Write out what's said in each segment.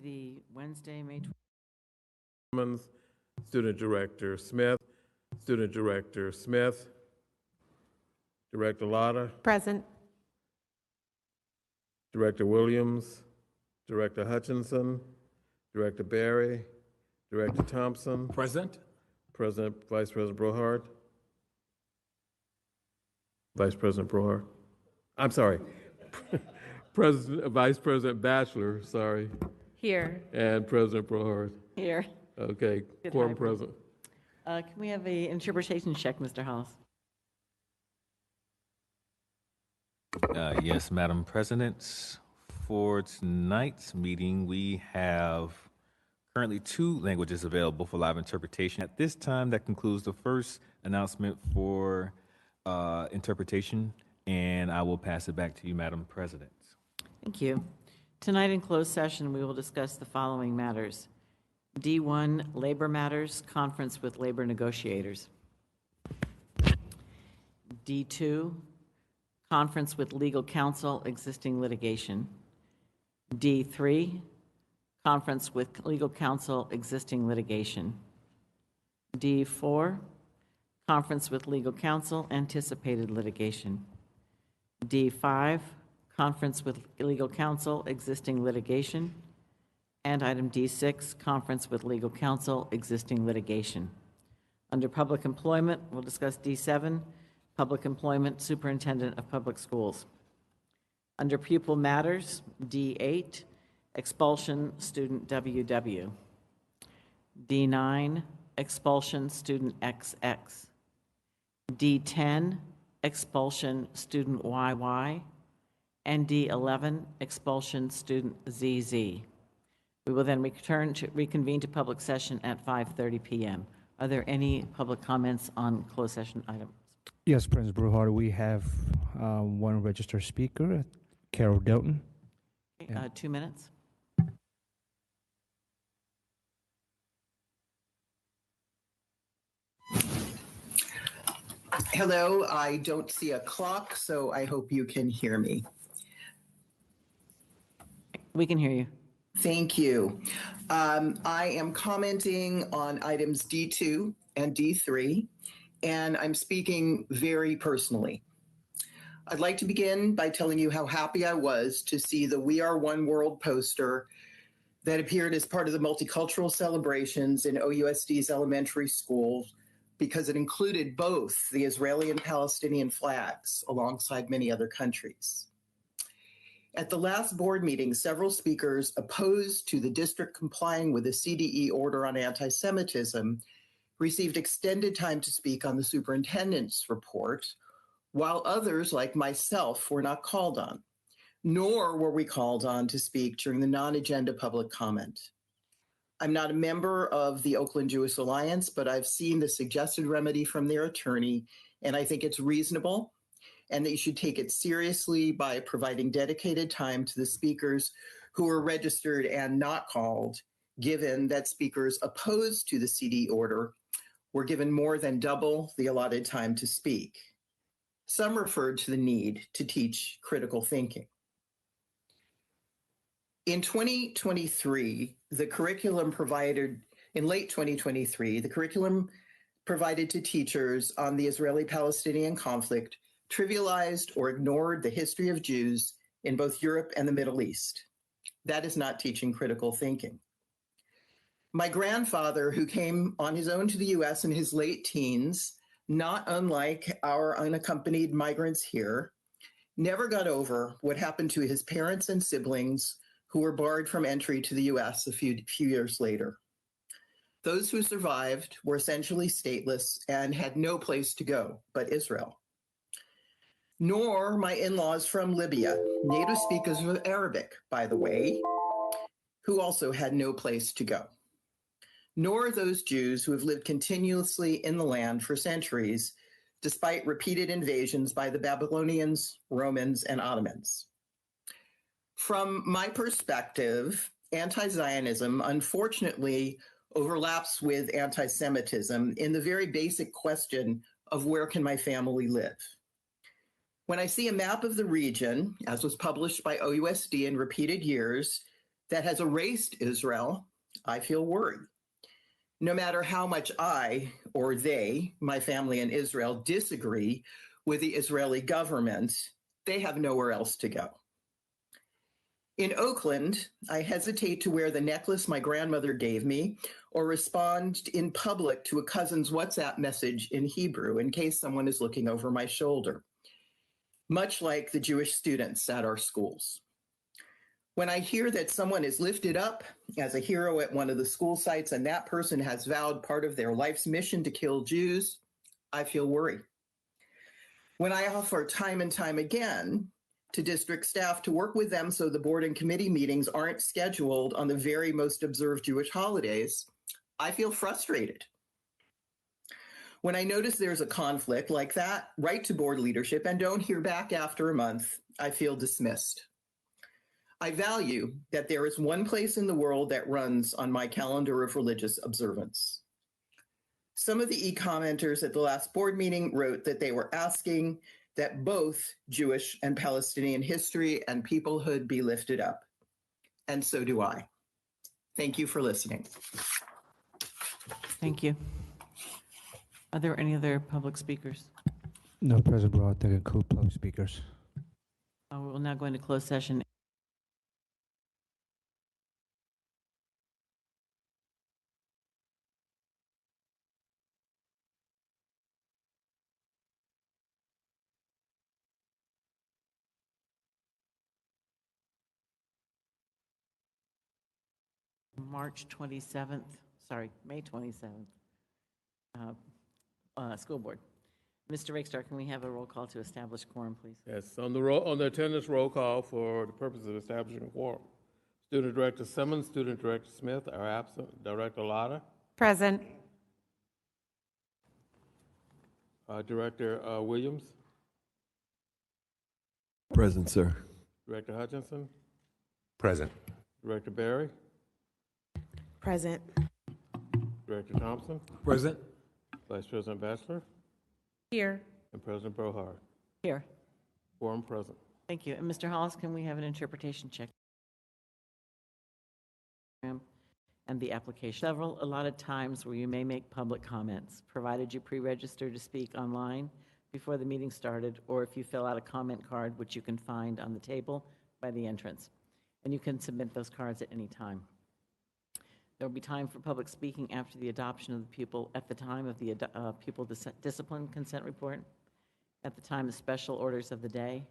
The Wednesday, May 20th. Student Director Smith, Student Director Smith, Director Lotta, Present. Director Williams, Director Hutchinson, Director Barry, Director Thompson, Present. Vice President Brohard, Vice President Brohard. I'm sorry, Vice President Batchelor, sorry, Here. and President Brohard. here. Okay, Good quorum hybrid. present. Can we have a interpretation check, Mr. Hollis? Yes, Madam President. For tonight's meeting, we have currently 2 languages available for live interpretation. At this time, that concludes the first announcement for interpretation, and I will pass it back to you, Madam President. Thank you. Tonight in closed session, we will discuss the following matters. D1, Labor Matters, Conference with Labor Negotiators. D2, Conference with Legal Counsel, Existing Litigation. D3, Conference with Legal Counsel, Existing Litigation. D4, Conference with Legal Counsel, Anticipated Litigation. D5, Conference with Legal Counsel, Existing Litigation. And item D6, Conference with Legal Counsel, Existing Litigation. Under Public Employment, we'll discuss D7, Public Employment, Superintendent of Public Schools. Under Pupil Matters, D8, Expulsion, Student WW. D9, Expulsion, Student XX. D10, Expulsion, Student YY. And D11, Expulsion, Student ZZ. We will then reconvene to public session at 5:30 p.m. Are there any public comments on closed session items? Yes, President Bruhart, we have one registered speaker, Carol Delton. 2 minutes. Hello, I don't see a clock, so I hope you can hear me. We can hear you. Thank you. I am commenting on items D2 and D3, and I'm speaking very personally. I'd like to begin by telling you how happy I was to see the We Are One World poster that appeared as part of the multicultural celebrations in OUSD's elementary school, because it included both the Israeli and Palestinian flags alongside many other countries. At the last board meeting, several speakers opposed to the district complying with the CDE order on anti-Semitism received extended time to speak on the superintendent's report, while others, like myself, were not called on, nor were we called on to speak during the non-agenda public comment. I'm not a member of the Oakland Jewish Alliance, but I've seen the suggested remedy from their attorney, and I think it's reasonable, and that you should take it seriously by providing dedicated time to the speakers who are registered and not called, given that speakers opposed to the CD order were given more than double the allotted time to speak. Some referred to the need to teach critical thinking. In 2023, the curriculum provided, in late 2023, the curriculum provided to teachers on the Israeli-Palestinian conflict trivialized or ignored the history of Jews in both Europe and the Middle East. That is not teaching critical thinking. My grandfather, who came on his own to the US in his late teens, not unlike our unaccompanied migrants here, never got over what happened to his parents and siblings who were barred from entry to the US a few years later. Those who survived were essentially stateless and had no place to go but Israel. Nor my in-laws from Libya, native speakers of Arabic, by the way, who also had no place to go. Nor those Jews who have lived continuously in the land for centuries, despite repeated invasions by the Babylonians, Romans, and Ottomans. From my perspective, anti-Zionism unfortunately overlaps with anti-Semitism in the very basic question of where can my family live? When I see a map of the region, as was published by OUSD in repeated years, that has erased Israel, I feel worried. No matter how much I or they, my family in Israel, disagree with the Israeli government, they have nowhere else to go. In Oakland, I hesitate to wear the necklace my grandmother gave me or respond in public to a cousin's WhatsApp message in Hebrew in case someone is looking over my shoulder, much like the Jewish students at our schools. When I hear that someone is lifted up as a hero at one of the school sites and that person has vowed part of their life's mission to kill Jews, I feel worried. When I offer time and time again to district staff to work with them so the board and committee meetings aren't scheduled on the very most observed Jewish holidays, I feel frustrated. When I notice there's a conflict like that, write to board leadership and don't hear back after a month, I feel dismissed. I value that there is one place in the world that runs on my calendar of religious observance. Some of the e-commenters at the last board meeting wrote that they were asking that both Jewish and Palestinian history and peoplehood be lifted up. And so do I. Thank you for listening. Thank you. Are there any other public speakers? No, President Broad, that concludes public speakers. We will now go into closed session. May 27th, school board. Mr. Rakestar, can we have a roll call to establish quorum, please? Yes, on the attendance roll call for the purpose of establishing a quorum. Student Director Simmons, Student Director Smith are absent. Director Lotta, Present. Director Williams, Present, sir. Director Hutchinson, Present. Director Barry, Present. Director Thompson, Present. Vice President Batchelor, Here. and President Brohard. Here. Quorum present. Thank you. And Mr. Hollis, can we have an interpretation check? And the application. Several allotted times where you may make public comments, provided you pre-register to speak online before the meeting started, or if you fill out a comment card, which you can find on the table by the entrance. And you can submit those cards at any time. There will be time for public speaking after the adoption of the pupil, at the time of the pupil discipline consent report, at the time of special orders of the day,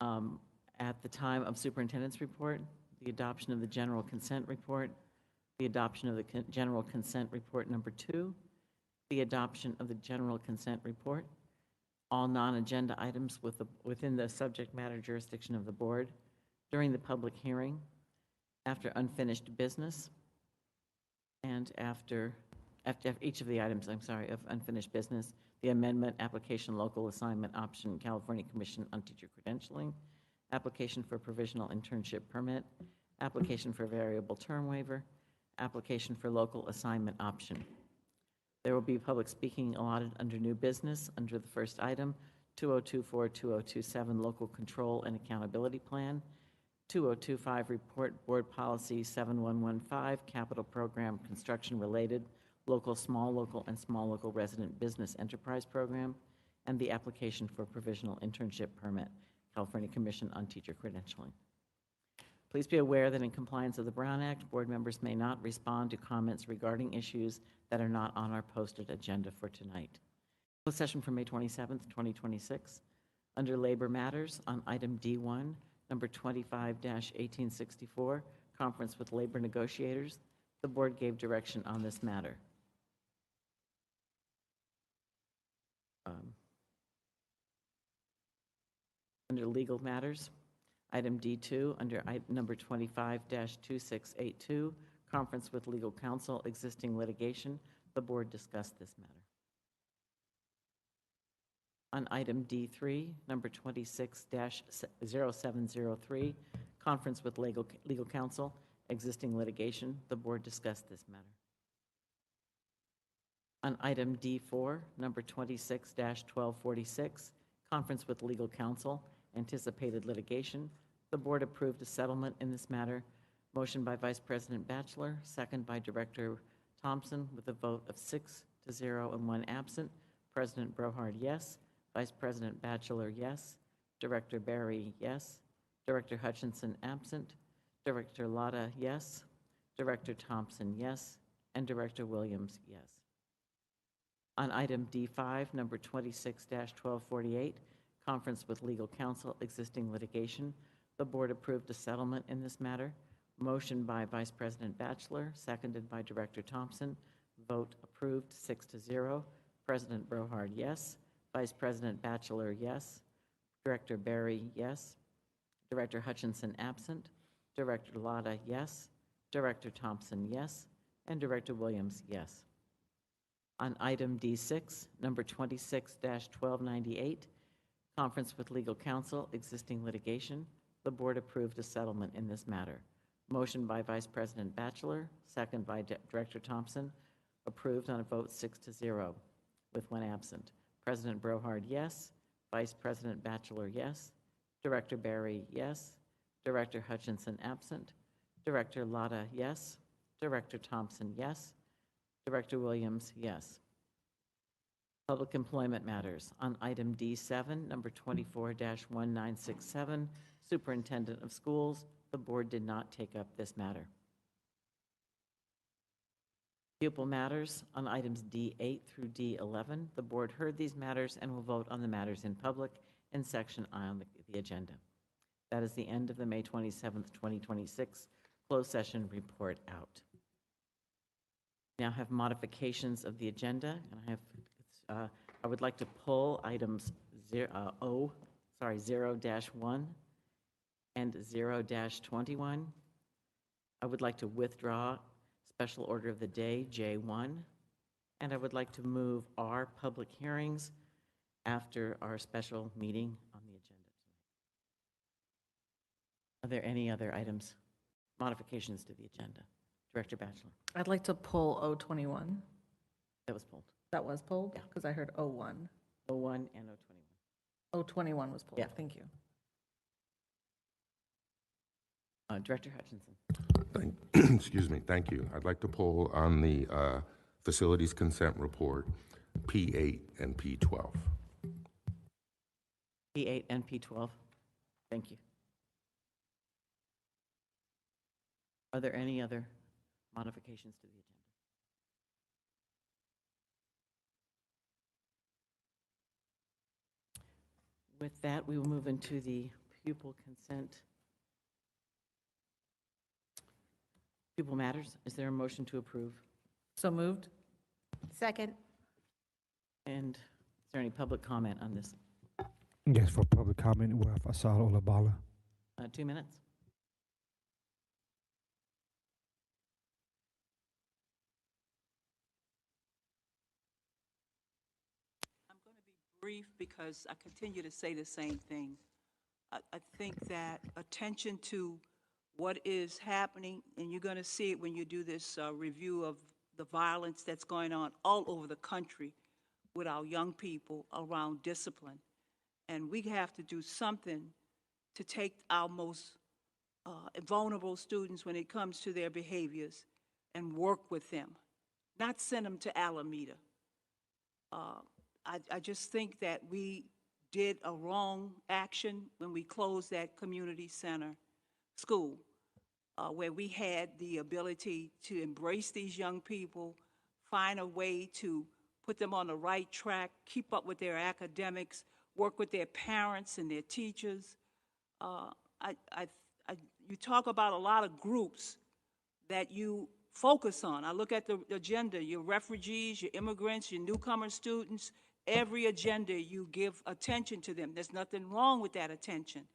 at the time of superintendent's report, the adoption of the general consent report, the adoption of the general consent report number 2, the adoption of the general consent report, all non-agenda items within the subject matter jurisdiction of the board, during the public hearing, after unfinished business, and after each of the items, of unfinished business, the amendment, application, local assignment option, California Commission on Teacher Credentialing, application for provisional internship permit, application for variable term waiver, application for local assignment option. There will be public speaking allotted under new business under the first item, 2024-2027 Local Control and Accountability Plan, 2025 Report Board Policy 7115 Capital Program Construction Related Local Small Local Resident Business Enterprise Program, and the application for provisional internship permit, California Commission on Teacher Credentialing. Please be aware that in compliance with the Brown Act, board members may not respond to comments regarding issues that are not on our posted agenda for tonight. Closed session for May 27th, 2026. Under Labor Matters, on item D1, number 25-1864, conference with labor negotiators, the board gave direction on this matter. Under Legal Matters, item D2, under item number 25-2682, conference with legal counsel, existing litigation, the board discussed this matter. On item D3, number 26-0703, conference with legal counsel, existing litigation, the board discussed this matter. On item D4, number 26-1246, conference with legal counsel, anticipated litigation, the board approved a settlement in this matter Motion by Vice President Batchelor, second by Director Thompson, with a vote of 6-0 and 1 absent. President Brohard, yes. Vice President Batchelor, yes. Director Barry, yes. Director Hutchinson, absent. Director Latta, yes. Director Thompson, yes. And Director Williams, yes. On item D5, number 26-1248, conference with legal counsel, existing litigation, the board approved a settlement in this matter. Motion by Vice President Batchelor, seconded by Director Thompson. Vote approved, 6-0. President Brohard, yes. Vice President Batchelor, yes. Director Barry, yes. Director Hutchinson, absent. Director Latta, yes. Director Thompson, yes. And Director Williams, yes. On item D6, number 26-1298, conference with legal counsel, existing litigation, the board approved a settlement in this matter. Motion by Vice President Batchelor, second by Director Thompson, approved on a vote 6-0 with 1 absent. President Brohard, yes. Vice President Batchelor, yes. Director Barry, yes. Director Hutchinson, absent. Director Latta, yes. Director Thompson, yes. Director Williams, yes. Public employment matters. On item D7, number 24-1967, Superintendent of Schools, the board did not take up this matter. Pupil matters. On items D8 through D11, the board heard these matters and will vote on the matters in public in section I on the agenda. That is the end of the May 27th, 2026 closed session report out. Now have modifications of the agenda, and I would like to pull items 0-1 and 0-21. I would like to withdraw special order of the day, J1, and I would like to move our public hearings after our special meeting on the agenda tonight. Are there any other items, modifications to the agenda? Director Batchelor. I'd like to pull O21. That was pulled. That was pulled? Yeah. Because I heard O1. 01 and 021. O21 was pulled. Yeah. Thank you. Director Hutchinson. Excuse me, thank you. I'd like to pull on the facilities consent report, P8 and P12. P8 and P12. Thank you. Are there any other modifications to the agenda? With that, we will move into the pupil consent. Pupil matters. Is there a motion to approve? So moved? Second. And is there any public comment on this? Yes, for public comment, we have Asal Olabala. 2 minutes. I'm going to be brief because I continue to say the same thing. I think that attention to what is happening, and you're going to see it when you do this review of the violence that's going on all over the country with our young people around discipline. And we have to do something to take our most vulnerable students when it comes to their behaviors and work with them, not send them to Alameda. I just think that we did a wrong action when we closed that community center school, where we had the ability to embrace these young people, find a way to put them on the right track, keep up with their academics, work with their parents and their teachers. You talk about a lot of groups that you focus on. I look at the agenda, your refugees, your immigrants, your newcomer students, every agenda you give attention to them. There's nothing wrong with that attention.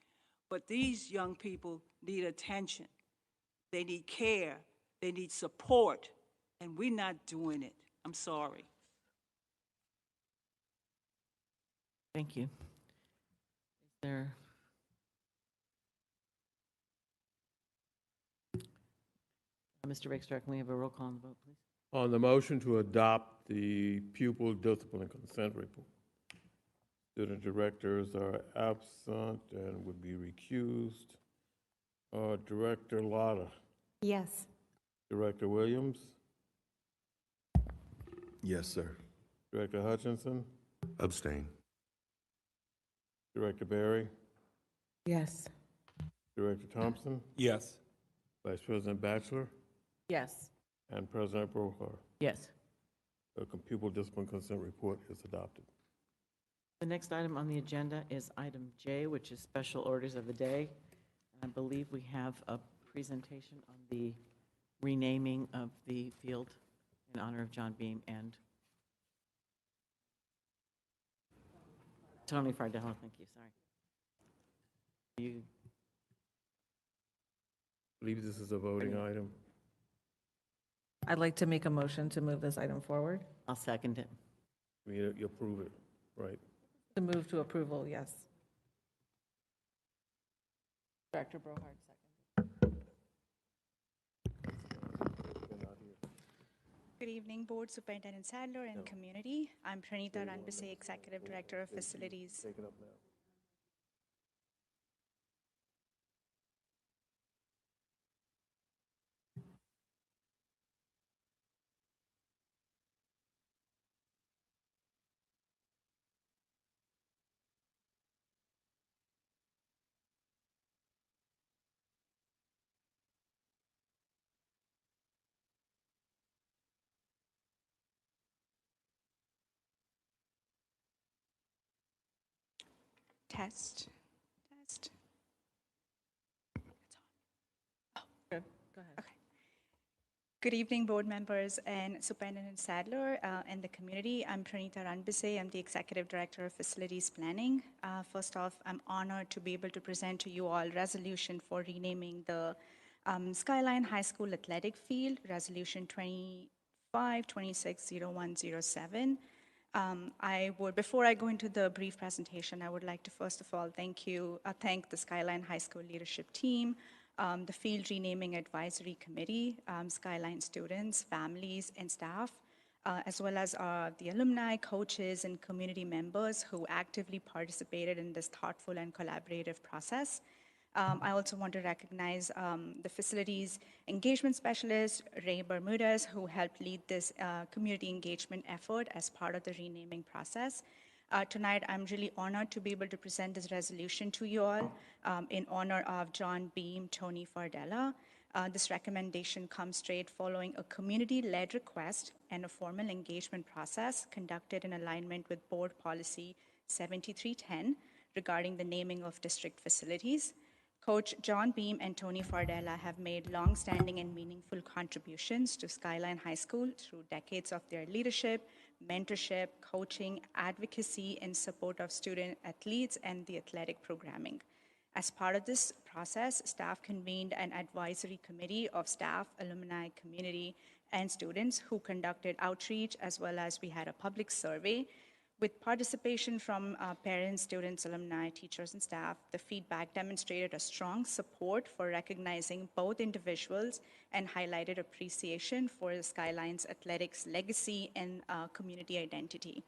But these young people need attention. They need care. They need support. And we're not doing it. I'm sorry. Thank you. Is there? Mr. Rakestrack, can we have a roll call on the vote, please? On the motion to adopt the pupil discipline consent report, student directors are absent and would be recused. Director Latta. Yes. Director Williams, Yes, sir. Director Hutchinson, Abstain. Director Barry, Yes. Director Thompson, Yes. Vice President Batchelor, Yes. and President Brohar. Yes. The pupil discipline consent report is adopted. The next item on the agenda is item J, which is special orders of the day. I believe we have a presentation on the renaming of the field in honor of John Beam and Tony Fardella. Thank you, sorry. You, I believe this is a voting item. I'd like to make a motion to move this item forward. I'll second it. You approve it, right? To move to approval, yes. Director Brohard, second. Good evening, Board Superintendent Sadler and community. I'm Pranita Ranbise, Executive Director of Facilities. Take it up now. Test. Good, go ahead. Good evening, board members and Superintendent Sadler and the community. I'm Pranita Ranbise. I'm the Executive Director of Facilities Planning. First off, I'm honored to be able to present to you all resolution for renaming the Skyline High School athletic field, Resolution 25-26-0107. Before I go into the brief presentation, I would like to first of all thank the Skyline High School leadership team, the Field Renaming Advisory Committee, Skyline students, families, and staff, as well as the alumni, coaches, and community members who actively participated in this thoughtful and collaborative process. I also want to recognize the facilities engagement specialist, Ray Bermudez, who helped lead this community engagement effort as part of the renaming process. Tonight, I'm really honored to be able to present this resolution to you all in honor of John Beam, Tony Fardella. This recommendation comes straight following a community-led request and a formal engagement process conducted in alignment with Board Policy 7310 regarding the naming of district facilities. Coach John Beam and Tony Fardella have made long-standing and meaningful contributions to Skyline High School through decades of their leadership, mentorship, coaching, advocacy, and support of student athletes and the athletic programming. As part of this process, staff convened an advisory committee of staff, alumni, community, and students who conducted outreach, as well as we had a public survey. With participation from parents, students, alumni, teachers, and staff, the feedback demonstrated a strong support for recognizing both individuals and highlighted appreciation for the Skyline's athletics legacy and community identity.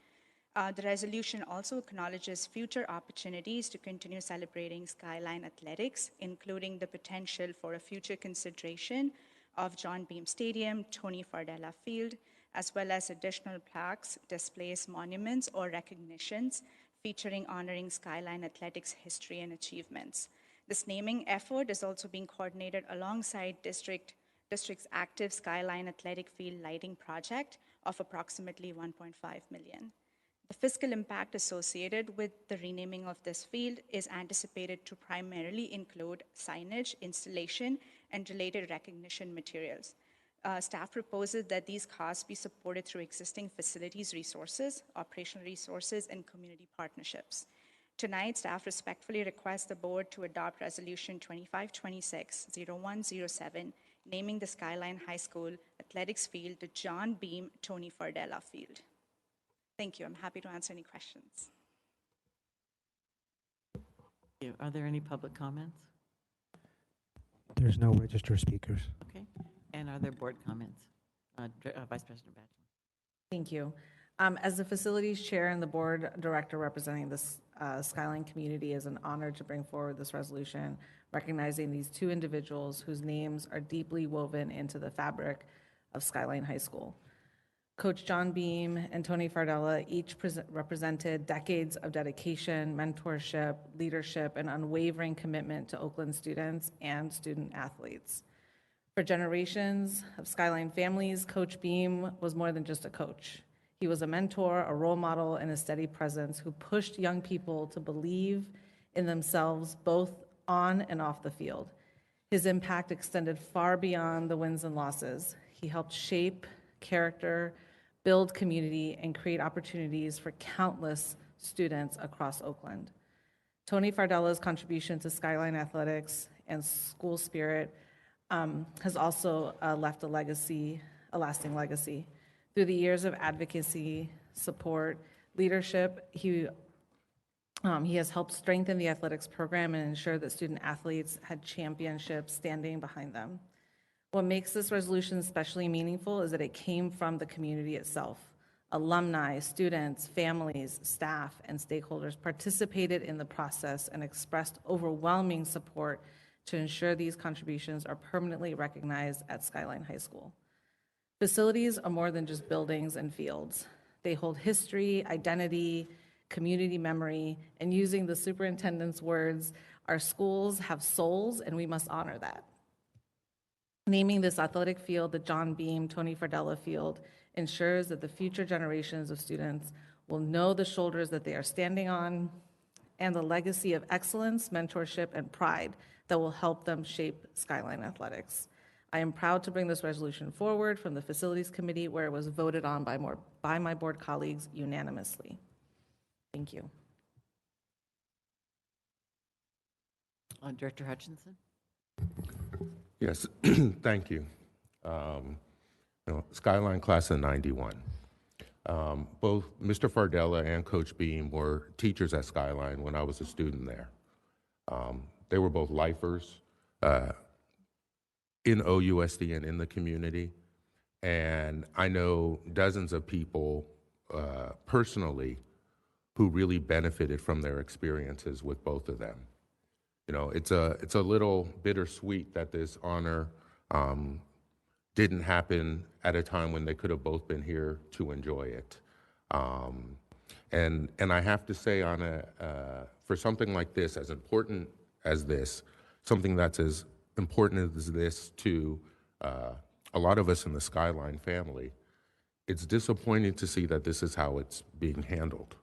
The resolution also acknowledges future opportunities to continue celebrating Skyline athletics, including the potential for a future consideration of John Beam Stadium, Tony Fardella Field, as well as additional plaques, displays, monuments, or recognitions featuring honoring Skyline athletics history and achievements. This naming effort is also being coordinated alongside district's active Skyline athletic field lighting project of approximately $1.5 million. The fiscal impact associated with the renaming of this field is anticipated to primarily include signage, installation, and related recognition materials. Staff proposes that these costs be supported through existing facilities resources, operational resources, and community partnerships. Tonight, staff respectfully request the board to adopt Resolution 2526-0107, naming the Skyline High School athletics field the John Beam Tony Fardella Field. Thank you. I'm happy to answer any questions. Are there any public comments? There's no registered speakers. Okay. And are there board comments? Vice President Batchelor. Thank you. As the facilities chair and the board director representing this Skyline community, it is an honor to bring forward this resolution recognizing these two individuals whose names are deeply woven into the fabric of Skyline High School. Coach John Beam and Tony Fardella each represented decades of dedication, mentorship, leadership, and unwavering commitment to Oakland students and student athletes. For generations of Skyline families, Coach Beam was more than just a coach. He was a mentor, a role model, and a steady presence who pushed young people to believe in themselves both on and off the field. His impact extended far beyond the wins and losses. He helped shape character, build community, and create opportunities for countless students across Oakland. Tony Fardella's contribution to Skyline athletics and school spirit has also left a lasting legacy. Through the years of advocacy, support, leadership, he has helped strengthen the athletics program and ensure that student athletes had championships standing behind them. What makes this resolution especially meaningful is that it came from the community itself. Alumni, students, families, staff, and stakeholders participated in the process and expressed overwhelming support to ensure these contributions are permanently recognized at Skyline High School. Facilities are more than just buildings and fields. They hold history, identity, community memory, and using the superintendent's words, our schools have souls and we must honor that. Naming this athletic field the John Beam Tony Fardella Field ensures that the future generations of students will know the shoulders that they are standing on and the legacy of excellence, mentorship, and pride that will help them shape Skyline athletics. I am proud to bring this resolution forward from the Facilities Committee where it was voted on by my board colleagues unanimously. Thank you. Director Hutchinson? Yes, thank you. Skyline class of 91. Both Mr. Fardella and Coach Beam were teachers at Skyline when I was a student there. They were both lifers in OUSD and in the community. And I know dozens of people personally who really benefited from their experiences with both of them. You know, it's a little bittersweet that this honor didn't happen at a time when they could have both been here to enjoy it. And I have to say, for something like this, as important as this, something that's as important as this to a lot of us in the Skyline family, it's disappointing to see that this is how it's being handled.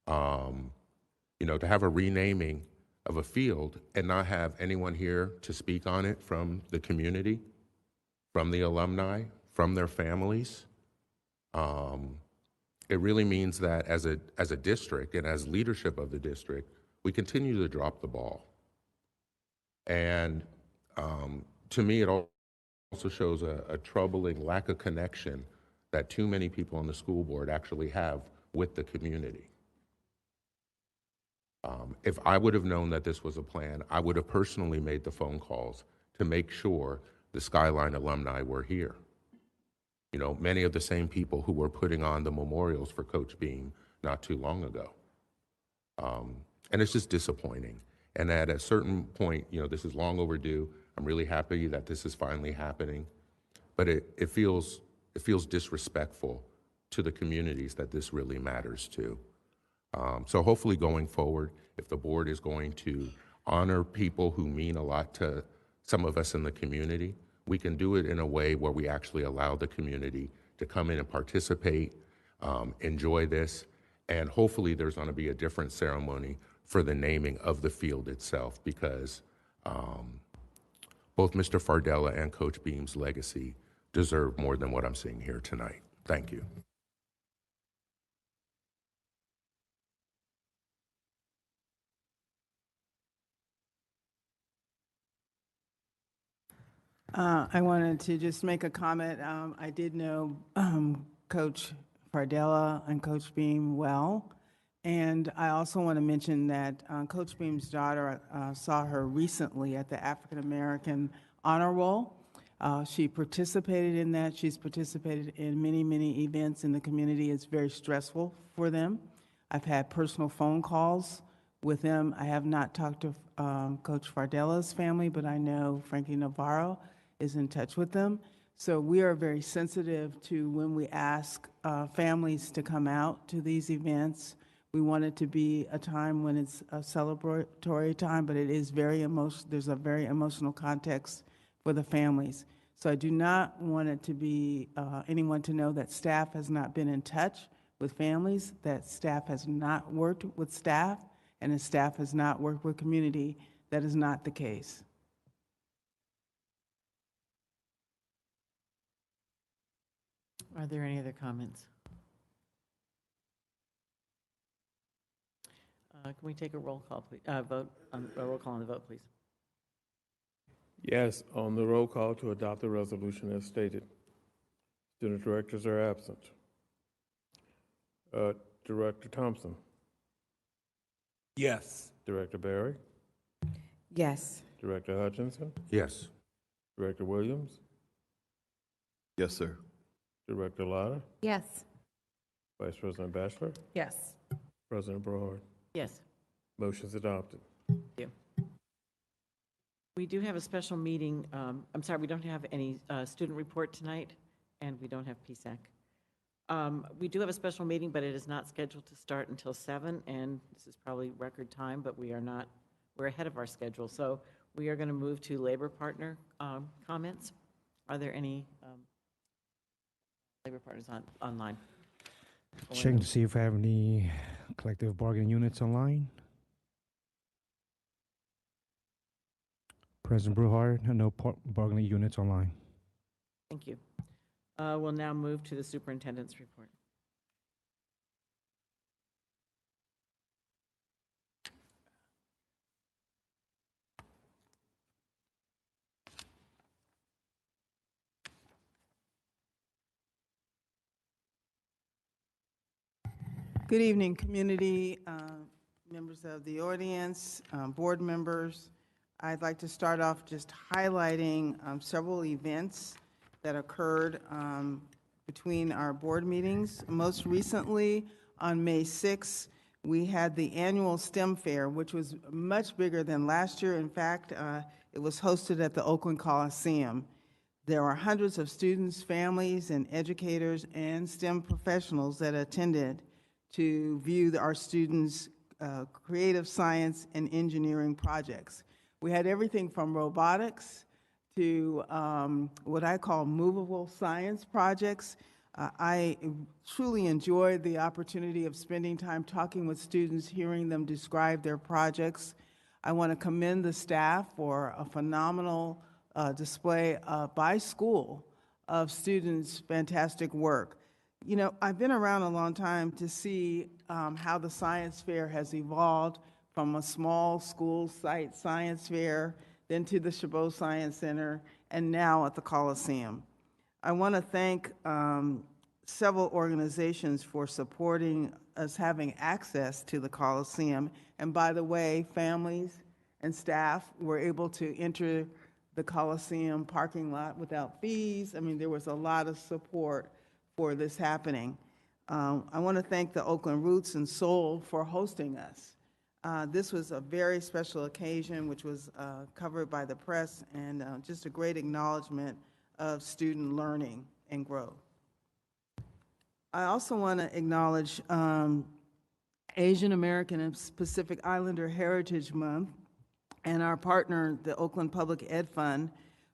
You know, to have a renaming of a field and not have anyone here to speak on it from the community, from the alumni, from their families, it really means that as a district and as leadership of the district, we continue to drop the ball. And to me, it also shows a troubling lack of connection that too many people on the school board actually have with the community. If I would have known that this was a plan, I would have personally made the phone calls to make sure the Skyline alumni were here. You know, many of the same people who were putting on the memorials for Coach Beam not too long ago. And it's just disappointing. And at a certain point, you know, this is long overdue. I'm really happy that this is finally happening. But it feels disrespectful to the communities that this really matters to. So hopefully going forward, if the board is going to honor people who mean a lot to some of us in the community, we can do it in a way where we actually allow the community to come in and participate, enjoy this, and hopefully there's going to be a different ceremony for the naming of the field itself, because both Mr. Fardella and Coach Beam's legacy deserve more than what I'm seeing here tonight. Thank you. I wanted to just make a comment. I did know Coach Fardella and Coach Beam well, and I also want to mention that Coach Beam's daughter saw her recently at the African American Honor Roll. She participated in that. She's participated in many, many events in the community. It's very stressful for them. I've had personal phone calls with them. I have not talked to Coach Fardella's family, but I know Frankie Navarro is in touch with them. So we are very sensitive to when we ask families to come out to these events. We want it to be a time when it's a celebratory time, but it is very emotional. There's a very emotional context for the families. So I do not want it to be anyone to know that staff has not been in touch with families, that staff has not worked with staff, and that staff has not worked with community. That is not the case. Are there any other comments? Can we take a roll call, please? A roll call on the vote, please. Yes, on the roll call to adopt the resolution as stated. Student directors are absent. Director Thompson, Yes. Director Barry, Yes. Director Hutchinson, Yes. Director Williams, Yes, sir. Director Lotta, Yes. Vice President Bachelor, Yes. President Broward. Yes. Motion's adopted. Thank you. We do have a special meeting. I'm sorry, we don't have any student report tonight, and we don't have PSAC. We do have a special meeting, but it is not scheduled to start until 7, and this is probably record time, but we're ahead of our schedule. So we are going to move to labor partner comments. Are there any labor partners online? Checking to see if I have any collective bargaining units online. President Brewhart, no bargaining units online. Thank you. We'll now move to the superintendent's report. Good evening, community, members of the audience, board members. I'd like to start off just highlighting several events that occurred between our board meetings. Most recently, on May 6th, we had the annual STEM Fair, which was much bigger than last year. In fact, it was hosted at the Oakland Coliseum. There were hundreds of students, families, and educators and STEM professionals that attended to view our students' creative science and engineering projects. We had everything from robotics to what I call movable science projects. I truly enjoyed the opportunity of spending time talking with students, hearing them describe their projects. I want to commend the staff for a phenomenal display by school of students' fantastic work. You know, I've been around a long time to see how the science fair has evolved from a small school site science fair, then to the Chabot Science Center, and now at the Coliseum. I want to thank several organizations for supporting us having access to the Coliseum. And by the way, families and staff were able to enter the Coliseum parking lot without fees. I mean, there was a lot of support for this happening. I want to thank the Oakland Roots and Soul for hosting us. This was a very special occasion, which was covered by the press, and just a great acknowledgement of student learning and growth. I also want to acknowledge Asian American and Pacific Islander Heritage Month and our partner, the Oakland Public Ed Fund,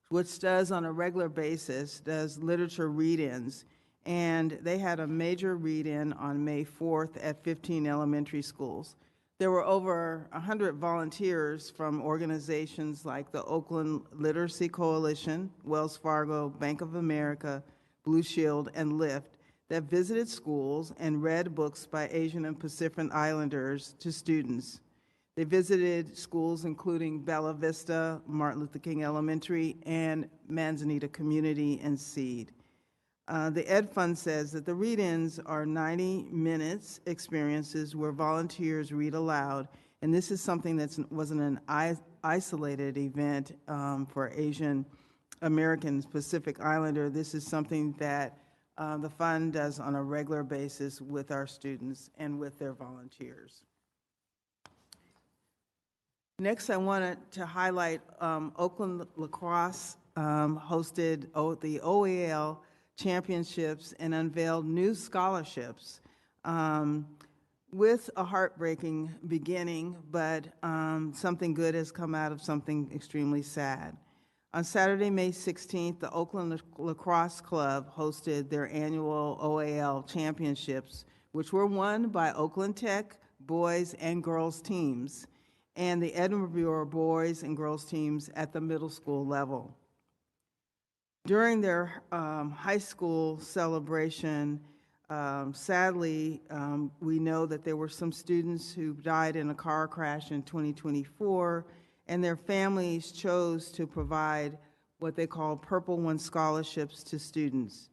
which does on a regular basis, does literature read-ins. And they had a major read-in on May 4th at 15 elementary schools. There were over 100 volunteers from organizations like the Oakland Literacy Coalition, Wells Fargo, Bank of America, Blue Shield, and Lyft that visited schools and read books by Asian and Pacific Islanders to students. They visited schools including Bella Vista, Martin Luther King Elementary, and Manzanita Community and Seed. The Ed Fund says that the read-ins are 90 minutes experiences where volunteers read aloud, and this is something that wasn't an isolated event for Asian American Pacific Islander. This is something that the fund does on a regular basis with our students and with their volunteers. Next, I wanted to highlight Oakland Lacrosse hosted the OAL Championships and unveiled new scholarships with a heartbreaking beginning, but something good has come out of something extremely sad. On Saturday, May 16th, the Oakland Lacrosse Club hosted their annual OAL Championships, which were won by Oakland Tech boys and girls teams, and the Edinburgh boys and girls teams at the middle school level. During their high school celebration, sadly, we know that there were some students who died in a car crash in 2024, and their families chose to provide what they call Purple One scholarships to students.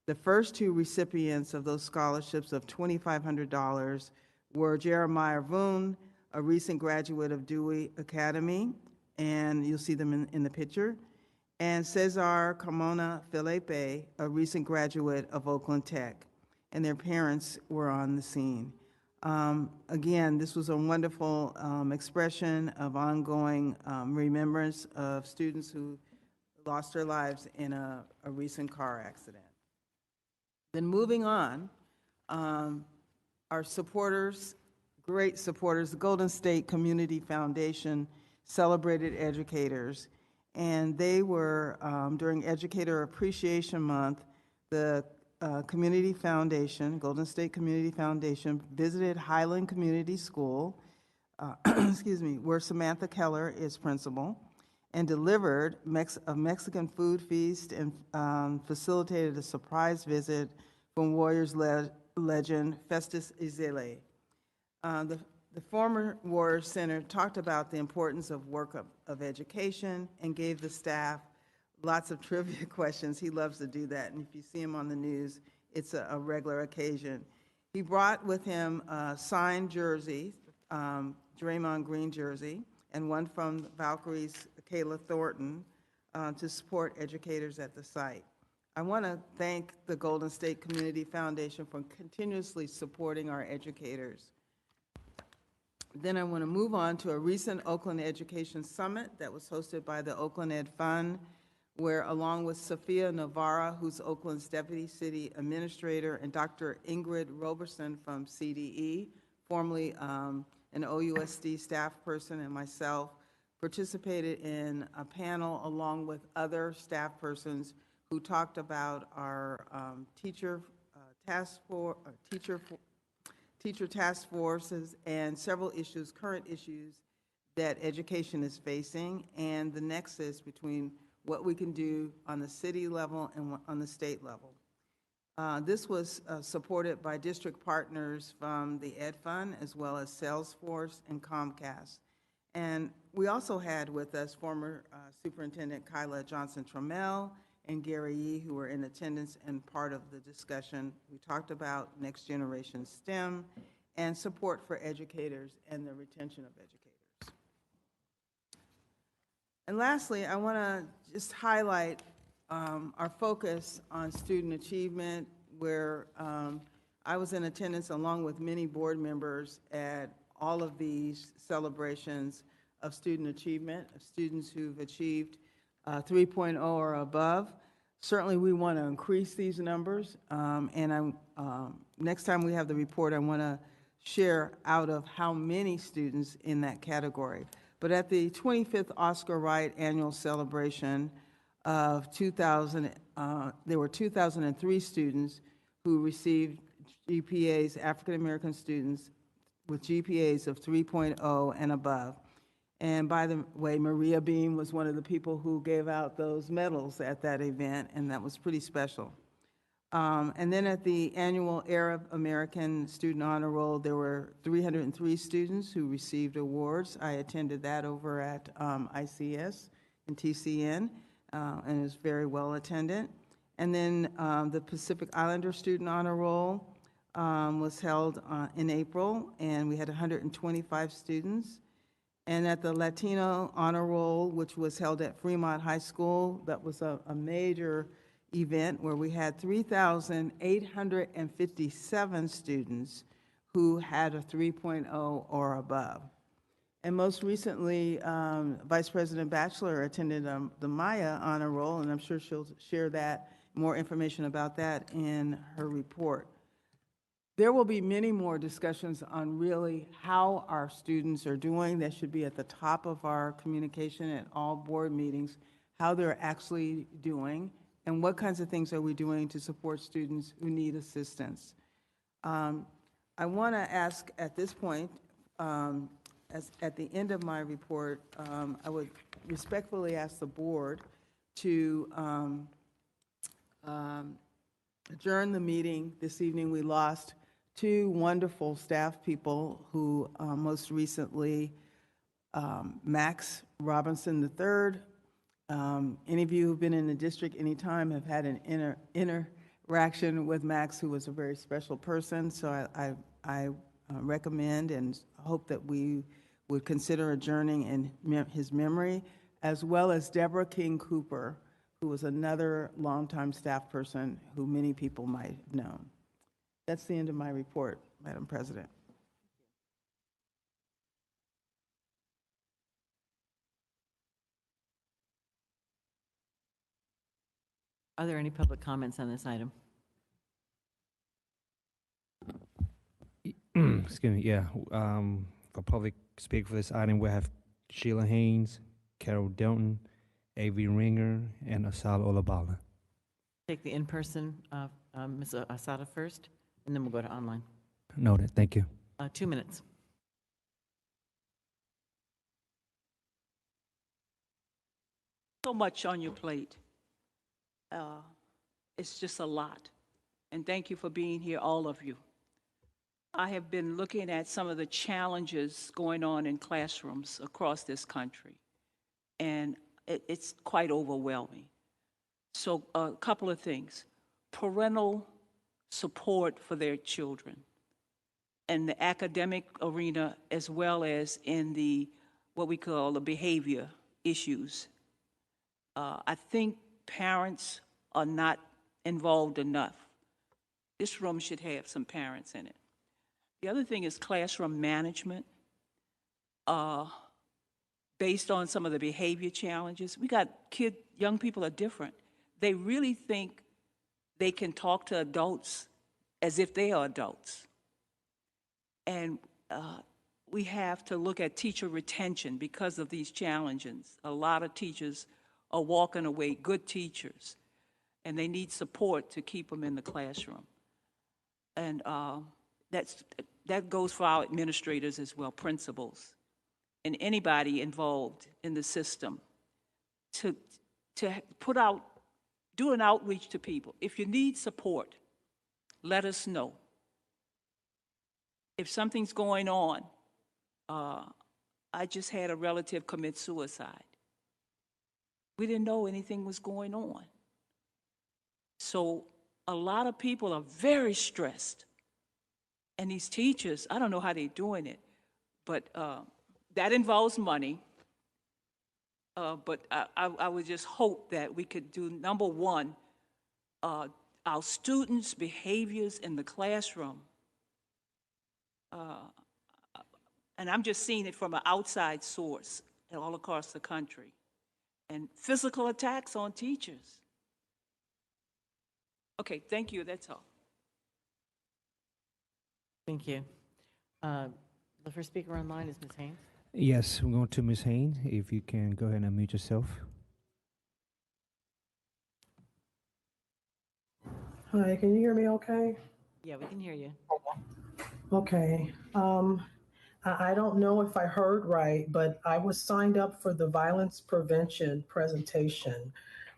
The first two recipients of those scholarships of $2,500 were Jeremiah Voon, a recent graduate of Dewey Academy, and you'll see them in the picture, and Cesar Carmona Felipe, a recent graduate of Oakland Tech, and their parents were on the scene. Again, this was a wonderful expression of ongoing remembrance of students who lost their lives in a recent car accident. Then moving on, our supporters, great supporters, the Golden State Community Foundation celebrated educators, and they were, during Educator Appreciation Month, the Community Foundation, Golden State Community Foundation, visited Highland Community School, excuse me, where Samantha Keller is principal, and delivered a Mexican food feast and facilitated a surprise visit from Warriors legend Festus Ezeli. The former Warriors Center talked about the importance of work of education and gave the staff lots of trivia questions. He loves to do that, and if you see him on the news, it's a regular occasion. He brought with him a signed jersey, Draymond Green jersey, and one from Valkyrie's Kayla Thornton to support educators at the site. I want to thank the Golden State Community Foundation for continuously supporting our educators. Then I want to move on to a recent Oakland Education Summit that was hosted by the Oakland Ed Fund, where along with Sophia Navarra, who's Oakland's Deputy City Administrator, and Dr. Ingrid Roberson from CDE, formerly an OUSD staff person, and myself, participated in a panel along with other staff persons who talked about our teacher task forces and several issues, current issues that education is facing, and the nexus between what we can do on the city level and on the state level. This was supported by district partners from the Ed Fund as well as Salesforce and Comcast. And we also had with us former Superintendent Kyla Johnson-Trammell and Gary Yee, who were in attendance and part of the discussion. We talked about next generation STEM and support for educators and the retention of educators. And lastly, I want to just highlight our focus on student achievement, where I was in attendance along with many board members at all of these celebrations of student achievement, of students who've achieved 3.0 or above. Certainly, we want to increase these numbers, and next time we have the report, I want to share out of how many students in that category. But at the 25th Oscar Wright annual celebration of 2000, there were 2,003 students who received GPAs, African American students with GPAs of 3.0 and above. And by the way, Maria Beam was one of the people who gave out those medals at that event, and that was pretty special. And then at the annual Arab American Student Honor Roll, there were 303 students who received awards. I attended that over at ICS and TCN, and it was very well attended. And then the Pacific Islander Student Honor Roll was held in April, and we had 125 students. And at the Latino Honor Roll, which was held at Fremont High School, that was a major event where we had 3,857 students who had a 3.0 or above. And most recently, Vice President Batchelor attended the Maya Honor Roll, and I'm sure she'll share that, more information about that in her report. There will be many more discussions on really how our students are doing. That should be at the top of our communication at all board meetings, how they're actually doing, and what kinds of things are we doing to support students who need assistance. I want to ask at this point, at the end of my report, I would respectfully ask the board to adjourn the meeting this evening. We lost two wonderful staff people who most recently, Max Robinson III. Any of you who've been in the district anytime have had an interaction with Max, who was a very special person. So I recommend and hope that we would consider adjourning in his memory, as well as Deborah King Cooper, who was another longtime staff person who many people might have known. That's the end of my report, Madam President. Are there any public comments on this item? Excuse me, yeah. For public speak for this item, we have Sheila Haynes, Carol Delton, A.V. Ringer, and Asala Olabala. Take the in-person, Ms. Asada first, and then we'll go to online. Noted, thank you. 2 minutes. So much on your plate. It's just a lot. And thank you for being here, all of you. I have been looking at some of the challenges going on in classrooms across this country, and it's quite overwhelming. So a couple of things. Parental support for their children in the academic arena, as well as in the what we call the behavior issues. I think parents are not involved enough. This room should have some parents in it. The other thing is classroom management. Based on some of the behavior challenges, we got young people are different. They really think they can talk to adults as if they are adults. And we have to look at teacher retention because of these challenges. A lot of teachers are walking away, good teachers, and they need support to keep them in the classroom. And that goes for our administrators as well, principals, and anybody involved in the system to do an outreach to people. If you need support, let us know. If something's going on, I just had a relative commit suicide. We didn't know anything was going on. So a lot of people are very stressed. And these teachers, I don't know how they're doing it, but that involves money. But I would just hope that we could do, number one, our students' behaviors in the classroom. And I'm just seeing it from an outside source all across the country. And physical attacks on teachers. Okay, thank you, that's all. Thank you. The first speaker online is Ms. Haynes. Yes, we're going to Ms. Haynes. If you can go ahead and unmute yourself. Hi, can you hear me okay? Yeah, we can hear you. Okay. I don't know if I heard right, but I was signed up for the violence prevention presentation.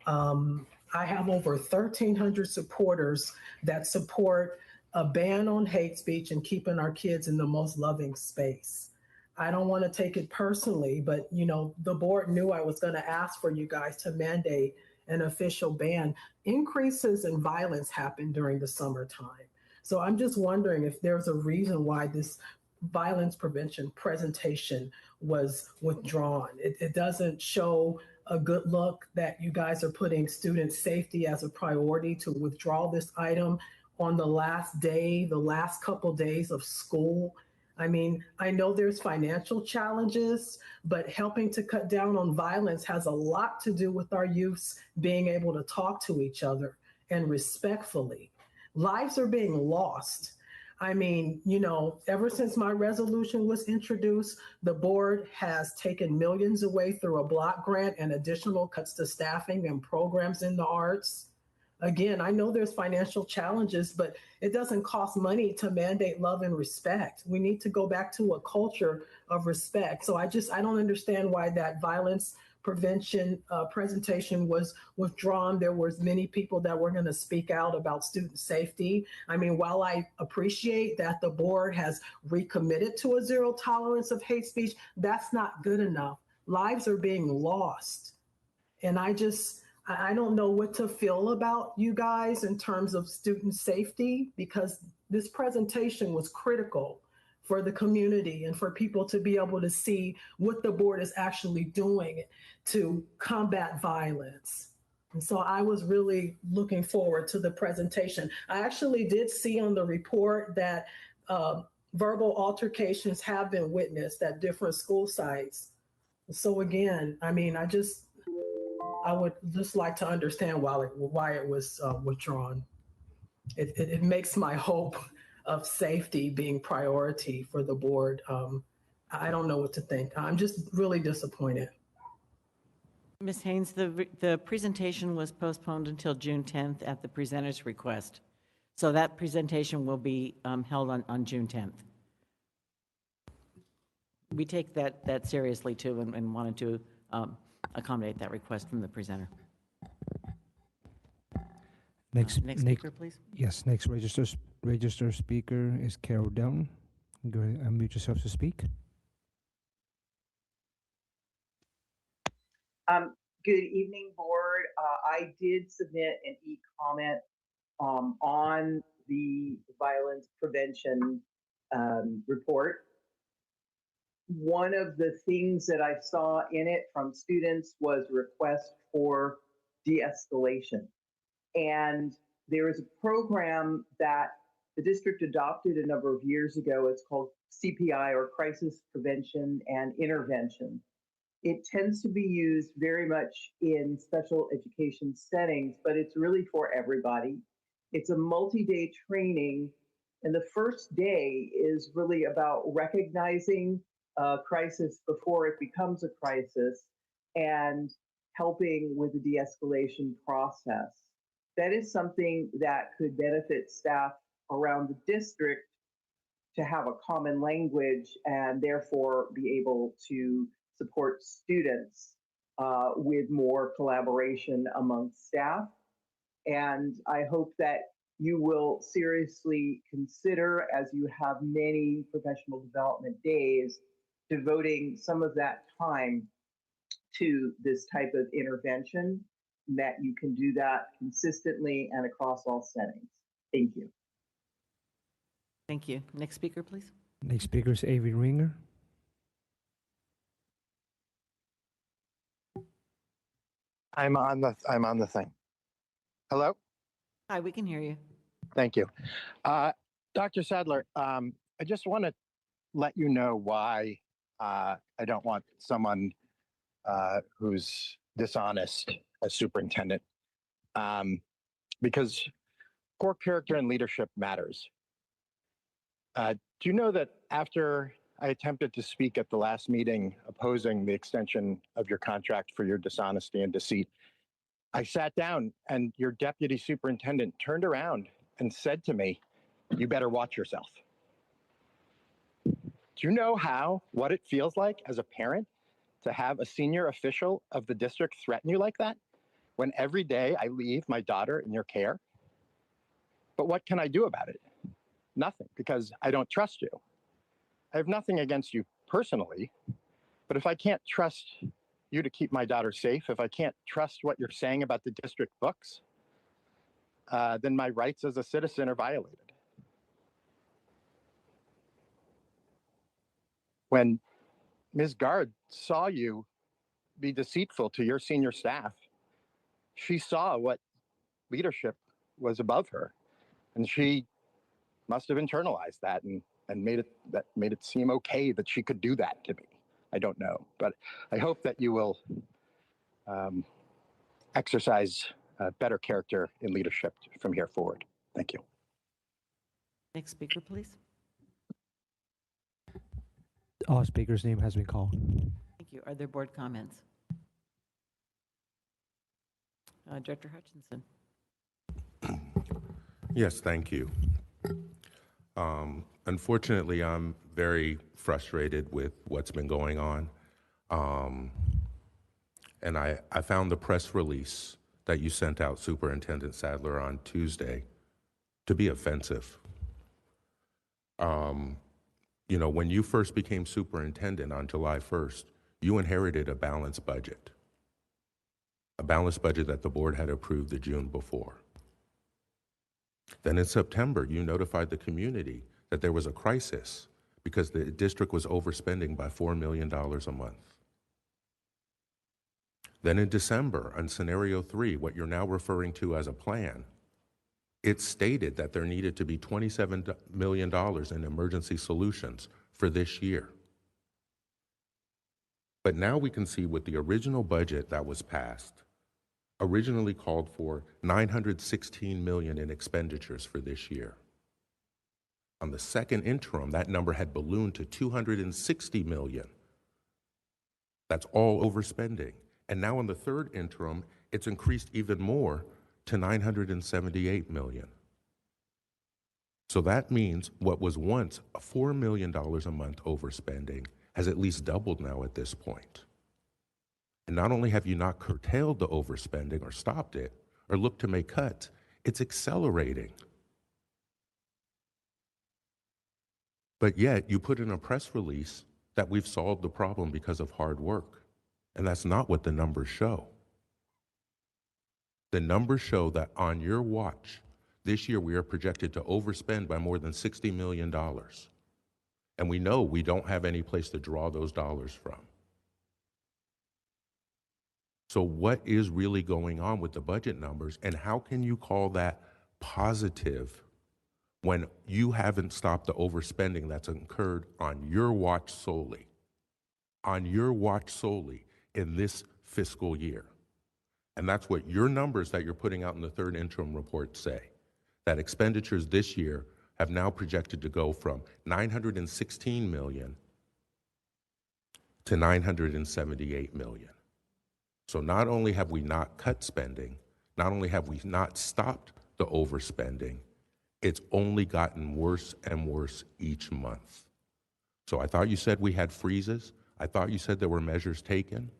I have over 1,300 supporters that support a ban on hate speech and keeping our kids in the most loving space. I don't want to take it personally, but the board knew I was going to ask for you guys to mandate an official ban. Increases in violence happen during the summertime. So I'm just wondering if there's a reason why this violence prevention presentation was withdrawn. It doesn't show a good look that you guys are putting student safety as a priority to withdraw this item on the last day, the last couple days of school. I mean, I know there's financial challenges, but helping to cut down on violence has a lot to do with our youths being able to talk to each other and respectfully. Lives are being lost. I mean, ever since my resolution was introduced, the board has taken millions away through a block grant and additional cuts to staffing and programs in the arts. Again, I know there's financial challenges, but it doesn't cost money to mandate love and respect. We need to go back to a culture of respect. So I don't understand why that violence prevention presentation was withdrawn. There was many people that were going to speak out about student safety. I mean, while I appreciate that the board has recommitted to a zero tolerance of hate speech, that's not good enough. Lives are being lost. And I don't know what to feel about you guys in terms of student safety, because this presentation was critical for the community and for people to be able to see what the board is actually doing to combat violence. And so I was really looking forward to the presentation. I actually did see on the report that verbal altercations have been witnessed at different school sites. So again, I mean, I would just like to understand why it was withdrawn. It makes my hope of safety being priority for the board. I don't know what to think. I'm just really disappointed. Ms. Haynes, the presentation was postponed until June 10th at the presenter's request. So that presentation will be held on June 10th. We take that seriously too, and wanted to accommodate that request from the presenter. Next speaker, please. Yes, next register speaker is Carol Down. Go ahead and unmute yourself to speak. Good evening, board. I did submit an e-comment on the violence prevention report. One of the things that I saw in it from students was request for de-escalation. And there is a program that the district adopted a number of years ago. It's called CPI, or Crisis Prevention and Intervention. It tends to be used very much in special education settings, but it's really for everybody. It's a multi-day training, and the first day is really about recognizing a crisis before it becomes a crisis and helping with the de-escalation process. That is something that could benefit staff around the district to have a common language and therefore be able to support students with more collaboration amongst staff. And I hope that you will seriously consider, as you have many professional development days, devoting some of that time to this type of intervention, that you can do that consistently and across all settings. Thank you. Thank you. Next speaker, please. Next speaker is Avery Ringer. I'm on the thing. Hello? Hi, we can hear you. Thank you. Dr. Sadler, I just want to let you know why I don't want someone who's dishonest as superintendent, because core character and leadership matters. Do you know that after I attempted to speak at the last meeting opposing the extension of your contract for your dishonesty and deceit, I sat down and your deputy superintendent turned around and said to me, "You better watch yourself." Do you know what it feels like as a parent to have a senior official of the district threaten you like that, when every day I leave my daughter in your care? But what can I do about it? Nothing, because I don't trust you. I have nothing against you personally, but if I can't trust you to keep my daughter safe, if I can't trust what you're saying about the district books, then my rights as a citizen are violated. when Ms. Guard saw you be deceitful to your senior staff, she saw what leadership was above her, and she must have internalized that and made it seem okay that she could do that to me. I don't know, but I hope that you will exercise better character in leadership from here forward. Thank you. Next speaker, please. All speakers' name has been called. Thank you. Are there board comments? Director Hutchinson. Yes, thank you. Unfortunately, I'm very frustrated with what's been going on. And I found the press release that you sent out, Superintendent Sadler, on Tuesday to be offensive. You know, when you first became superintendent on July 1st, you inherited a balanced budget that the board had approved the June before. Then in September, you notified the community that there was a crisis because the district was overspending by $4 million a month. Then in December, on scenario 3, what you're now referring to as a plan, it stated that there needed to be $27 million in emergency solutions for this year. But now we can see with the original budget that was passed, originally called for $916 million in expenditures for this year. On the second interim, that number had ballooned to $260 million. That's all overspending. And now in the third interim, it's increased even more to $978 million. So that means what was once a $4 million a month overspending has at least doubled now at this point. And not only have you not curtailed the overspending or stopped it or looked to make cuts, it's accelerating. But yet you put in a press release that we've solved the problem because of hard work. And that's not what the numbers show. The numbers show that on your watch, this year we are projected to overspend by more than $60 million. And we know we don't have any place to draw those dollars from. So what is really going on with the budget numbers, and how can you call that positive when you haven't stopped the overspending that's incurred on your watch solely? On your watch solely in this fiscal year. And that's what your numbers that you're putting out in the third interim report say, that expenditures this year have now projected to go from $916 million to $978 million. So not only have we not cut spending, not only have we not stopped the overspending, it's only gotten worse and worse each month. So I thought you said we had freezes. I thought you said there were measures taken.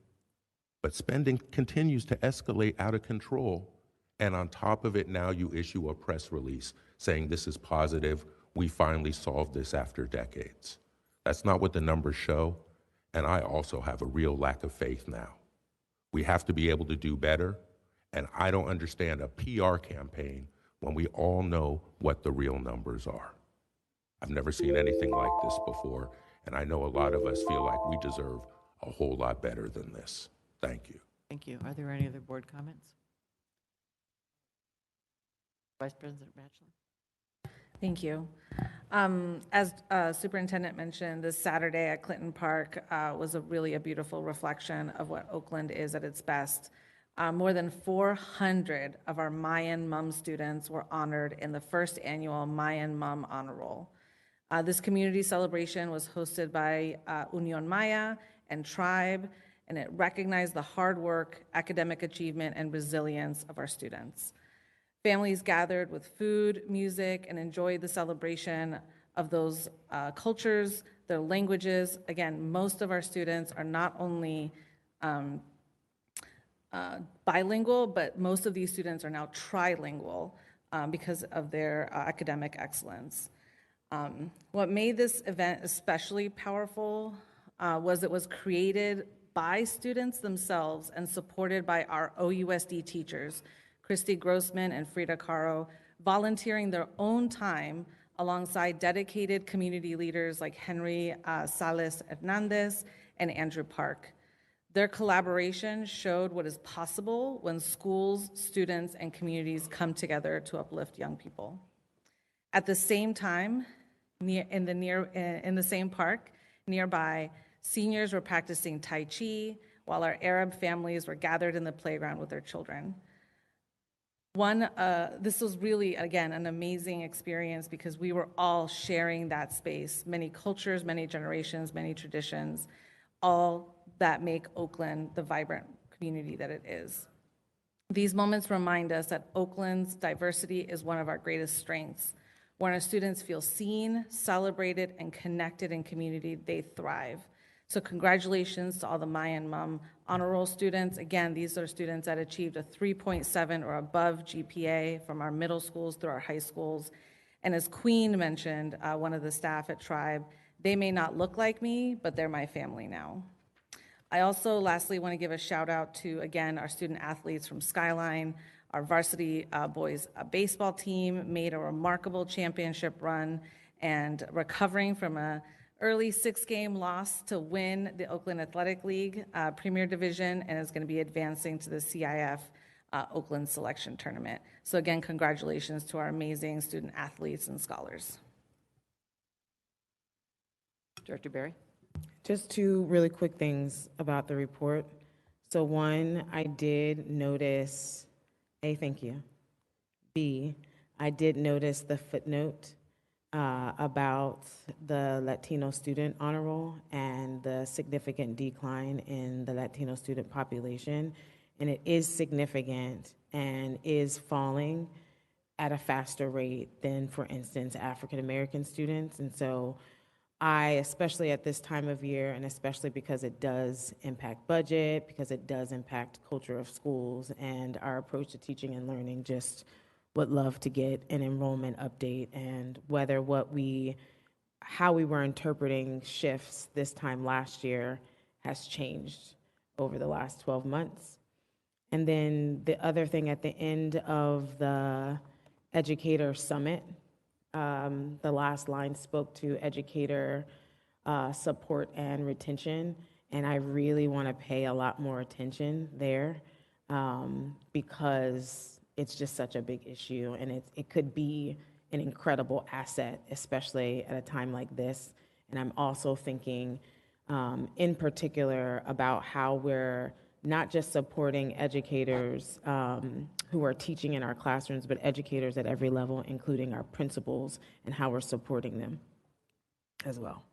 But spending continues to escalate out of control. And on top of it, now you issue a press release saying this is positive. We finally solved this after decades. That's not what the numbers show. And I also have a real lack of faith now. We have to be able to do better. And I don't understand a PR campaign when we all know what the real numbers are. I've never seen anything like this before. And I know a lot of us feel like we deserve a whole lot better than this. Thank you. Thank you. Are there any other board comments? Vice President Batchelor. Thank you. As Superintendent mentioned, this Saturday at Clinton Park was really a beautiful reflection of what Oakland is at its best. More than 400 of our Mayan Mum students were honored in the first annual Mayan Mum Honor Roll. This community celebration was hosted by Union Maya and Tribe, and it recognized the hard work, academic achievement, and resilience of our students. Families gathered with food, music, and enjoyed the celebration of those cultures, their languages. Again, most of our students are not only bilingual, but most of these students are now trilingual because of their academic excellence. What made this event especially powerful was it was created by students themselves and supported by our OUSD teachers, Christy Grossman and Frida Caro, volunteering their own time alongside dedicated community leaders like Henry Salas Hernandez and Andrew Park. Their collaboration showed what is possible when schools, students, and communities come together to uplift young people. At the same time, in the same park nearby, seniors were practicing Tai Chi, while our Arab families were gathered in the playground with their children. This was really, again, an amazing experience because we were all sharing that space, many cultures, many generations, many traditions, all that make Oakland the vibrant community that it is. These moments remind us that Oakland's diversity is one of our greatest strengths. When our students feel seen, celebrated, and connected in community, they thrive. So congratulations to all the Mayan Mum honor roll students. Again, these are students that achieved a 3.7 or above GPA from our middle schools through our high schools. And as Queen mentioned, one of the staff at Tribe, they may not look like me, but they're my family now. I also lastly want to give a shout out to, again, our student athletes from Skyline. Our varsity boys baseball team made a remarkable championship run and recovering from a early 6-game loss to win the Oakland Athletic League Premier Division and is going to be advancing to the CIF Oakland Selection Tournament. So again, congratulations to our amazing student athletes and scholars. Director Barry? Just two really quick things about the report. So one, I did notice, A, thank you. B, I did notice the footnote about the Latino student honor roll and the significant decline in the Latino student population. And it is significant and is falling at a faster rate than, for instance, African American students. And so I, especially at this time of year, and especially because it does impact budget, because it does impact culture of schools and our approach to teaching and learning, just would love to get an enrollment update and whether how we were interpreting shifts this time last year has changed over the last 12 months. And then the other thing at the end of the educator summit, the last line spoke to educator support and retention, and I really want to pay a lot more attention there because it's just such a big issue, and it could be an incredible asset, especially at a time like this. And I'm also thinking in particular about how we're not just supporting educators who are teaching in our classrooms, but educators at every level, including our principals, and how we're supporting them as well.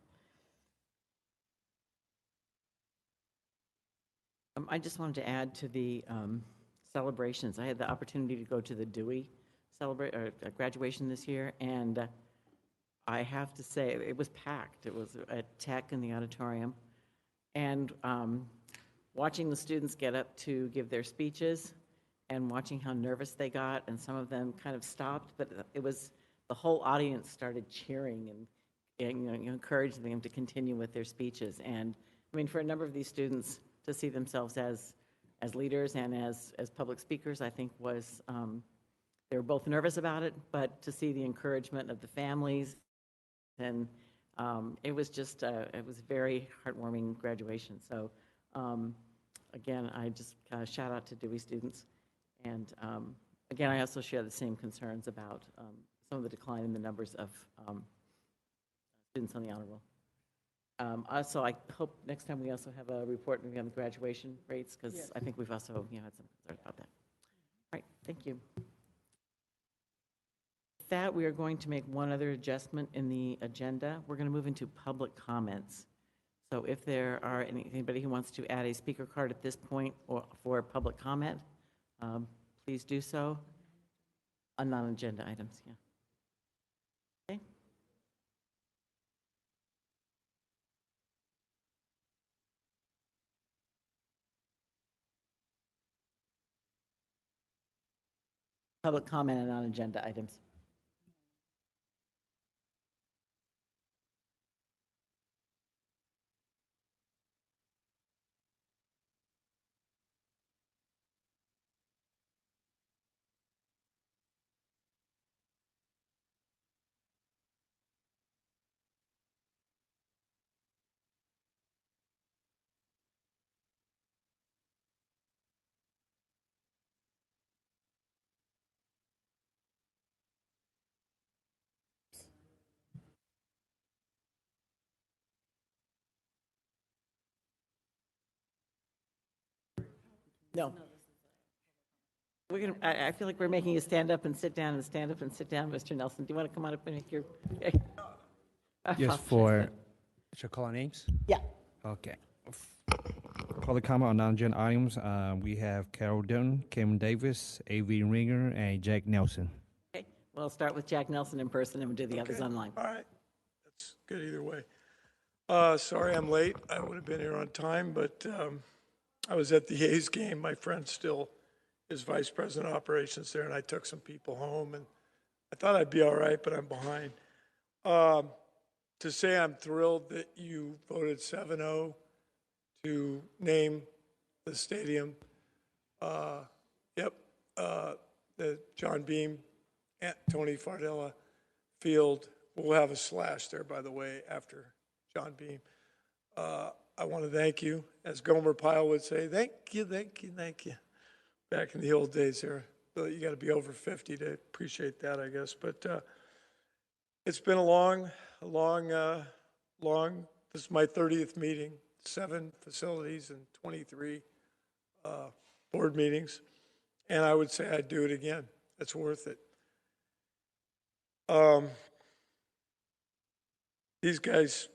I just wanted to add to the celebrations. I had the opportunity to go to the Dewey graduation this year, and I have to say it was packed. It was at Tech in the auditorium, and watching the students get up to give their speeches and watching how nervous they got, and some of them kind of stopped, but it was the whole audience started cheering and encouraging them to continue with their speeches. And I mean, for a number of these students to see themselves as leaders and as public speakers, I think was, they were both nervous about it, but to see the encouragement of the families, and it was just, it was a very heartwarming graduation. So again, I just shout out to Dewey students. And again, I also share the same concerns about some of the decline in the numbers of students on the honor roll. Also, I hope next time we also have a report maybe on the graduation rates, because yes, I think we've also had some concerns about that. All right, thank you. With that, we are going to make one other adjustment in the agenda. We're going to move into public comments. So if there are anybody who wants to add a speaker card at this point or for public comment, please do so on non-agenda items. Yeah. Okay. Public comment on non-agenda items. No. We're gonna, I feel like we're making you stand up and sit down and stand up and sit down, Mr. Nelson. Do you want to come on up and make your? I Yes, apologize. should I call our names? Yeah. Okay. Public comment on non-agenda items. We have Carol Denton, Kim Davis, A.V. Ringer, and Jack Nelson. Okay, well, I'll start with Jack Nelson in person and we'll do the others online. All right, that's good either way. Sorry I'm late. I would have been here on time, but I was at the A's game. My friend still is vice president of operations there, and I took some people home, and I thought I'd be all right, but I'm behind. To say I'm thrilled that you voted 7-0 to name the stadium. The John Beam, Tony Fardella Field. We'll have a slash there, by the way, after John Beam. I want to thank you. As Gomer Pyle would say, thank you, thank you, thank you. Back in the old days there. You got to be over 50 to appreciate that, I guess. But it's been a long, this is my 30th meeting, 7 facilities and 23 board meetings. And I would say I'd do it again. It's worth it. These guys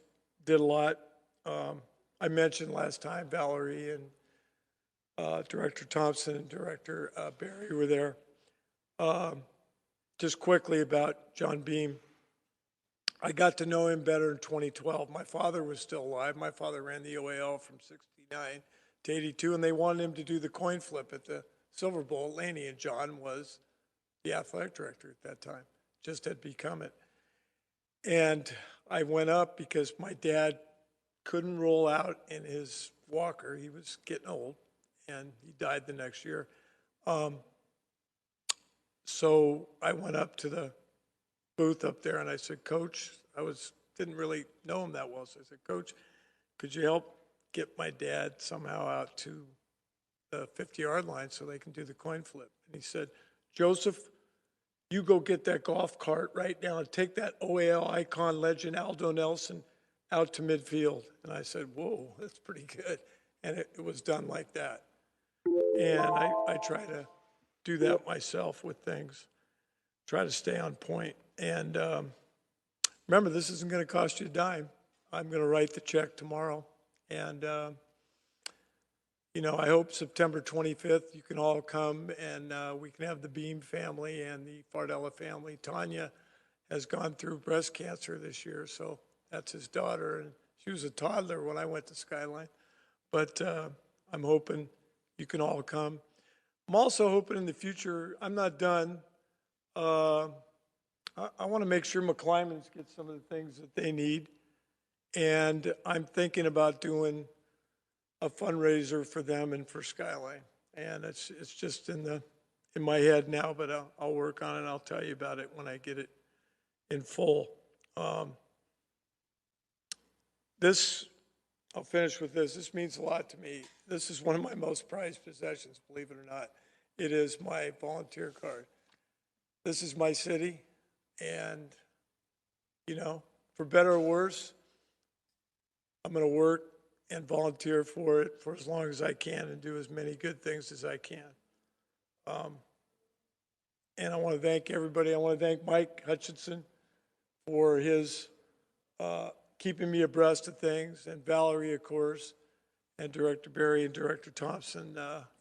did a lot. I mentioned last time Valerie and Director Thompson and Director Barry were there. Just quickly about John Beam. I got to know him better in 2012. My father was still alive. My father ran the OAL from 69 to 82, and they wanted him to do the coin flip at the Silver Bowl at Laney, and John was the athletic director at that time, just had become it. And I went up because my dad couldn't roll out in his walker. He was getting old, and he died the next year. So I went up to the booth up there, and I said, Coach, didn't really know him that well, so I said, Coach, could you help get my dad somehow out to the 50-yard line so they can do the coin flip? And he said, Joseph, you go get that golf cart right now and take that OAL icon legend Aldo Nelson out to midfield. And I said, whoa, that's pretty good. And it was done like that. And I try to do that myself with things, try to stay on point. And remember, this isn't going to cost you a dime. I'm going to write the check tomorrow. And, I hope September 25th you can all come and we can have the Beam family and the Fardella family. Tanya has gone through breast cancer this year, so that's his daughter. And she was a toddler when I went to Skyline. But I'm hoping you can all come. I'm also hoping in the future, I'm not done. I want to make sure McClymonds get some of the things that they need. And I'm thinking about doing a fundraiser for them and for Skyline. And it's just in my head now, but I'll work on it. I'll tell you about it when I get it in full. I'll finish with this. This means a lot to me. This is one of my most prized possessions, believe it or not. It is my volunteer card. This is my city, and, for better or worse, I'm going to work and volunteer for it for as long as I can and do as many good things as I can. And I want to thank everybody. I want to thank Mike Hutchinson for his keeping me abreast of things, and Valerie, of course, and Director Barry and Director Thompson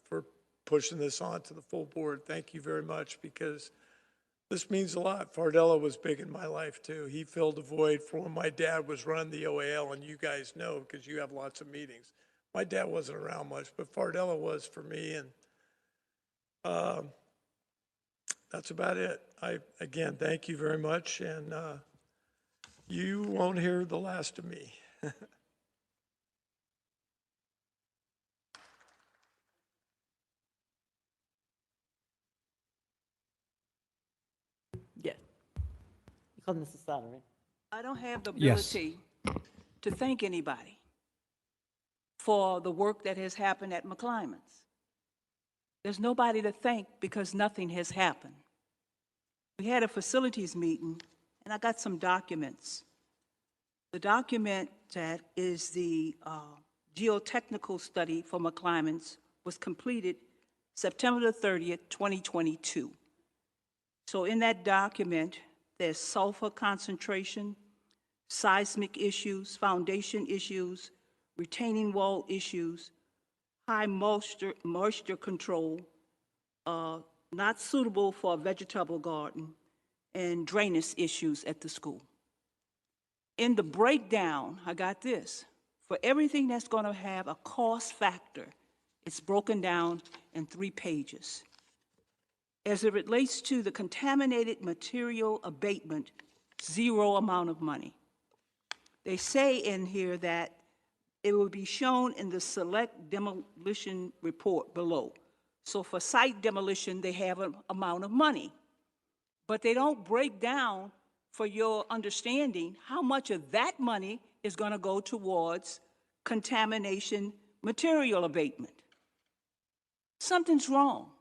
for pushing this on to the full board. Thank you very much, because this means a lot. Fardella was big in my life, too. He filled a void for when my dad was running the OAL, and you guys know because you have lots of meetings. My dad wasn't around much, but Fardella was for me, and that's about it. Again, thank you very much, and you won't hear the last of me. Yeah. You call Mrs. Sada, right? I don't have the Yes. ability to thank anybody for the work that has happened at McClymonds. There's nobody to thank because nothing has happened. We had a facilities meeting, and I got some documents. The document that is the geotechnical study for McClymonds was completed September the 30th, 2022. So in that document, there's sulfur concentration, seismic issues, foundation issues, retaining wall issues, high moisture control, not suitable for a vegetable garden, and drainage issues at the school. In the breakdown, I got this. For everything that's going to have a cost factor, it's broken down in 3 pages. As it relates to the contaminated material abatement, 0 amount of money. They say in here that it will be shown in the select demolition report below. So for site demolition, they have an amount of money. But they don't break down, for your understanding, how much of that money is going to go towards contamination material abatement. Something's wrong.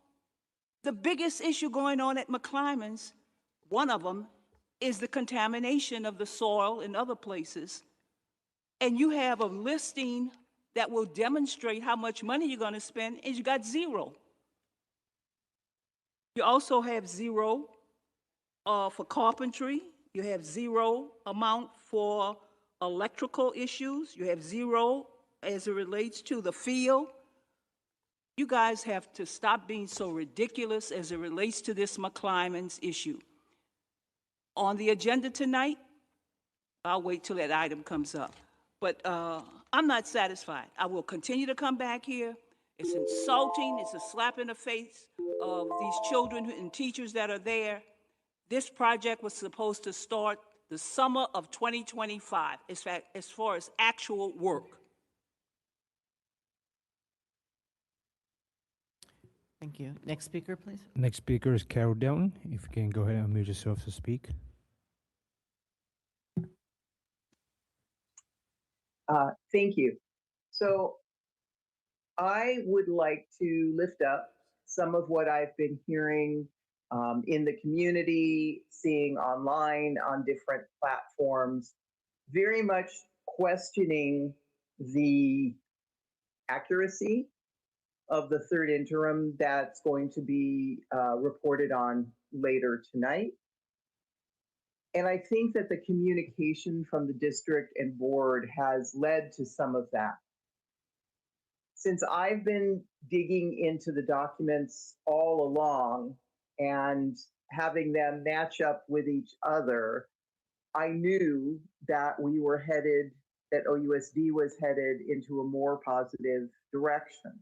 The biggest issue going on at McClymonds, one of them, is the contamination of the soil in other places. And you have a listing that will demonstrate how much money you're going to spend, and you got 0. You also have 0 for carpentry. You have 0 amount for electrical issues. You have 0 as it relates to the field. You guys have to stop being so ridiculous as it relates to this McClymonds issue. On the agenda tonight, I'll wait till that item comes up. But I'm not satisfied. I will continue to come back here. It's insulting. It's a slap in the face of these children and teachers that are there. This project was supposed to start the summer of 2025, as far as actual work. Thank you. Next speaker, please. Next speaker is Carol Delton. If you can go ahead and unmute yourself to speak. Thank you. So I would like to lift up some of what I've been hearing in the community, seeing online on different platforms, very much questioning the accuracy of the third interim that's going to be reported on later tonight. And I think that the communication from the district and board has led to some of that. Since I've been digging into the documents all along and having them match up with each other, I knew that we were headed, that OUSD was headed into a more positive direction.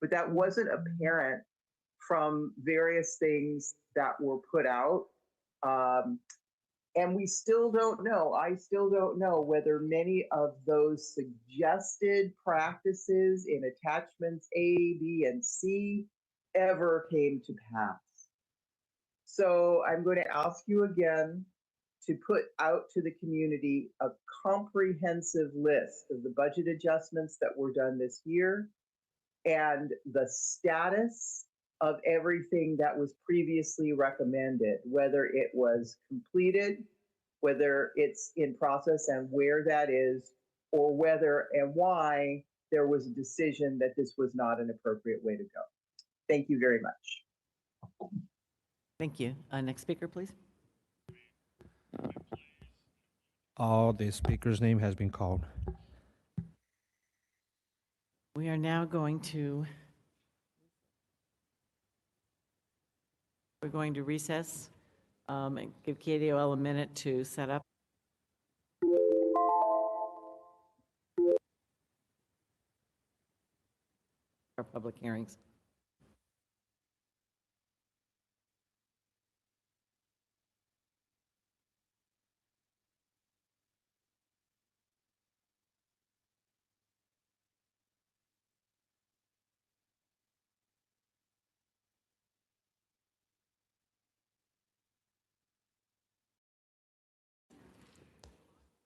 But that wasn't apparent from various things that were put out. And we still don't know, I still don't know whether many of those suggested practices in attachments A, B, and C ever came to pass. So I'm going to ask you again to put out to the community a comprehensive list of the budget adjustments that were done this year and the status of everything that was previously recommended, whether it was completed, whether it's in process and where that is, or whether and why there was a decision that this was not an appropriate way to go. Thank you very much. Thank you. Next speaker, please. All the speaker's name has been called. We are now going to recess and give KDOL a minute to set up. Our public hearings.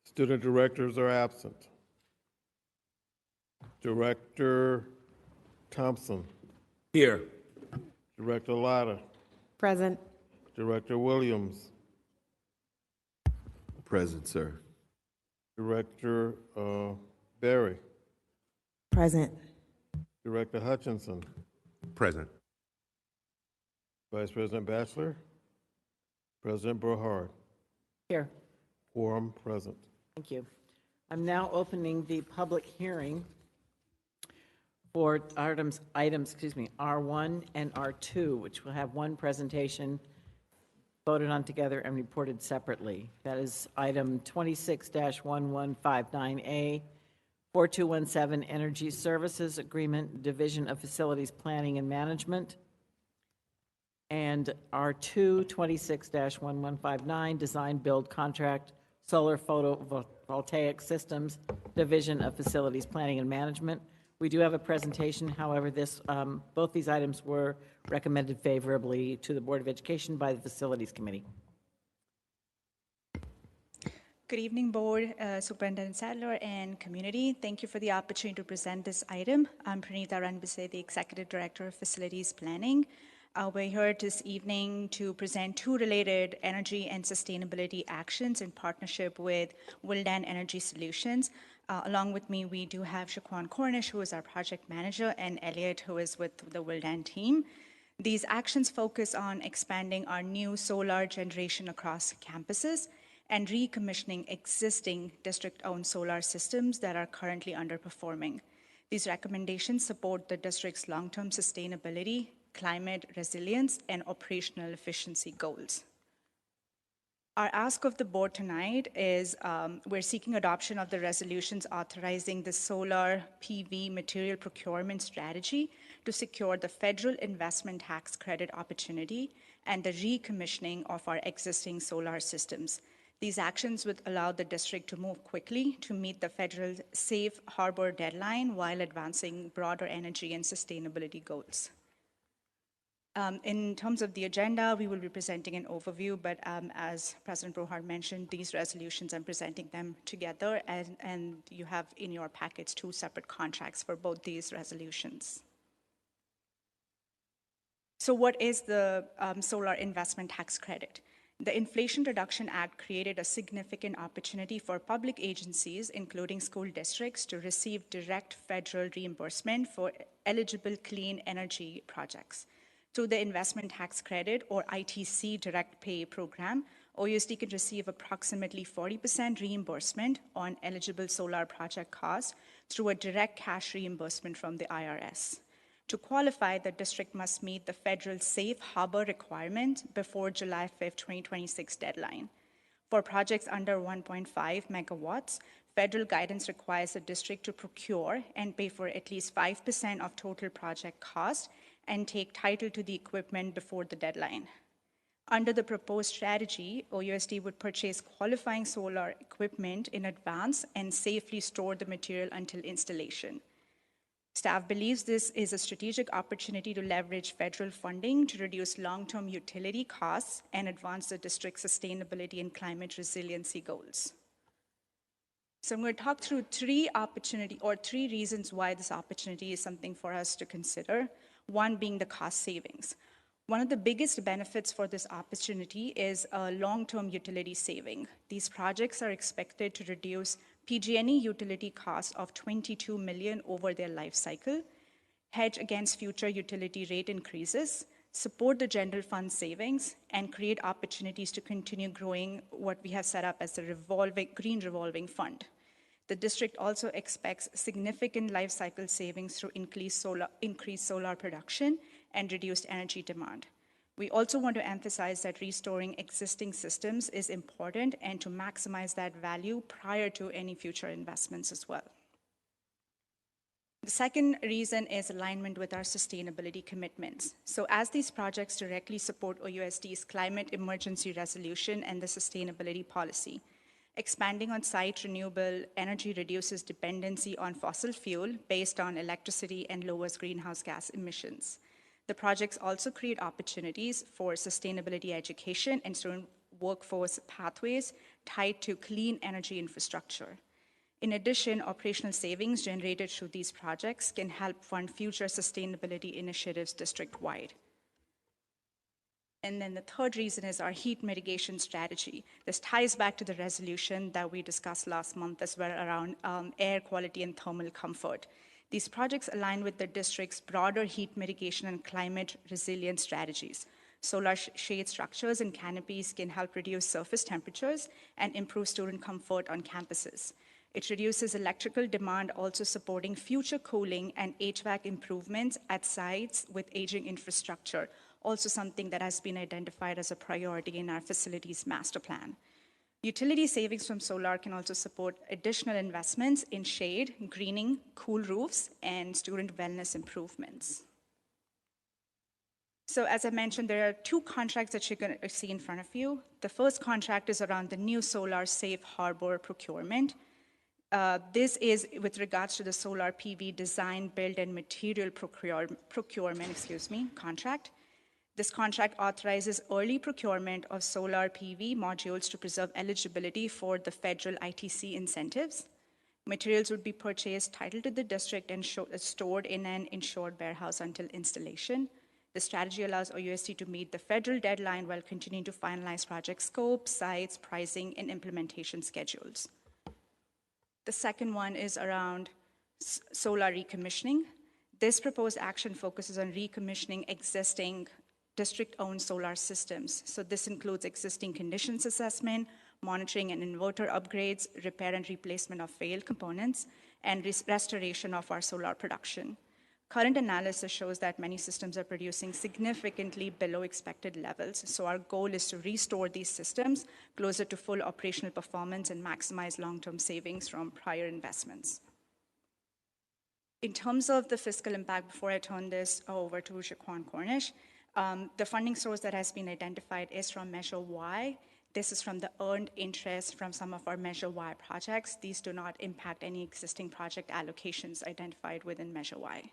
Student directors are absent. Director Thompson. Here. Director Latta. Present. Director Williams. Present, sir. Director Berry. Present. Director Hutchinson. Present. Vice President Batchelor, President Brahard. Here. Quorum present. Thank you. I'm now opening the public hearing for items, R1 and R2, which will have one presentation voted on together and reported separately. That is item 26-1159A, 4217 Energy Services Agreement, Division of Facilities Planning and Management, and R2 26-1159 Design Build Contract Solar Photovoltaic Systems, Division of Facilities Planning and Management. We do have a presentation, however, both these items were recommended favorably to the Board of Education by the Facilities Committee. Good evening, Board, Superintendent Sadler, and community. Thank you for the opportunity to present this item. I'm Pranita Ranbise, the Executive Director of Facilities Planning. We're here this evening to present two related energy and sustainability actions in partnership with Wildan Energy Solutions. Along with me, we do have Shaquan Cornish, who is our project manager, and Elliot, who is with the Wildan team. These actions focus on expanding our new solar generation across campuses and recommissioning existing district-owned solar systems that are currently underperforming. These recommendations support the district's long-term sustainability, climate resilience, and operational efficiency goals. Our ask of the board tonight is we're seeking adoption of the resolutions authorizing the solar PV material procurement strategy to secure the federal investment tax credit opportunity and the recommissioning of our existing solar systems. These actions would allow the district to move quickly to meet the federal safe harbor deadline while advancing broader energy and sustainability goals. In terms of the agenda, we will be presenting an overview, but as President Brohard mentioned, these resolutions, I'm presenting them together, and you have in your packets two separate contracts for both these resolutions. So what is the solar investment tax credit? The Inflation Reduction Act created a significant opportunity for public agencies, including school districts, to receive direct federal reimbursement for eligible clean energy projects. Through the Investment Tax Credit, or ITC Direct Pay program, OUSD can receive approximately 40% reimbursement on eligible solar project costs through a direct cash reimbursement from the IRS. To qualify, the district must meet the federal safe harbor requirement before July 5, 2026 deadline. For projects under 1.5 megawatts, federal guidance requires the district to procure and pay for at least 5% of total project cost and take title to the equipment before the deadline. Under the proposed strategy, OUSD would purchase qualifying solar equipment in advance and safely store the material until installation. Staff believes this is a strategic opportunity to leverage federal funding to reduce long-term utility costs and advance the district's sustainability and climate resiliency goals. So I'm going to talk through three reasons why this opportunity is something for us to consider. One being the cost savings. One of the biggest benefits for this opportunity is a long-term utility saving. These projects are expected to reduce PG&E utility costs of $22 million over their life cycle, hedge against future utility rate increases, support the general fund savings, and create opportunities to continue growing what we have set up as the green revolving fund. The district also expects significant life cycle savings through increased solar production and reduced energy demand. We also want to emphasize that restoring existing systems is important and to maximize that value prior to any future investments as well. The second reason is alignment with our sustainability commitments. So as these projects directly support OUSD's climate emergency resolution and the sustainability policy, expanding on-site renewable energy reduces dependency on fossil fuel based on electricity and lowers greenhouse gas emissions. The projects also create opportunities for sustainability education and student workforce pathways tied to clean energy infrastructure. In addition, operational savings generated through these projects can help fund future sustainability initiatives district-wide. And then the third reason is our heat mitigation strategy. This ties back to the resolution that we discussed last month as well around air quality and thermal comfort. These projects align with the district's broader heat mitigation and climate resilience strategies. Solar shade structures and canopies can help reduce surface temperatures and improve student comfort on campuses. It reduces electrical demand, also supporting future cooling and HVAC improvements at sites with aging infrastructure, also something that has been identified as a priority in our facilities master plan. Utility savings from solar can also support additional investments in shade, greening, cool roofs, and student wellness improvements. So as I mentioned, there are two contracts that you're going to see in front of you. The first contract is around the new solar safe harbor procurement. This is with regards to the solar PV design, build, and material procurement contract. This contract authorizes early procurement of solar PV modules to preserve eligibility for the federal ITC incentives. Materials would be purchased, titled to the district, and stored in an insured warehouse until installation. The strategy allows OUSD to meet the federal deadline while continuing to finalize project scope, sites, pricing, and implementation schedules. The second one is around solar recommissioning. This proposed action focuses on recommissioning existing district-owned solar systems. So this includes existing conditions assessment, monitoring and inverter upgrades, repair and replacement of failed components, and restoration of our solar production. Current analysis shows that many systems are producing significantly below expected levels. So our goal is to restore these systems closer to full operational performance and maximize long-term savings from prior investments. In terms of the fiscal impact, before I turn this over to Shaquan Cornish, the funding source that has been identified is from Measure Y. This is from the earned interest from some of our Measure Y projects. These do not impact any existing project allocations identified within Measure Y.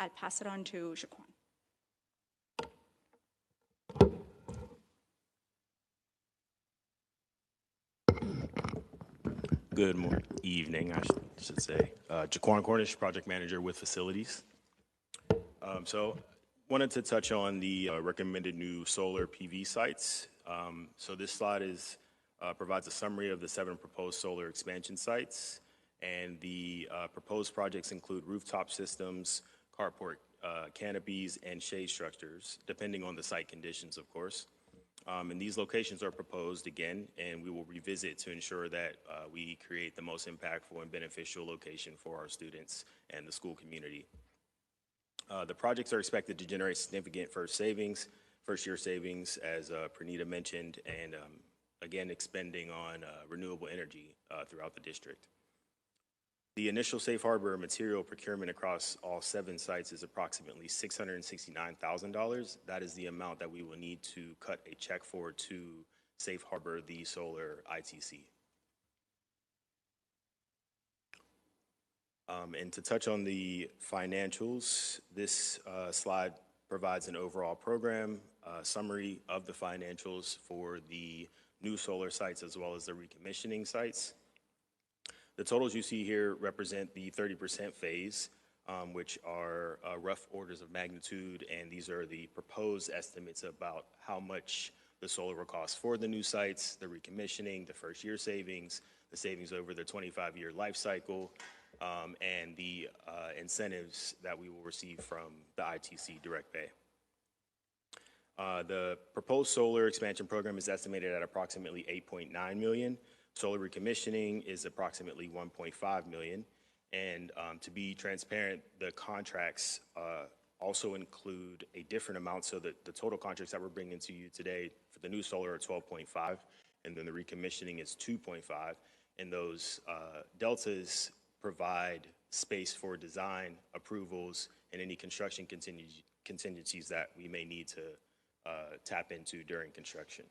I'll pass it on to Shaquan. Good morning, evening, I should say. Jaquan Cornish, project manager with facilities. So wanted to touch on the recommended new solar PV sites. So this slide provides a summary of the 7 proposed solar expansion sites, and the proposed projects include rooftop systems, carport canopies, and shade structures, depending on the site conditions, of course. And these locations are proposed again, and we will revisit to ensure that we create the most impactful and beneficial location for our students and the school community. The projects are expected to generate significant first-year savings, as Pranita mentioned, and again, expending on renewable energy throughout the district. The initial safe harbor material procurement across all 7 sites is approximately $669,000. That is the amount that we will need to cut a check for to safe harbor the solar ITC. And to touch on the financials, this slide provides an overall program summary of the financials for the new solar sites as well as the recommissioning sites. The totals you see here represent the 30% phase, which are rough orders of magnitude, and these are the proposed estimates about how much the solar will cost for the new sites, the recommissioning, the first year savings, the savings over the 25-year life cycle, and the incentives that we will receive from the ITC direct pay. The proposed solar expansion program is estimated at approximately $8.9 million. Solar recommissioning is approximately $1.5 million. And to be transparent, the contracts also include a different amount, so that the total contracts that we're bringing to you today for the new solar are 12.5, and then the recommissioning is 2.5. And those deltas provide space for design approvals and any construction contingencies that we may need to tap into during construction.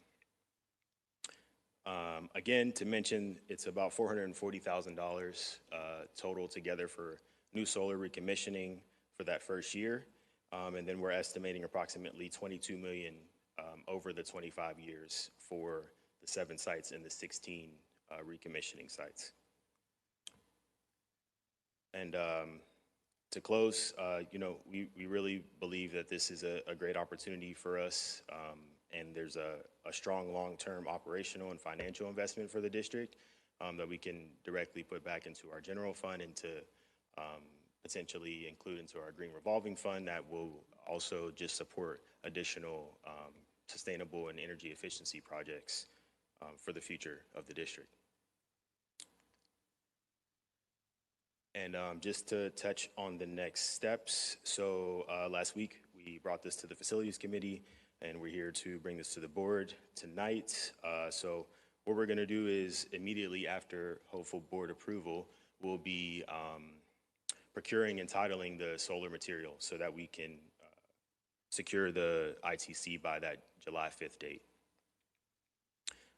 Again, to mention, it's about $440,000 total together for new solar recommissioning for that first year. And then we're estimating approximately $22 million over the 25 years for the 7 sites and the 16 recommissioning sites. And to close, we really believe that this is a great opportunity for us, and there's a strong long-term operational and financial investment for the district that we can directly put back into our general fund and to potentially include into our green revolving fund that will also just support additional sustainable and energy efficiency projects for the future of the district. And just to touch on the next steps, so last week we brought this to the Facilities Committee, and we're here to bring this to the board tonight. So what we're going to do is immediately after hopeful board approval, we'll be procuring and titling the solar material so that we can secure the ITC by that July 5th date.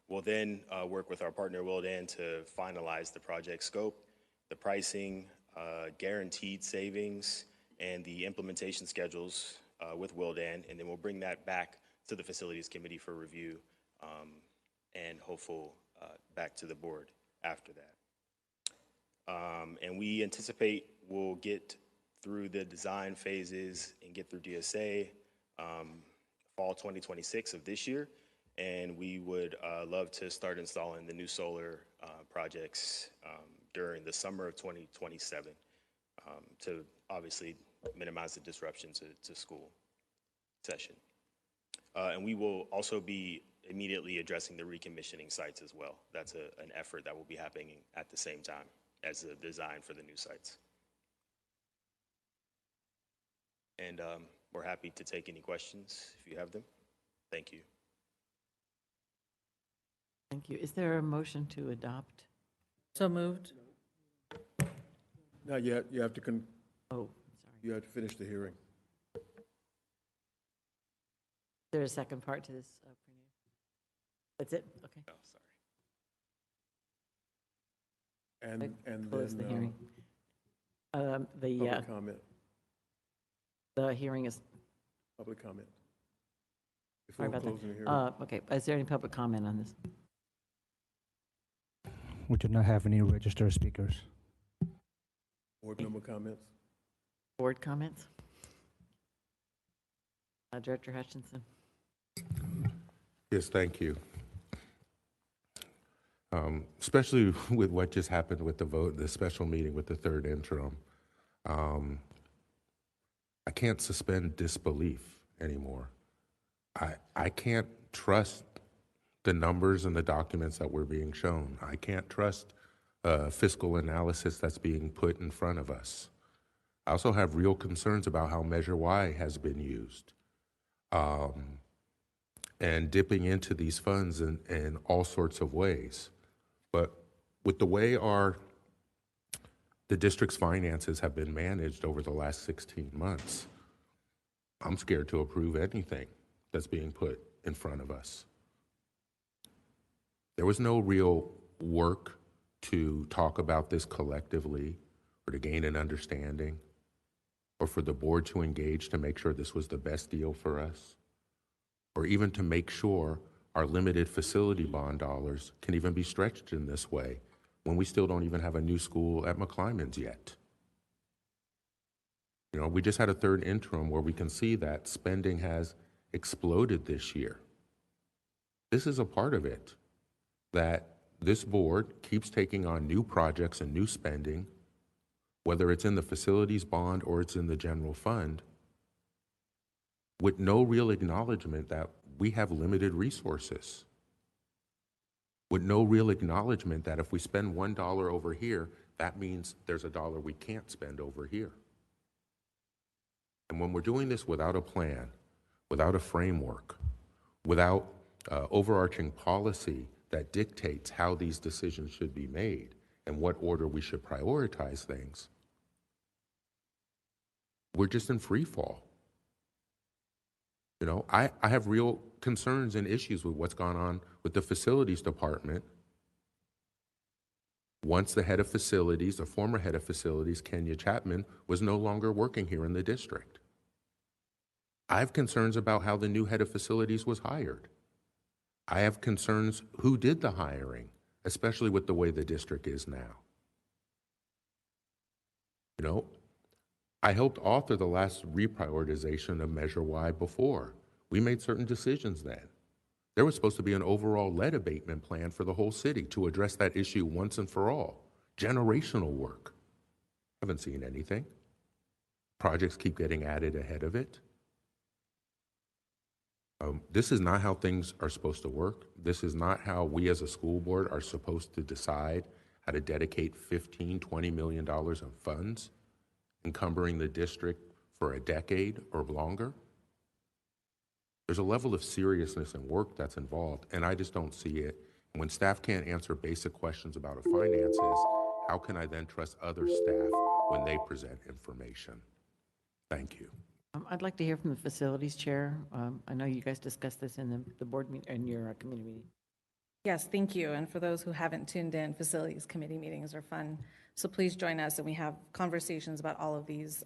We'll then work with our partner Willdan to finalize the project scope, the pricing, guaranteed savings, and the implementation schedules with Willdan, and then we'll bring that back to the Facilities Committee for review and hopeful back to the board after that. And we anticipate we'll get through the design phases and get through DSA fall 2026 of this year, and we would love to start installing the new solar projects during the summer of 2027 to obviously minimize the disruption to school session. And we will also be immediately addressing the recommissioning sites as well. That's an effort that will be happening at the same time as the design for the new sites. And we're happy to take any questions if you have them. Thank you. Thank you. Is there a motion to adopt? So moved. Not yet. You have to Oh, sorry. you have to finish the hearing. Is there a second part to this? That's it? Okay. Oh, sorry. And Close the then hearing. public comment. The hearing is, Public comment. sorry Before about closing the hearing. that. Okay, is there any public comment on this? We do not have any registered speakers. Board member comments. Board comments? Director Hutchinson. Yes, thank you. Especially with what just happened with the vote, the special meeting with the third interim. I can't suspend disbelief anymore. I can't trust the numbers and the documents that were being shown. I can't trust fiscal analysis that's being put in front of us. I also have real concerns about how Measure Y has been used. And dipping into these funds in all sorts of ways. But with the way the district's finances have been managed over the last 16 months, I'm scared to approve anything that's being put in front of us. There was no real work to talk about this collectively or to gain an understanding or for the board to engage to make sure this was the best deal for us, or even to make sure our limited facility bond dollars can even be stretched in this way when we still don't even have a new school at McClymonds yet. You know, we just had a third interim where we can see that spending has exploded this year. This is a part of it, that this board keeps taking on new projects and new spending, whether it's in the facilities bond or it's in the general fund, with no real acknowledgement that we have limited resources, with no real acknowledgement that if we spend $1 over here, that means there's $1 we can't spend over here. And when we're doing this without a plan, without a framework, without overarching policy that dictates how these decisions should be made and what order we should prioritize things, we're just in free fall. You know, I have real concerns and issues with what's gone on with the facilities department. Once the head of facilities, the former head of facilities, Kenya Chapman, was no longer working here in the district. I have concerns about how the new head of facilities was hired. I have concerns who did the hiring, especially with the way the district is now. You know, I helped author the last reprioritization of Measure Y before. We made certain decisions then. There was supposed to be an overall lead abatement plan for the whole city to address that issue once and for all. Generational work. Haven't seen anything. projects keep getting added ahead of it. This is not how things are supposed to work. This is not how we as a school board are supposed to decide how to dedicate $15, $20 million of funds, encumbering the district for a decade or longer. There's a level of seriousness and work that's involved, and I just don't see it. When staff can't answer basic questions about our finances, how can I then trust other staff when they present information? Thank you. I'd like to hear from the facilities chair. I know you guys discussed this in the board meeting, in your committee meeting. Yes, thank you. And for those who haven't tuned in, facilities committee meetings are fun. So please join us, and we have conversations about all of these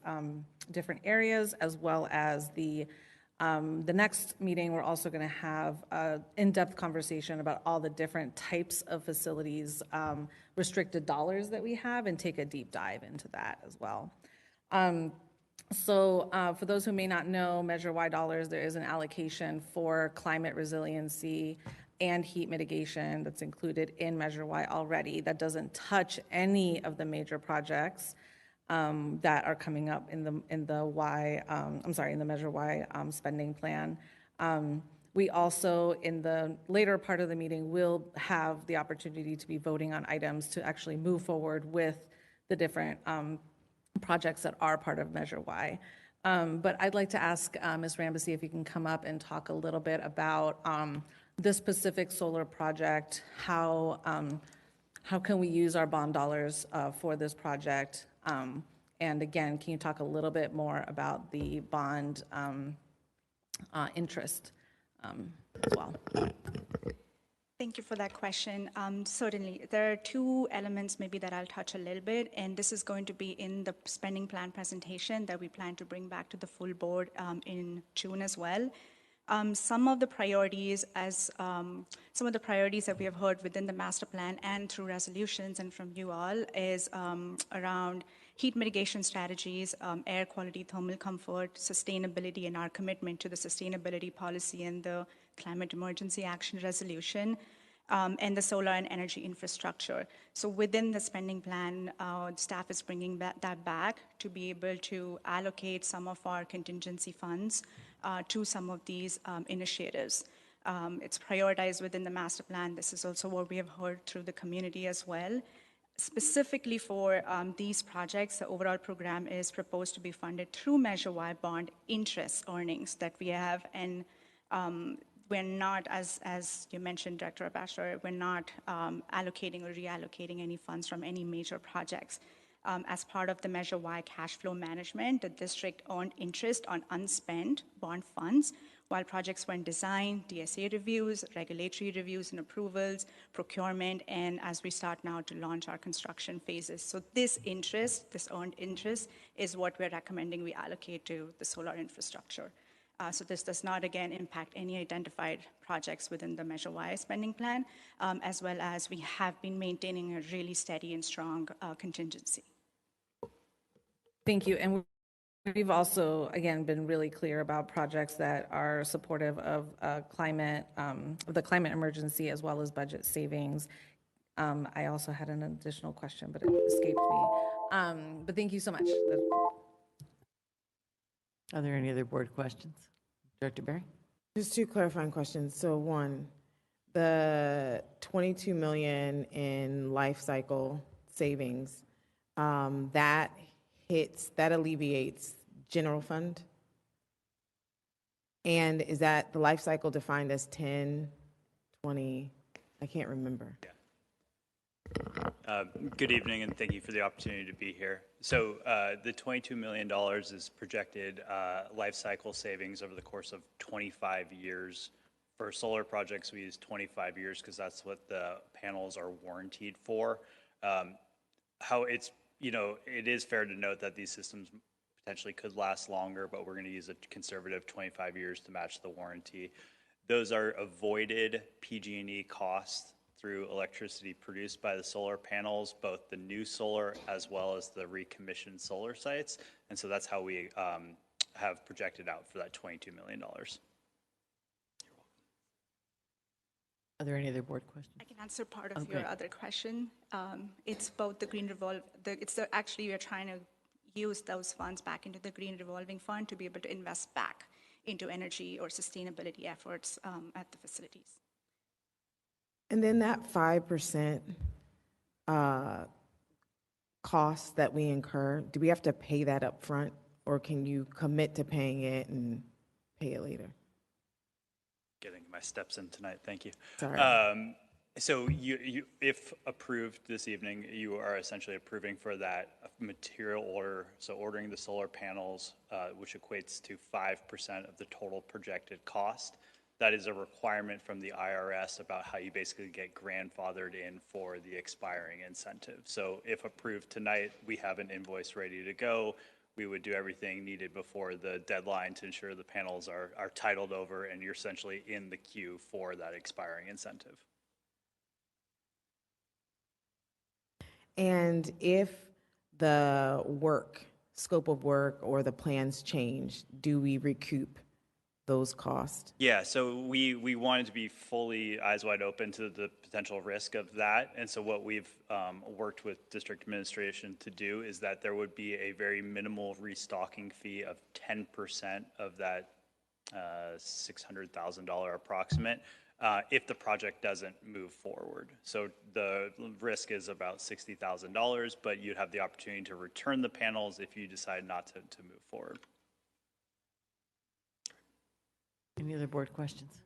different areas, as well as the next meeting. We're also going to have an in-depth conversation about all the different types of facilities, restricted dollars that we have, and take a deep dive into that as well. So for those who may not know, Measure Y dollars, there is an allocation for climate resiliency and heat mitigation that's included in Measure Y already. That doesn't touch any of the major projects that are coming up in the Measure Y spending plan. We also, in the later part of the meeting, will have the opportunity to be voting on items to actually move forward with the different projects that are part of Measure Y. But I'd like to ask Ms. Rambisi if you can come up and talk a little bit about this specific solar project. How can we use our bond dollars for this project? And again, can you talk a little bit more about the bond interest as well? Thank you for that question. Certainly, there are two elements maybe that I'll touch a little bit, and this is going to be in the spending plan presentation that we plan to bring back to the full board in June as well. Some of the priorities that we have heard within the master plan and through resolutions and from you all is around heat mitigation strategies, air quality, thermal comfort, sustainability, and our commitment to the sustainability policy and the climate emergency action resolution, and the solar and energy infrastructure. So within the spending plan, staff is bringing that back to be able to allocate some of our contingency funds to some of these initiatives. It's prioritized within the master plan. This is also what we have heard through the community as well. Specifically for these projects, the overall program is proposed to be funded through Measure Y bond interest earnings that we have, and we're not, as you mentioned, Director Abasher, we're not allocating or reallocating any funds from any major projects. As part of the Measure Y cash flow management, the district earned interest on unspent bond funds while projects were in design, DSA reviews, regulatory reviews and approvals, procurement, and as we start now to launch our construction phases. So this interest, this earned interest, is what we're recommending we allocate to the solar infrastructure. So this does not, again, impact any identified projects within the Measure Y spending plan, as well as we have been maintaining a really steady and strong contingency. Thank you. And we've also, again, been really clear about projects that are supportive of the climate emergency as well as budget savings. I also had an additional question, but it escaped me. But thank you so much. Are there any other board questions? Director Berry? Just two clarifying questions. So one, the $22 million in life cycle savings, that alleviates general fund? And is that the life cycle defined as 10, 20? I can't remember. Yeah. Good evening, and thank you for the opportunity to be here. So the $22 million is projected life cycle savings over the course of 25 years. For solar projects, we use 25 years because that's what the panels are warrantied for. It is fair to note that these systems potentially could last longer, but we're going to use a conservative 25 years to match the warranty. Those are avoided PG&E costs through electricity produced by the solar panels, both the new solar as well as the recommissioned solar sites. And so that's how we have projected out for that $22 million. Are there any other board questions? I can answer part of your other question. It's both the green revolve. Actually, we're trying to use those funds back into the Green Revolving Fund to be able to invest back into energy or sustainability efforts at the facilities. And then that 5% cost that we incur, do we have to pay that up front, or can you commit to paying it and pay it later? Getting my steps in tonight, thank you. Sorry. So if approved this evening, you are essentially approving for that material order, so ordering the solar panels, which equates to 5% of the total projected cost. That is a requirement from the IRS about how you basically get grandfathered in for the expiring incentive. So if approved tonight, we have an invoice ready to go. We would do everything needed before the deadline to ensure the panels are titled over, and you're essentially in the queue for that expiring incentive. And if the scope of work or the plans change, do we recoup those costs? Yeah, so we wanted to be fully eyes wide open to the potential risk of that. And so what we've worked with district administration to do is that there would be a very minimal restocking fee of 10% of that $600,000 approximate if the project doesn't move forward. So the risk is about $60,000, but you'd have the opportunity to return the panels if you decide not to move forward. Any other board questions?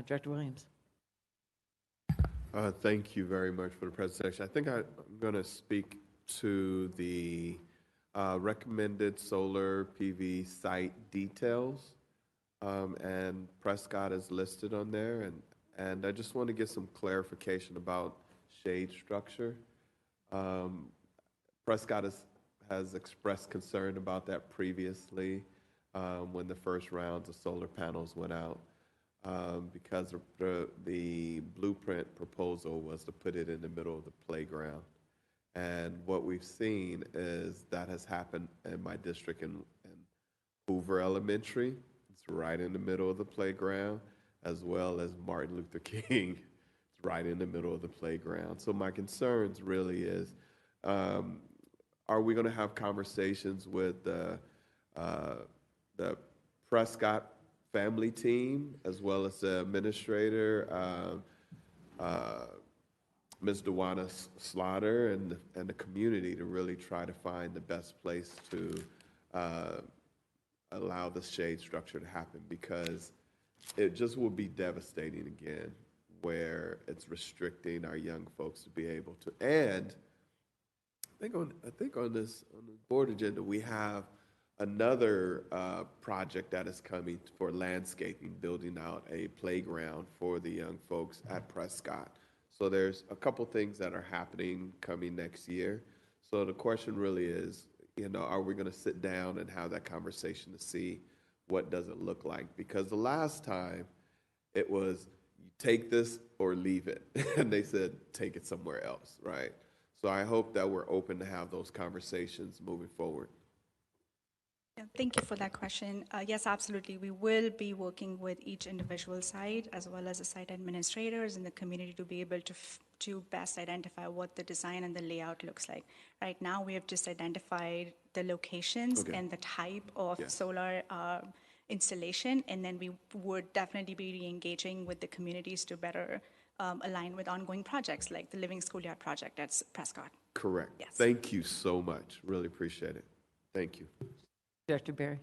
Director Williams. Thank you very much for the presentation. I think I'm going to speak to the recommended solar PV site details, and Prescott is listed on there, and I just want to get some clarification about shade structure. Prescott has expressed concern about that previously when the first rounds of solar panels went out, because the blueprint proposal was to put it in the middle of the playground. And what we've seen is that has happened in my district in Hoover Elementary. It's right in the middle of the playground, as well as Martin Luther King. It's right in the middle of the playground. So my concerns really is, are we going to have conversations with the Prescott family team, as well as the administrator, Ms. Dewana Slaughter, and the community to really try to find the best place to allow the shade structure to happen, because it just will be devastating again, where it's restricting our young folks to be able to. And I think on the board agenda, we have another project that is coming for landscaping, building out a playground for the young folks at Prescott. So there's a couple things that are happening coming next year. So the question really is, are we going to sit down and have that conversation to see what does it look like? Because the last time it was, you take this or leave it. And they said, take it somewhere else, right? So I hope that we're open to have those conversations moving forward. Thank you for that question. Yes, absolutely. We will be working with each individual site, as well as the site administrators in the community, to be able to best identify what the design and the layout looks like. Right now, we have just identified the locations and the type of solar installation, and then we would definitely be re-engaging with the communities to better align with ongoing projects like the Living Schoolyard project at Prescott. Correct. Yes. Thank you so much. Really appreciate it. Thank you. Director Barry.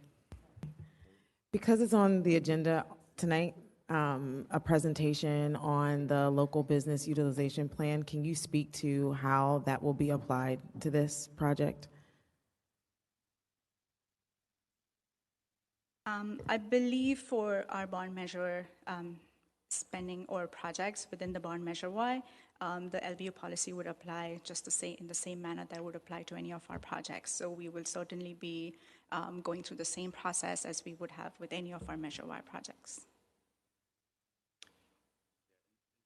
Because it's on the agenda tonight, a presentation on the local business utilization plan, can you speak to how that will be applied to this project? I believe for our bond measure spending or projects within the bond measure Y, the LBU policy would apply just in the same manner that would apply to any of our projects. So we will certainly be going through the same process as we would have with any of our Measure Y projects.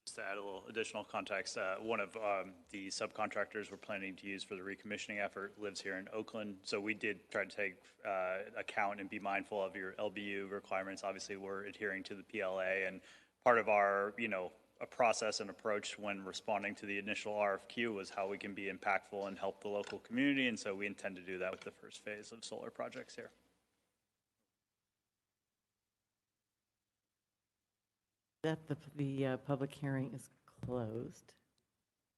Just to add a little additional context, one of the subcontractors we're planning to use for the recommissioning effort lives here in Oakland. So we did try to take account and be mindful of your LBU requirements. Obviously, we're adhering to the PLA, and part of our, a process and approach when responding to the initial RFQ was how we can be impactful and help the local community, and so we intend to do that with the first phase of solar projects here. That the public hearing is closed.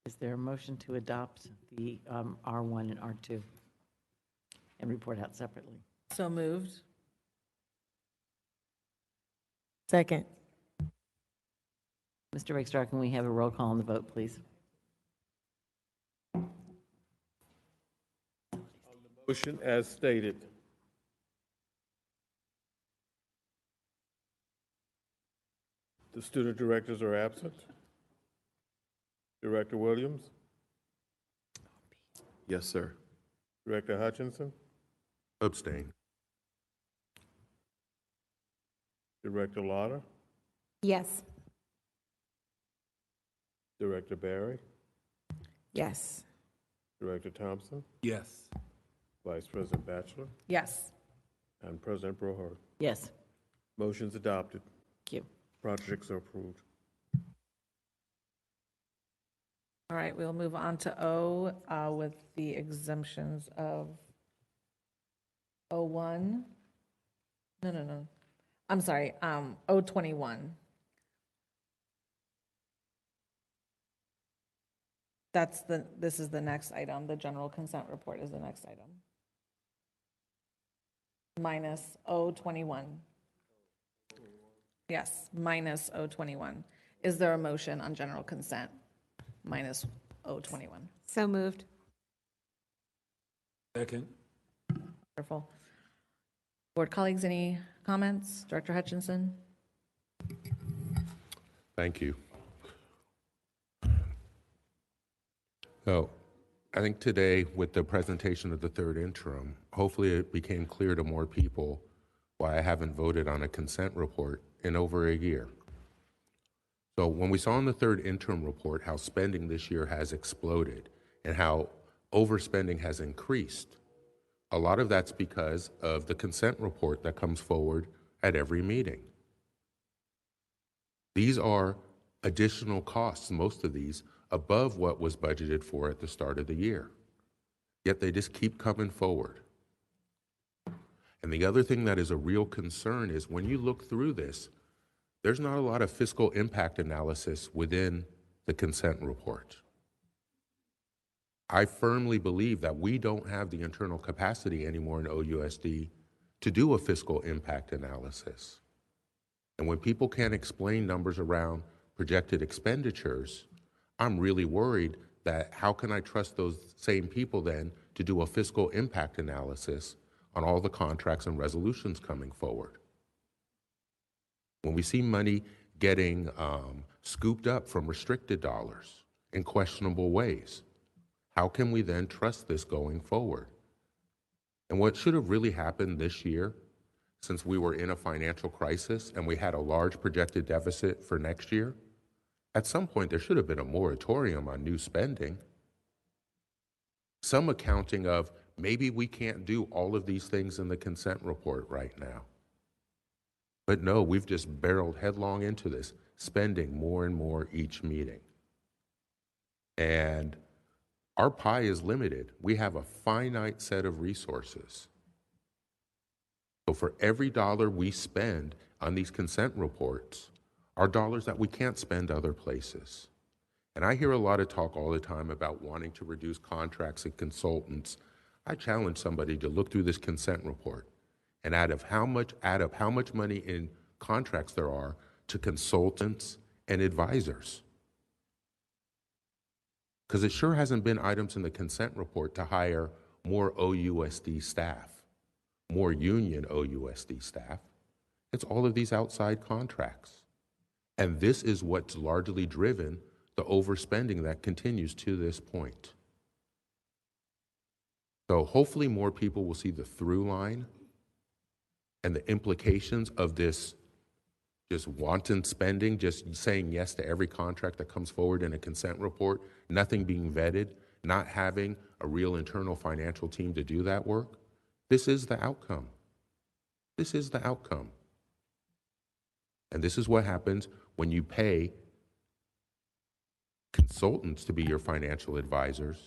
Is there a motion to adopt the R1 and R2 and report out separately? So moved. Second. Mr. Rakestraw, can we have a roll call on the vote, please? Motion as stated. The student directors are absent. Director Williams, Yes, sir. Director Hutchinson, Abstain. Director Lauder, Yes. Director Barry, Yes. Director Thompson, Yes. Vice President Batchelor, Yes. and President Brohart. Yes. Motion's adopted. Thank you. Projects are approved. All right, we'll move on to O with the exemptions of O1. No. I'm sorry, O21. This is the next item. The general consent report is the next item. Minus O21. Yes, minus O21. Is there a motion on general consent? Minus O21. So moved. Second. Wonderful. Board colleagues, any comments? Director Hutchinson? Thank you. So I think today, with the presentation of the third interim, hopefully it became clear to more people why I haven't voted on a consent report in over a year. So when we saw in the third interim report how spending this year has exploded and how overspending has increased, a lot of that's because of the consent report that comes forward at every meeting. These are additional costs, most of these, above what was budgeted for at the start of the year. Yet they just keep coming forward. And the other thing that is a real concern is when you look through this, there's not a lot of fiscal impact analysis within the consent report. I firmly believe that we don't have the internal capacity anymore in OUSD to do a fiscal impact analysis. And when people can't explain numbers around projected expenditures, I'm really worried that how can I trust those same people then to do a fiscal impact analysis on all the contracts and resolutions coming forward? When we see money getting scooped up from restricted dollars in questionable ways, how can we then trust this going forward? And what should have really happened this year, since we were in a financial crisis and we had a large projected deficit for next year, at some point there should have been a moratorium on new spending. Some accounting of maybe we can't do all of these things in the consent report right now. But no, we've just barreled headlong into this, spending more and more each meeting. And our pie is limited. We have a finite set of resources. So for every dollar we spend on these consent reports are dollars that we can't spend other places. And I hear a lot of talk all the time about wanting to reduce contracts and consultants. I challenge somebody to look through this consent report and add up how much money in contracts there are to consultants and advisors. Because it sure hasn't been items in the consent report to hire more OUSD staff, more union OUSD staff. It's all of these outside contracts. And this is what's largely driven the overspending that continues to this point. So hopefully more people will see the through line and the implications of this just wanton spending, just saying yes to every contract that comes forward in a consent report, nothing being vetted, not having a real internal financial team to do that work. This is the outcome. This is the outcome. And this is what happens when you pay consultants to be your financial advisors.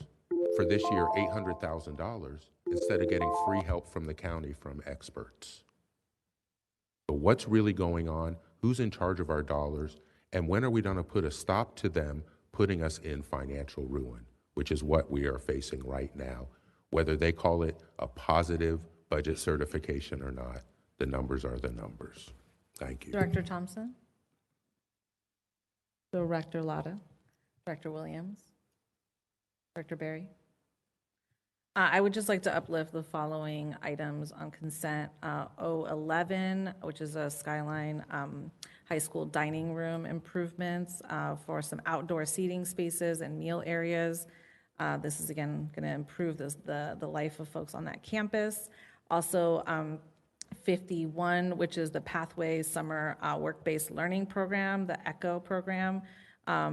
For this year, $800,000 instead of getting free help from the county from experts. So what's really going on? Who's in charge of our dollars? And when are we going to put a stop to them putting us in financial ruin, which is what we are facing right now? Whether they call it a positive budget certification or not, the numbers are the numbers. Thank you. Director Thompson? Director Latta? Director Williams? Director Barry? I would just like to uplift the following items on consent. O11, which is a Skyline High School dining room improvements for some outdoor seating spaces and meal areas. This is, again, going to improve the life of folks on that campus. Also, 51, which is the Pathway Summer Work-Based Learning Program, the ECHO program,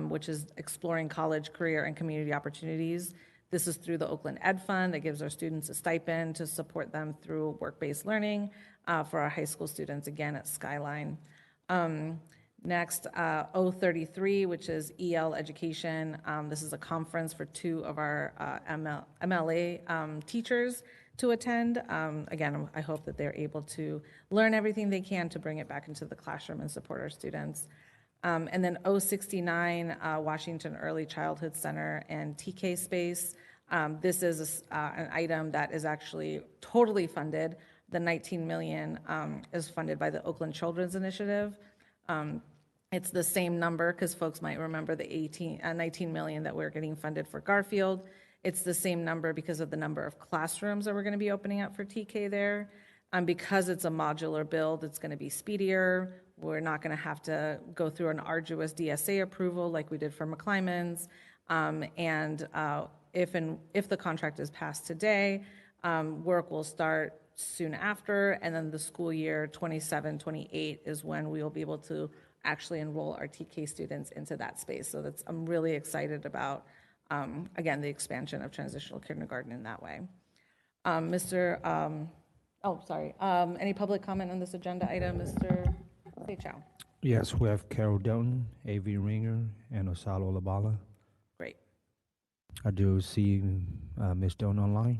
which is exploring college, career, and community opportunities. This is through the Oakland Ed Fund that gives our students a stipend to support them through work-based learning for our high school students, again, at Skyline. Next, O33, which is EL Education. This is a conference for 2 of our MLA teachers to attend. Again, I hope that they're able to learn everything they can to bring it back into the classroom and support our students. And then O69, Washington Early Childhood Center and TK Space. This is an item that is actually totally funded. The $19 million is funded by the Oakland Children's Initiative. It's the same number, because folks might remember the $19 million that we're getting funded for Garfield. It's the same number because of the number of classrooms that we're going to be opening up for TK there. Because it's a modular build, it's going to be speedier. We're not going to have to go through an arduous DSA approval like we did for McClymonds. If the contract is passed today, work will start soon after, and then the school year 27-28 is when we will be able to actually enroll our TK students into that space. So I'm really excited about, again, the expansion of transitional kindergarten in that way. Any public comment on this agenda item, Mr. Seychow? Yes, we have Carol Delton, A.V. Ringer, and Osalo Olabala. Great. I do see Ms. Delton online.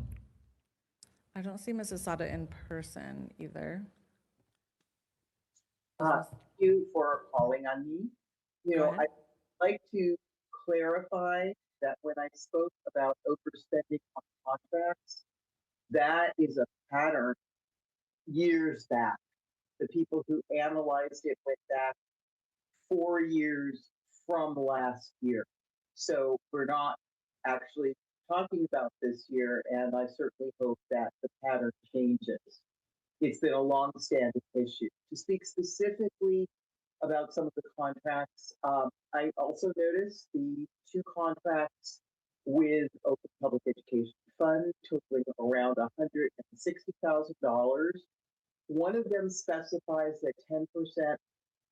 I don't see Mrs. Sada in person either. Thank you for calling on me. I'd like to clarify that when I spoke about overspending on contracts, that is a pattern years back. The people who analyzed it went back 4 years from last year. So we're not actually talking about this year, and I certainly hope that the pattern changes. It's been a long-standing issue. To speak specifically about some of the contracts, I also noticed the 2 contracts with Open Public Education Fund totaling around $160,000. One of them specifies that 10%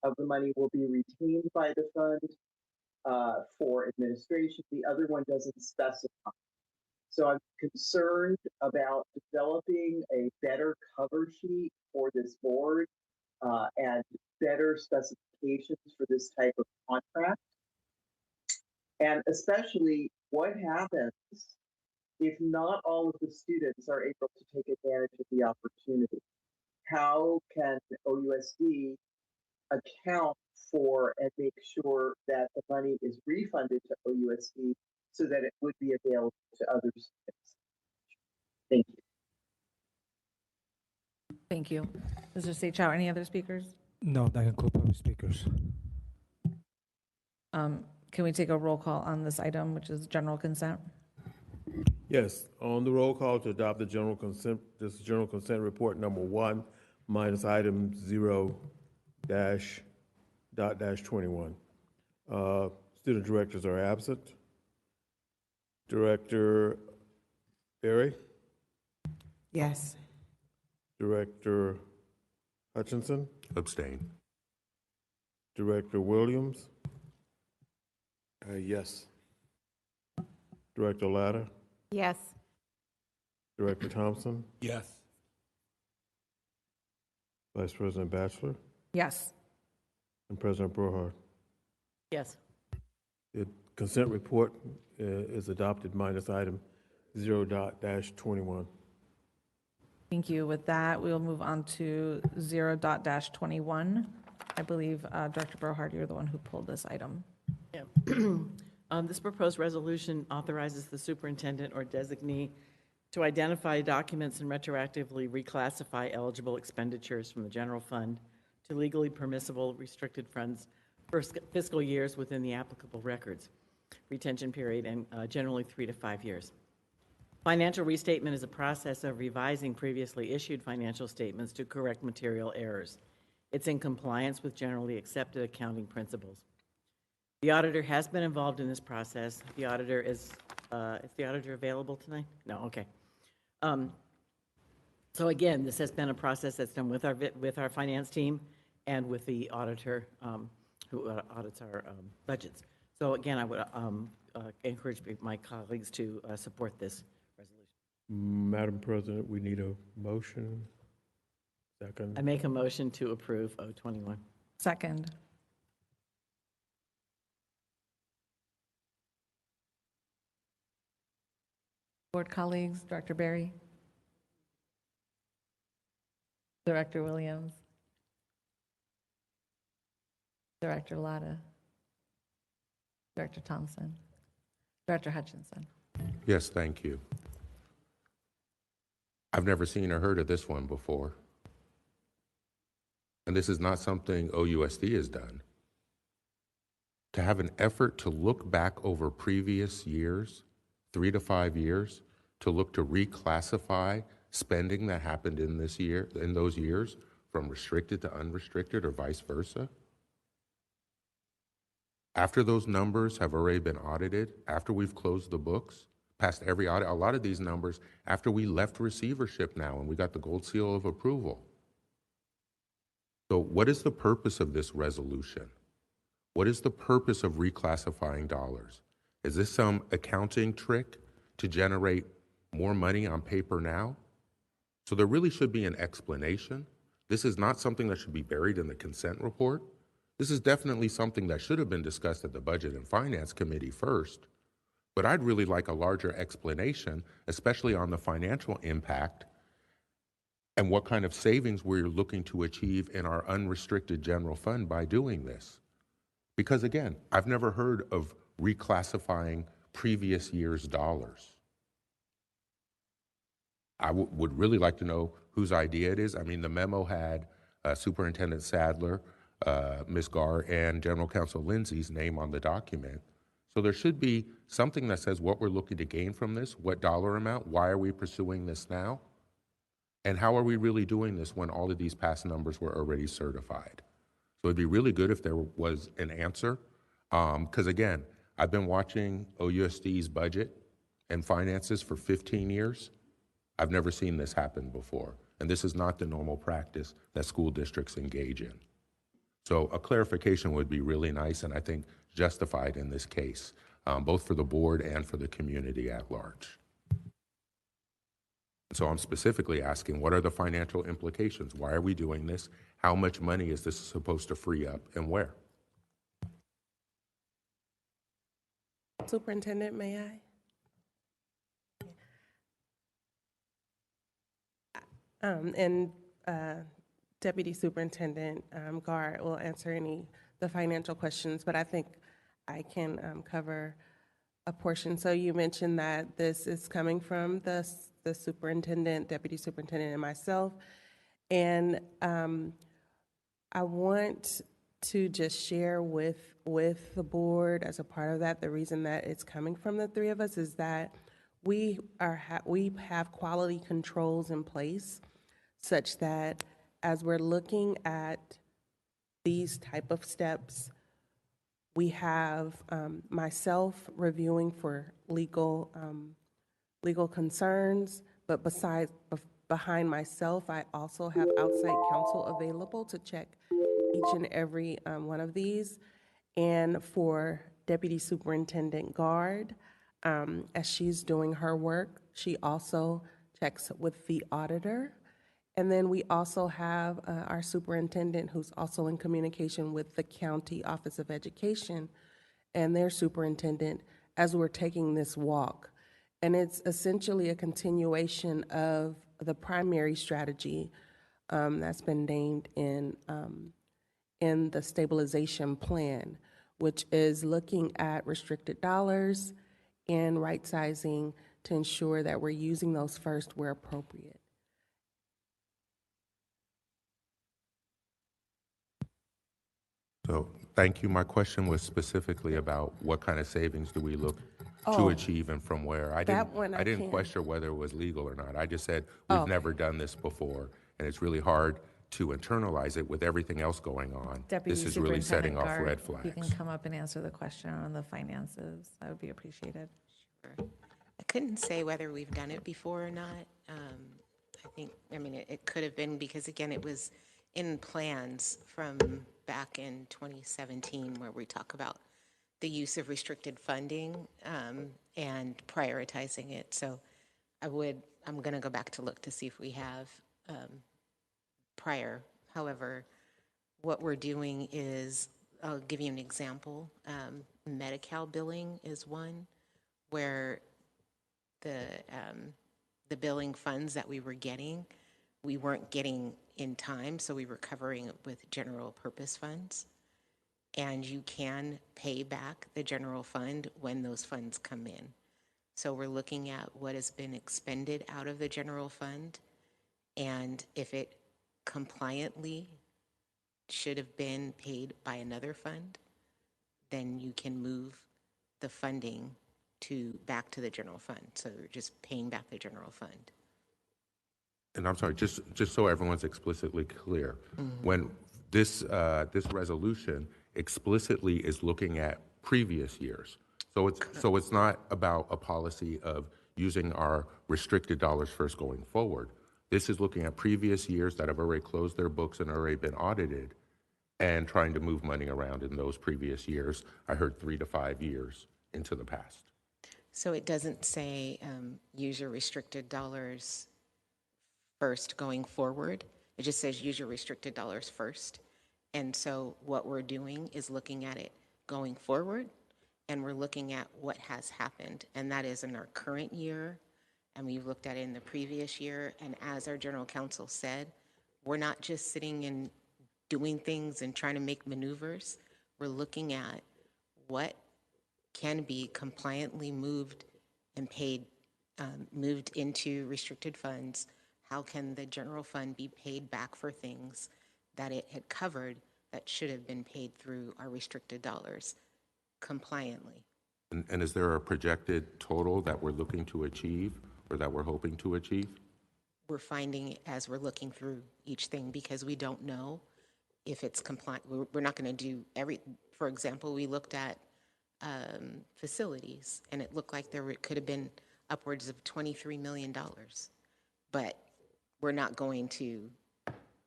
of the money will be retained by the fund for administration. The other one doesn't specify. So I'm concerned about developing a better cover sheet for this board and better specifications for this type of contract. And especially what happens if not all of the students are able to take advantage of the opportunity. How can OUSD account for and make sure that the money is refunded to OUSD so that it would be available to other students? Thank you. Thank you. Mr. Seychow, any other speakers? No, that concludes public speakers. Can we take a roll call on this item, which is general consent? Yes, on the roll call to adopt the general consent, this is general consent report number 1 minus item 0-.-21. Student directors are absent. Director Berry? Yes. Director Hutchinson? Abstain. Director Williams? Yes. Director Latta? Yes. Director Thompson? Yes. Vice President Batchelor? Yes. And President Brohard? Yes. It consent report is adopted minus item 0.-21. Thank you. With that, we will move on to 0.-21. I believe Director Brohard, you're the one who pulled this item. Yeah. This proposed resolution authorizes the superintendent or designee to identify documents and retroactively reclassify eligible expenditures from the general fund to legally permissible restricted funds for fiscal years within the applicable records, retention period, and generally 3 to 5 years. Financial restatement is a process of revising previously issued financial statements to correct material errors. It's in compliance with generally accepted accounting principles. The auditor has been involved in this process. The auditor is the auditor available tonight? No, okay. So again, this has been a process that's done with our finance team and with the auditor who audits our budgets. So again, I would encourage my colleagues to support this resolution. Madam President, we need a motion. Second. I make a motion to approve 021. Second. Board colleagues, Director Barry, Director Williams, Director Latta, Director Thompson, Director Hutchinson. Yes, thank you. I've never seen or heard of this one before. And this is not something OUSD has done. To have an effort to look back over previous years, 3 to 5 years, to look to reclassify spending that happened in this year, in those years, from restricted to unrestricted or vice versa. After those numbers have already been audited, after we've closed the books, passed every audit, a lot of these numbers, after we left receivership now and we got the gold seal of approval. So what is the purpose of this resolution? What is the purpose of reclassifying dollars? Is this some accounting trick to generate more money on paper now? So there really should be an explanation. This is not something that should be buried in the consent report. This is definitely something that should have been discussed at the Budget and Finance Committee first. But I'd really like a larger explanation, especially on the financial impact and what kind of savings we're looking to achieve in our unrestricted general fund by doing this. Because again, I've never heard of reclassifying previous year's dollars. I would really like to know whose idea it is. I mean, the memo had Superintendent Sadler, Ms. Garr, and General Counsel Lindsay's name on the document. So there should be something that says what we're looking to gain from this, what dollar amount, why are we pursuing this now, and how are we really doing this when all of these past numbers were already certified. So it'd be really good if there was an answer, because again, I've been watching OUSD's budget and finances for 15 years. I've never seen this happen before, and this is not the normal practice that school districts engage in. So a clarification would be really nice, and I think justified in this case, both for the board and for the community at large. So I'm specifically asking, what are the financial implications? Why are we doing this? How much money is this supposed to free up, and where? Superintendent, may I? And Deputy Superintendent Garr will answer the financial questions, but I think I can cover a portion. So you mentioned that this is coming from the superintendent, deputy superintendent, and myself, and I want to just share with the board as a part of that, the reason that it's coming from the three of us is that we have quality controls in place such that as we're looking at these type of steps, we have myself reviewing for legal concerns, but behind myself, I also have outside counsel available to check each and every one of these. And for Deputy Superintendent Guard, as she's doing her work, she also checks with the auditor. And then we also have our superintendent who's also in communication with the County Office of Education. and their superintendent as we're taking this walk. And it's essentially a continuation of the primary strategy that's been named in the stabilization plan, which is looking at restricted dollars and right sizing to ensure that we're using those first where appropriate. So, thank you. My question was specifically about what kind of savings do we look to Oh, achieve and from where? I that didn't, one I didn't can. question whether it was legal or not. I just said we've Okay. never done this before, and it's really hard to internalize it with everything else going on. Deputy This is really setting off Superintendent red Gard, you can flags. come up and answer the question on the finances. That would be appreciated. I couldn't say whether we've done it before or not. I mean, it could have been because, again, it was in plans from back in 2017 where we talk about the use of restricted funding and prioritizing it. So I'm going to go back to look to see if we have prior. However, what we're doing is, I'll give you an example. Medi-Cal billing is one where the billing funds that we were getting, we weren't getting in time, so we were covering it with general purpose funds. And you can pay back the general fund when those funds come in. So we're looking at what has been expended out of the general fund, and if it compliantly should have been paid by another fund, then you can move the funding back to the general fund. So we're just paying back the general fund. And I'm sorry, just so everyone's explicitly clear, when this resolution explicitly is looking at previous years, so it's not about a policy of using our restricted dollars first going forward. This is looking at previous years that have already closed their books and already been audited, and trying to move money around in those previous years. I heard 3 to 5 years into the past. So it doesn't say use your restricted dollars first going forward. It just says use your restricted dollars first. And so what we're doing is looking at it going forward, and we're looking at what has happened. And that is in our current year, and we've looked at it in the previous year. And as our general counsel said, we're not just sitting and doing things and trying to make maneuvers. We're looking at what can be compliantly moved and paid, moved into restricted funds. How can the general fund be paid back for things that it had covered that should have been paid through our restricted dollars compliantly? And is there a projected total that we're looking to achieve or that we're hoping to achieve? We're finding as we're looking through each thing, because we don't know if it's compliant. We're not going to do for example, we looked at facilities, and it looked like there could have been upwards of $23 million. But we're not going to,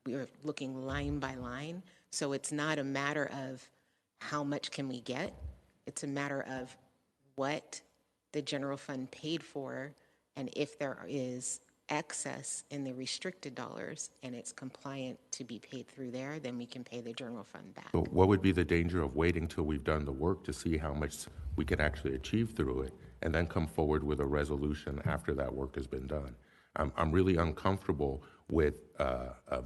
we're looking line by line. So it's not a matter of how much can we get. It's a matter of what the general fund paid for, and if there is excess in the restricted dollars and it's compliant to be paid through there, then we can pay the general fund back. So what would be the danger of waiting till we've done the work to see how much we can actually achieve through it, and then come forward with a resolution after that work has been done? I'm really uncomfortable with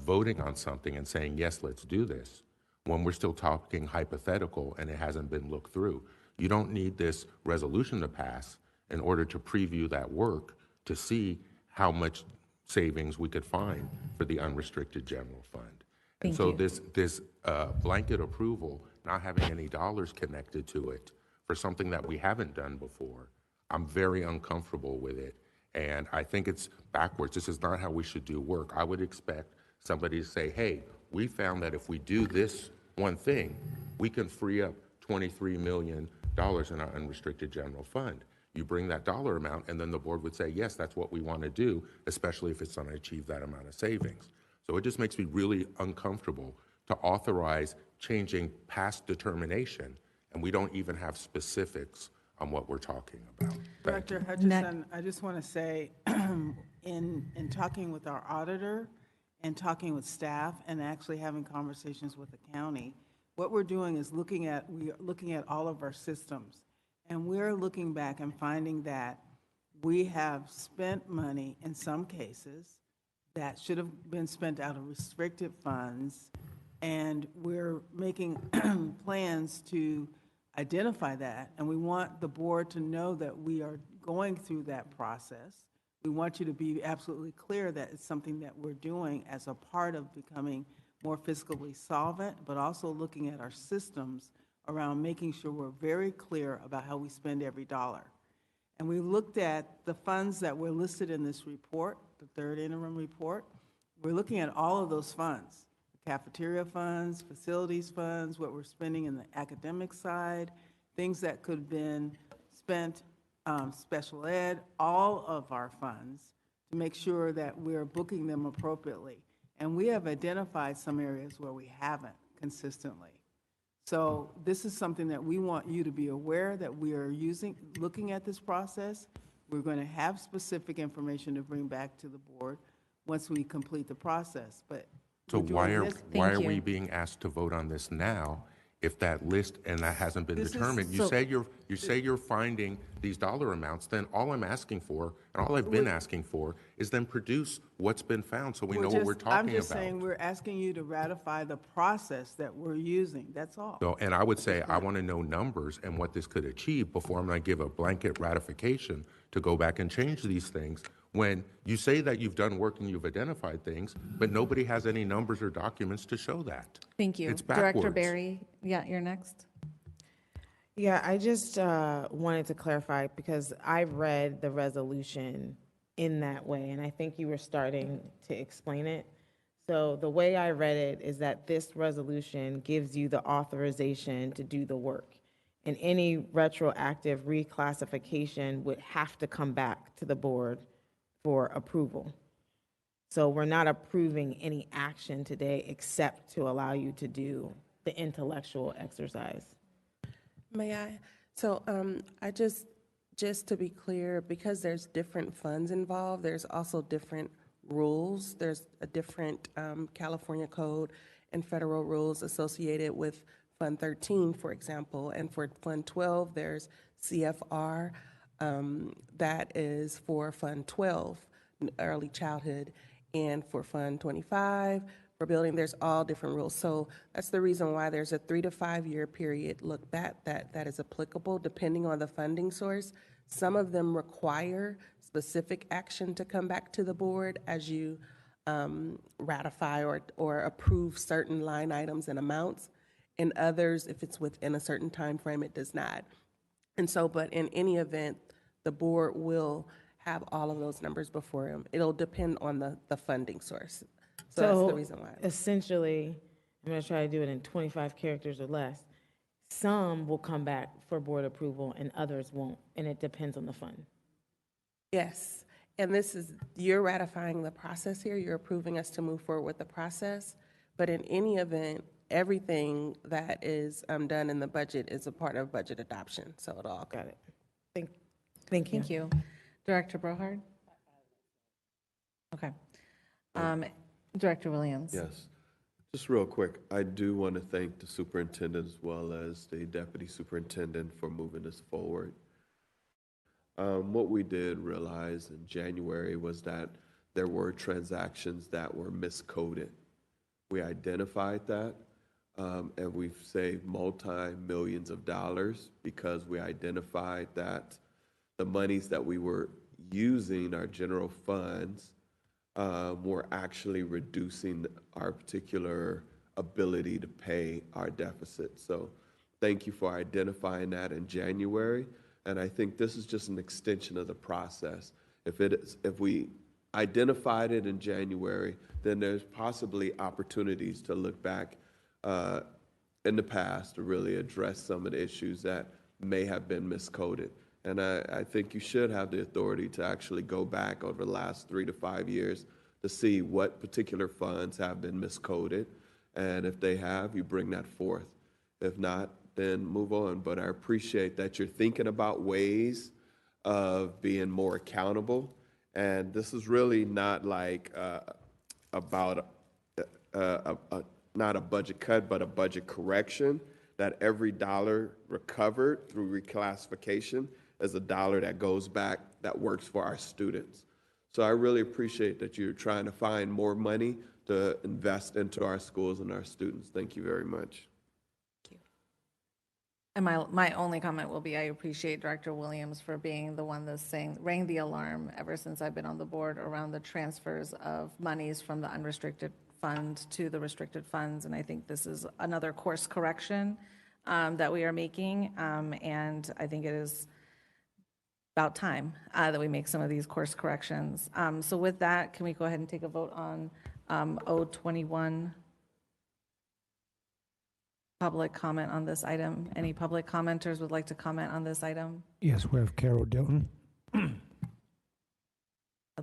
voting on something and saying, yes, let's do this, when we're still talking hypothetical and it hasn't been looked through. You don't need this resolution to pass in order to preview that work to see how much savings we could find for the unrestricted general fund. And so this blanket approval, not having any dollars connected to it for something that we haven't done before, I'm very uncomfortable with it. And I think it's backwards. This is not how we should do work. I would expect somebody to say, hey, we found that if we do this one thing, we can free up $23 million in our unrestricted general fund. You bring that dollar amount, and then the board would say, yes, that's what we want to do, especially if it's going to achieve that amount of savings. So it just makes me really uncomfortable to authorize changing past determination, and we don't even have specifics on what we're talking about. Director Hutchison, I just want to say, in talking with our auditor and talking with staff and actually having conversations with the county, what we're doing is we are looking at all of our systems. And we're looking back and finding that we have spent money in some cases that should have been spent out of restricted funds. And we're making plans to identify that. And we want the board to know that we are going through that process. We want you to be absolutely clear that it's something that we're doing as a part of becoming more fiscally solvent, but also looking at our systems around making sure we're very clear about how we spend every dollar. And we looked at the funds that were listed in this report, the third interim report. We're looking at all of those funds, cafeteria funds, facilities funds, what we're spending in the academic side, things that could have been spent, special ed, all of our funds, to make sure that we're booking them appropriately. And we have identified some areas where we haven't consistently. So this is something that we want you to be aware that we are looking at this process. We're going to have specific information to bring back to the board once we complete the process. But So why are we you. being asked to vote on this now if that list and that hasn't been This is- determined? You say you're finding these dollar amounts, then all I'm asking for, and all I've been asking for, is then produce what's been found so we know what we're talking about. I'm just saying, we're asking you to ratify the process that we're using, that's all. So, and I would say, I want to know numbers and what this could achieve before I'm going to give a blanket ratification to go back and change these things. When you say that you've done work and you've identified things, but nobody has any numbers or documents to show that. Thank you. It's Director backwards. Barry, yeah, you're next. Yeah, I just wanted to clarify because I read the resolution in that way, and I think you were starting to explain it. So the way I read it is that this resolution gives you the authorization to do the work, and any retroactive reclassification would have to come back to the board for approval. So we're not approving any action today except to allow you to do the intellectual exercise. May I? So I just to be clear, because there's different funds involved, there's also different rules. There's a different California code and federal rules associated with Fund 13, for example. And for Fund 12, there's CFR that is for Fund 12, early childhood. And for Fund 25, for building, there's all different rules. So that's the reason why there's a 3 to 5 year period look back that is applicable depending on the funding source. Some of them require specific action to come back to the board as you ratify or approve certain line items and amounts. And others, if it's within a certain time frame, it does not. And so, but in any event, the board will have all of those numbers before them. It'll depend on the funding source. So that's the reason why. Essentially, I'm going to try to do it in 25 characters or less. Some will come back for board approval and others won't, and it depends on the fund. Yes, and you're ratifying the process here, you're approving us to move forward with the process, but in any event, everything that is done in the budget is a part of budget adoption, so it all got it. Thank you. Thank you. Director Brohard? Okay. Director Williams? Yes. Just real quick, I do want to thank the superintendent as well as the deputy superintendent for moving this forward. What we did realize in January was that there were transactions that were miscoded. We identified that, and we've saved multi-millions of dollars because we identified that the monies that we were using, our general funds, were actually reducing our particular ability to pay our deficit. So thank you for identifying that in January. And I think this is just an extension of the process. If we identified it in January, then there's possibly opportunities to look back in the past to really address some of the issues that may have been miscoded. And I think you should have the authority to actually go back over the last 3 to 5 years to see what particular funds have been miscoded. And if they have, you bring that forth. If not, then move on. But I appreciate that you're thinking about ways of being more accountable. And this is really not like about not a budget cut, but a budget correction, that every dollar recovered through reclassification is a dollar that goes back that works for our students. So I really appreciate that you're trying to find more money to invest into our schools and our students. Thank you very much. And my only comment will be, I appreciate Director Williams for being the one that's rang the alarm ever since I've been on the board around the transfers of monies from the unrestricted fund to the restricted funds. And I think this is another course correction that we are making. And I think it is about time that we make some of these course corrections. So with that, can we go ahead and take a vote on O21? Public comment on this item. Any public commenters would like to comment on this item? Yes, we have Carol Delton. I'd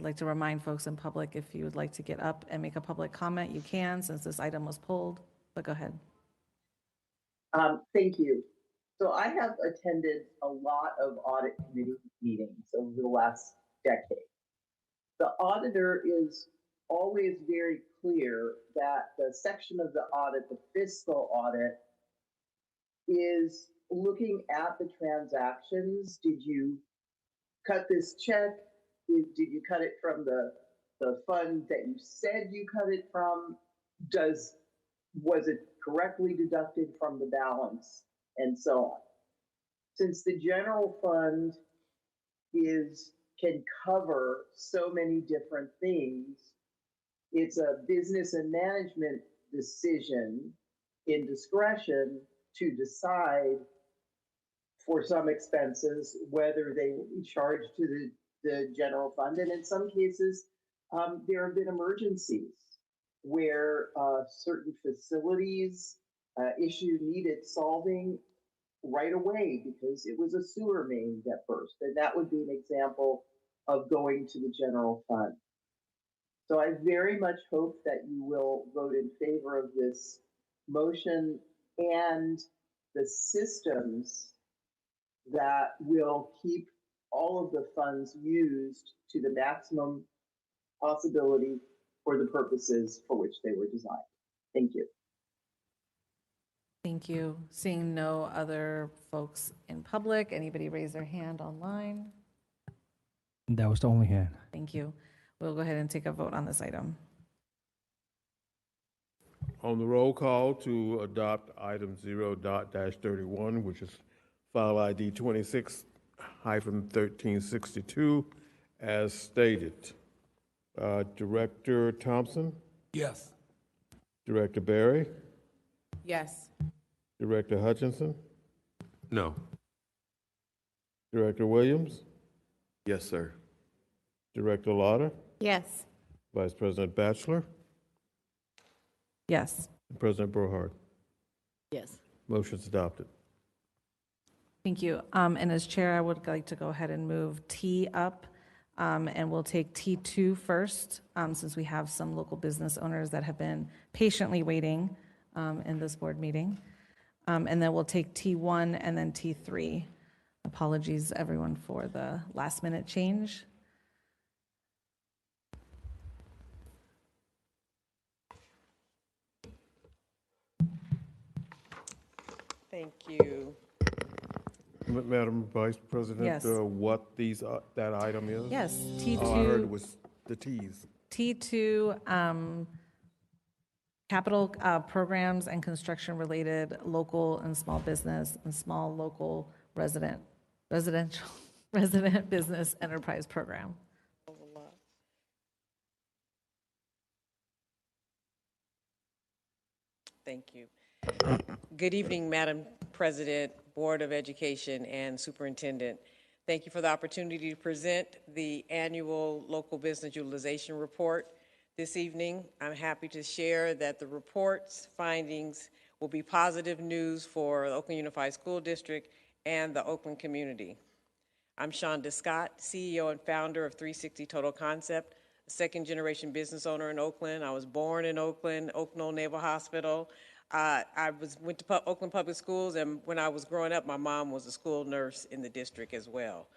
like to remind folks in public, if you would like to get up and make a public comment, you can, since this item was pulled, but go ahead. Thank you. So I have attended a lot of audit committee meetings over the last decade. The auditor is always very clear that the section of the audit, the fiscal audit, is looking at the transactions. Did you cut this check? Did you cut it from the fund that you said you cut it from? Was it correctly deducted from the balance, and so on? Since the general fund can cover so many different things, it's a business and management decision in discretion to decide for some expenses whether they will be charged to the general fund. And in some cases, there have been emergencies where certain facilities issue needed solving right away because it was a sewer main that burst. And that would be an example of going to the general fund. So I very much hope that you will vote in favor of this motion and the systems that will keep all of the funds used to the maximum possibility for the purposes for which they were designed. Thank you. Thank you. Seeing no other folks in public, anybody raise their hand online? That was the only hand. Thank you. We'll go ahead and take a vote on this item. On the roll call to adopt item 0.-31, which is file ID 26-1362, as stated. Director Thompson? Yes. Director Barry? Yes. Director Hutchinson? No. Director Williams? Yes, sir. Director Lauder? Yes. Vice President Batchelor? Yes. And President Brohard? Yes. Motion's adopted. Thank you. And as chair, I would like to go ahead and move T up, and we'll take T2 first, since we have some local business owners that have been patiently waiting in this board meeting. And then we'll take T1 and then T3. Apologies, everyone, for the last minute change. Thank you. Madam Vice President, Yes. What that item is? Yes, T2. All I heard was the T's. T2, capital programs and construction-related local and small business and small local resident business enterprise program. Thank you. Good evening, Madam President, Board of Education, and Superintendent. Thank you for the opportunity to present the annual local business utilization report this evening. I'm happy to share that the report's findings will be positive news for the Oakland Unified School District and the Oakland community. I'm Shonda Scott, CEO and founder of 360 Total Concept, a second-generation business owner in Oakland. I was born in Oakland, Oak Knoll Naval Hospital. I went to Oakland Public Schools, and when I was growing up, my mom was a school nurse in the district as well.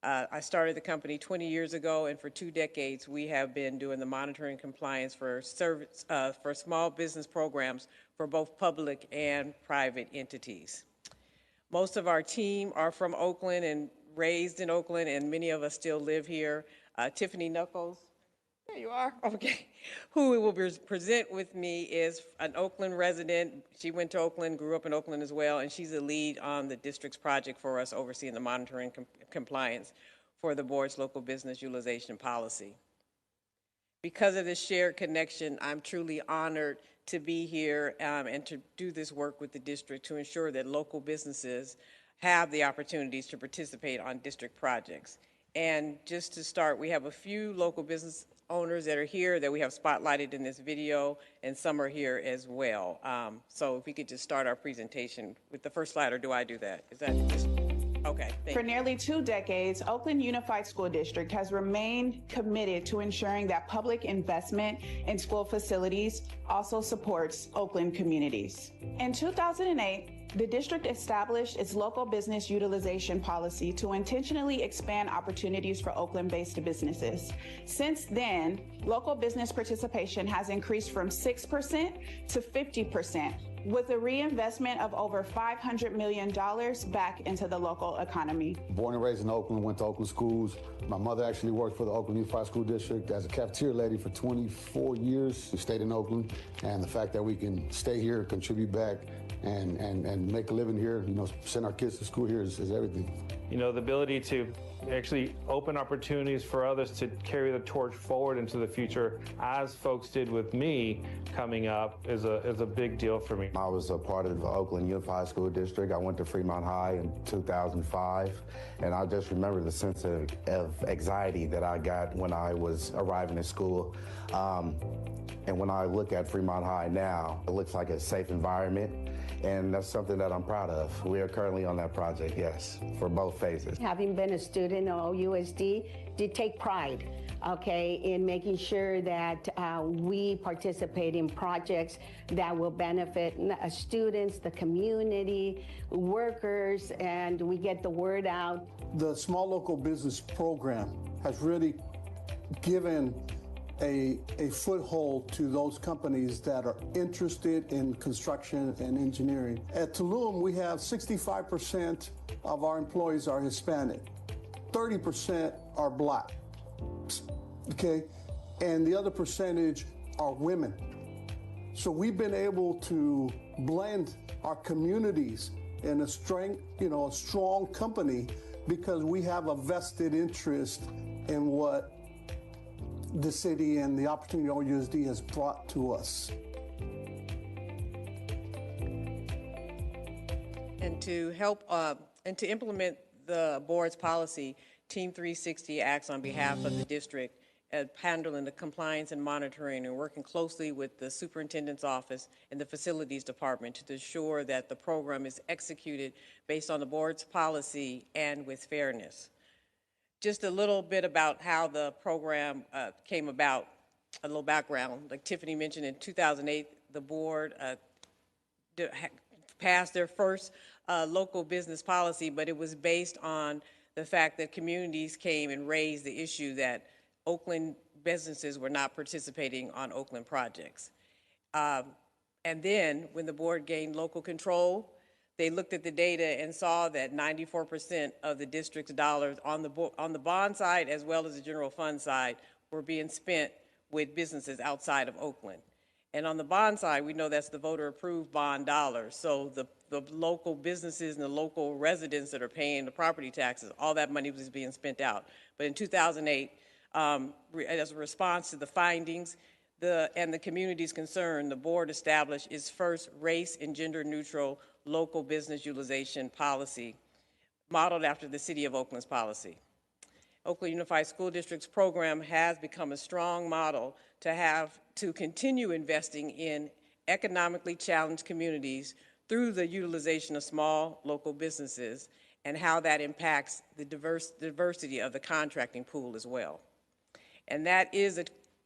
I started the company 20 years ago, and for 2 decades, we have been doing the monitoring compliance for for small business programs for both public and private entities. Most of our team are from Oakland and raised in Oakland, and many of us still live here. Tiffany Knuckles, there you are, okay, who will present with me is an Oakland resident. She went to Oakland, grew up in Oakland as well, and she's the lead on the district's project for us, overseeing the monitoring compliance for the board's local business utilization policy. Because of this shared connection, I'm truly honored to be here and to do this work with the district to ensure that local businesses have the opportunities to participate on district projects. And just to start, we have a few local business owners that are here that we have spotlighted in this video, and some are here as well. So if we could just start our presentation with the first slide, or do I do that? Is that just, okay, thank For you. nearly 2 decades, Oakland Unified School District has remained committed to ensuring that public investment in school facilities also supports Oakland communities. In 2008, the district established its local business utilization policy to intentionally expand opportunities for Oakland-based businesses. Since then, local business participation has increased from 6% to 50%, with a reinvestment of over $500 million back into the local economy. Born and raised in Oakland, went to Oakland schools. My mother actually worked for the Oakland Unified School District as a cafeteria lady for 24 years. We stayed in Oakland, and the fact that we can stay here, contribute back, and make a living here, you know, send our kids to school here is everything. You know, the ability to actually open opportunities for others to carry the torch forward into the future, as folks did with me coming up, is a big deal for me. I was a part of the Oakland Unified School District. I went to Fremont High in 2005, and I just remember the sense of anxiety that I got when I was arriving at school. And when I look at Fremont High now, it looks like a safe environment. And that's something that I'm proud of. We are currently on that project, yes, for both phases. Having been a student at OUSD, did take pride, okay, in making sure that we participate in projects that will benefit students, the community, workers, and we get the word out. The small local business program has really given a foothold to those companies that are interested in construction and engineering. At Tulum, we have 65% of our employees are Hispanic, 30% are Black, okay? And the other percentage are women. So we've been able to blend our communities in a strong company because we have a vested interest in what the city and the opportunity OUSD has brought to us. And to help and to implement the board's policy, Team 360 acts on behalf of the district at handling the compliance and monitoring and working closely with the superintendent's office and the facilities department to ensure that the program is executed based on the board's policy and with fairness. Just a little bit about how the program came about, a little background. Like Tiffany mentioned, in 2008, the board passed their first local business policy, but it was based on the fact that communities came and raised the issue that Oakland businesses were not participating on Oakland projects. And then when the board gained local control, they looked at the data and saw that 94% of the district's dollars on the bond side as well as the general fund side were being spent with businesses outside of Oakland. And on the bond side, we know that's the voter-approved bond dollars. So the local businesses and the local residents that are paying the property taxes, all that money was being spent out. But in 2008, as a response to the findings and the community's concern, the board established its first race and gender-neutral local business utilization policy, modeled after the City of Oakland's policy. Oakland Unified School District's program has become a strong model to continue investing in economically challenged communities through the utilization of small local businesses and how that impacts the diversity of the contracting pool as well. And that is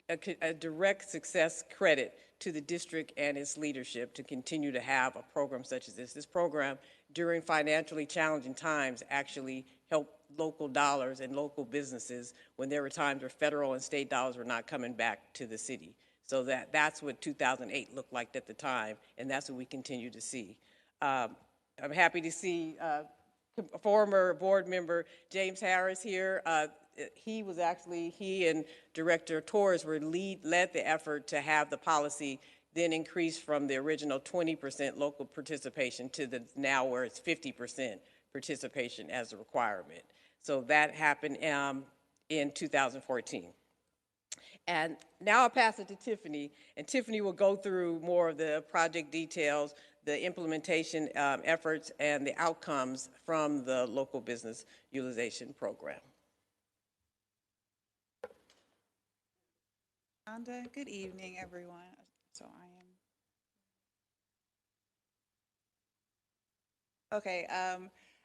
a direct success credit to the district and its leadership to continue to have a program such as this. This program, during financially challenging times, actually helped local dollars and local businesses when there were times where federal and state dollars were not coming back to the city. So that's what 2008 looked like at the time, and that's what we continue to see. I'm happy to see former board member James Harris here. He and Director Torres led the effort to have the policy then increase from the original 20% local participation to the now where it's 50% participation as a requirement. So that happened in 2014. And now I'll pass it to Tiffany, and Tiffany will go through more of the project details, the implementation efforts, and the outcomes from the local business utilization program. Good evening, everyone. So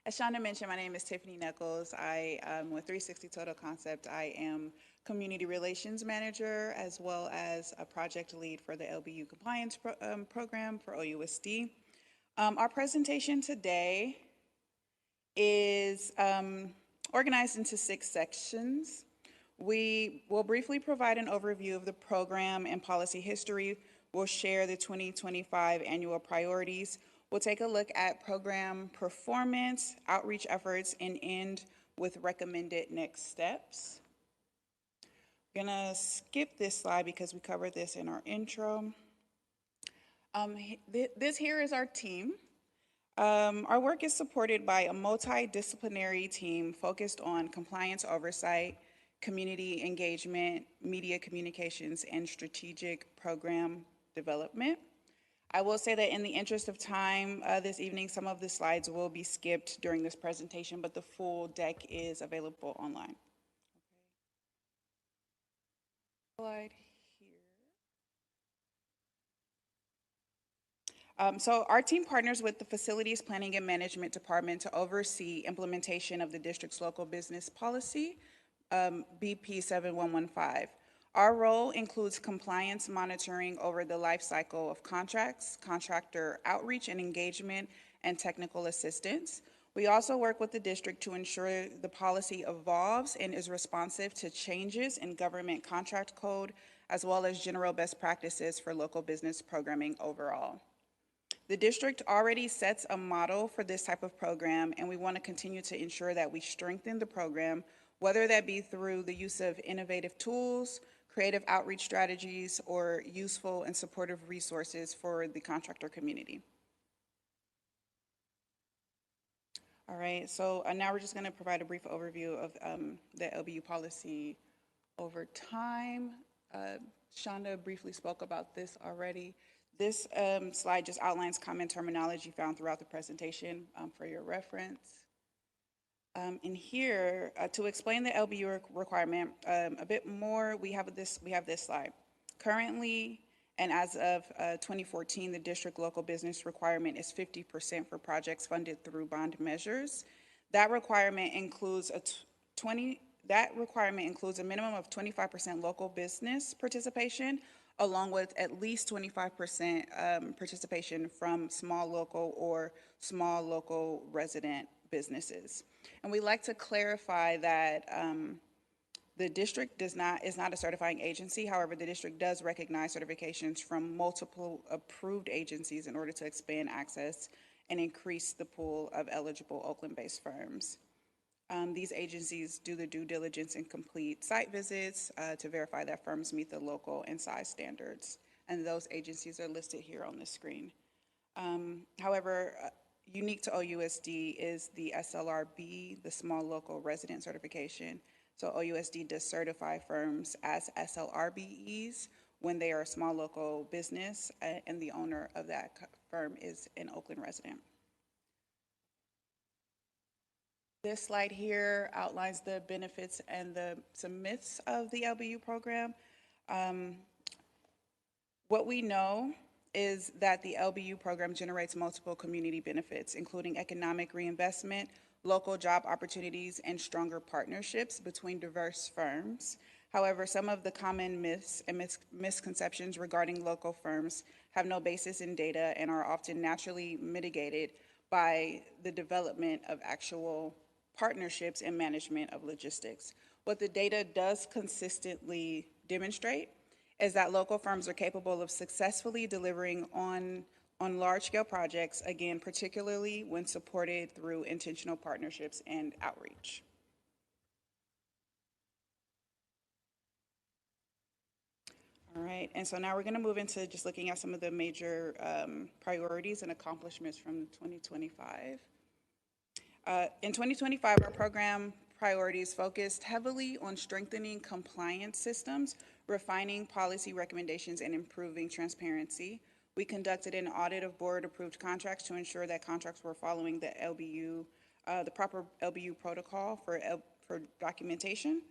as Shonda mentioned, my name is Tiffany Nichols. I am with 360 Total Concept. I am Community Relations Manager as well as a project lead for the LBU Compliance Program for OUSD. Our presentation today is organized into 6 sections. We will briefly provide an overview of the program and policy history. We'll share the 2025 annual priorities. We'll take a look at program performance, outreach efforts, and end with recommended next steps. I'm gonna skip this slide because we covered this in our intro. This here is our team. Our work is supported by a multidisciplinary team focused on compliance oversight, community engagement, media communications, and strategic program development. I will say that in the interest of time this evening, some of the slides will be skipped during this presentation, but the full deck is available online. Slide here. So our team partners with the Facilities Planning and Management Department to oversee implementation of the district's local business policy, BP 7115. Our role includes compliance monitoring over the life cycle of contracts, contractor outreach and engagement, and technical assistance. We also work with the district to ensure the policy evolves and is responsive to changes in government contract code, as well as general best practices for local business programming overall. The district already sets a model for this type of program, and we want to continue to ensure that we strengthen the program, whether that be through the use of innovative tools, creative outreach strategies, or useful and supportive resources for the contractor community. All right, so now we're just going to provide a brief overview of the LBU policy over time. Shonda briefly spoke about this already. This slide just outlines common terminology found throughout the presentation for your reference. In here, to explain the LBU requirement a bit more, we have this slide. Currently, and as of 2014, the district local business requirement is 50% for projects funded through bond measures. That requirement includes a minimum of 25% local business participation, along with at least 25% participation from small local resident businesses. And we like to clarify that the district is not a certifying agency. However, the district does recognize certifications from multiple approved agencies in order to expand access and increase the pool of eligible Oakland-based firms. These agencies do the due diligence and complete site visits to verify that firms meet the local and size standards. And those agencies are listed here on the screen. However, unique to OUSD is the SLRB, the Small Local Resident Certification. So OUSD does certify firms as SLRBEs when they are a small local business and the owner of that firm is an Oakland resident. This slide here outlines the benefits and some myths of the LBU program. What we know is that the LBU program generates multiple community benefits, including economic reinvestment, local job opportunities, and stronger partnerships between diverse firms. However, some of the common myths and misconceptions regarding local firms have no basis in data and are often naturally mitigated by the development of actual partnerships and management of logistics. What the data does consistently demonstrate is that local firms are capable of successfully delivering on large-scale projects, again, particularly when supported through intentional partnerships and outreach. All right, and so now we're going to move into just looking at some of the major priorities and accomplishments from 2025. In 2025, our program priorities focused heavily on strengthening compliance systems, refining policy recommendations, and improving transparency. We conducted an audit of board-approved contracts to ensure that contracts were following the LBU, the proper LBU protocol for documentation.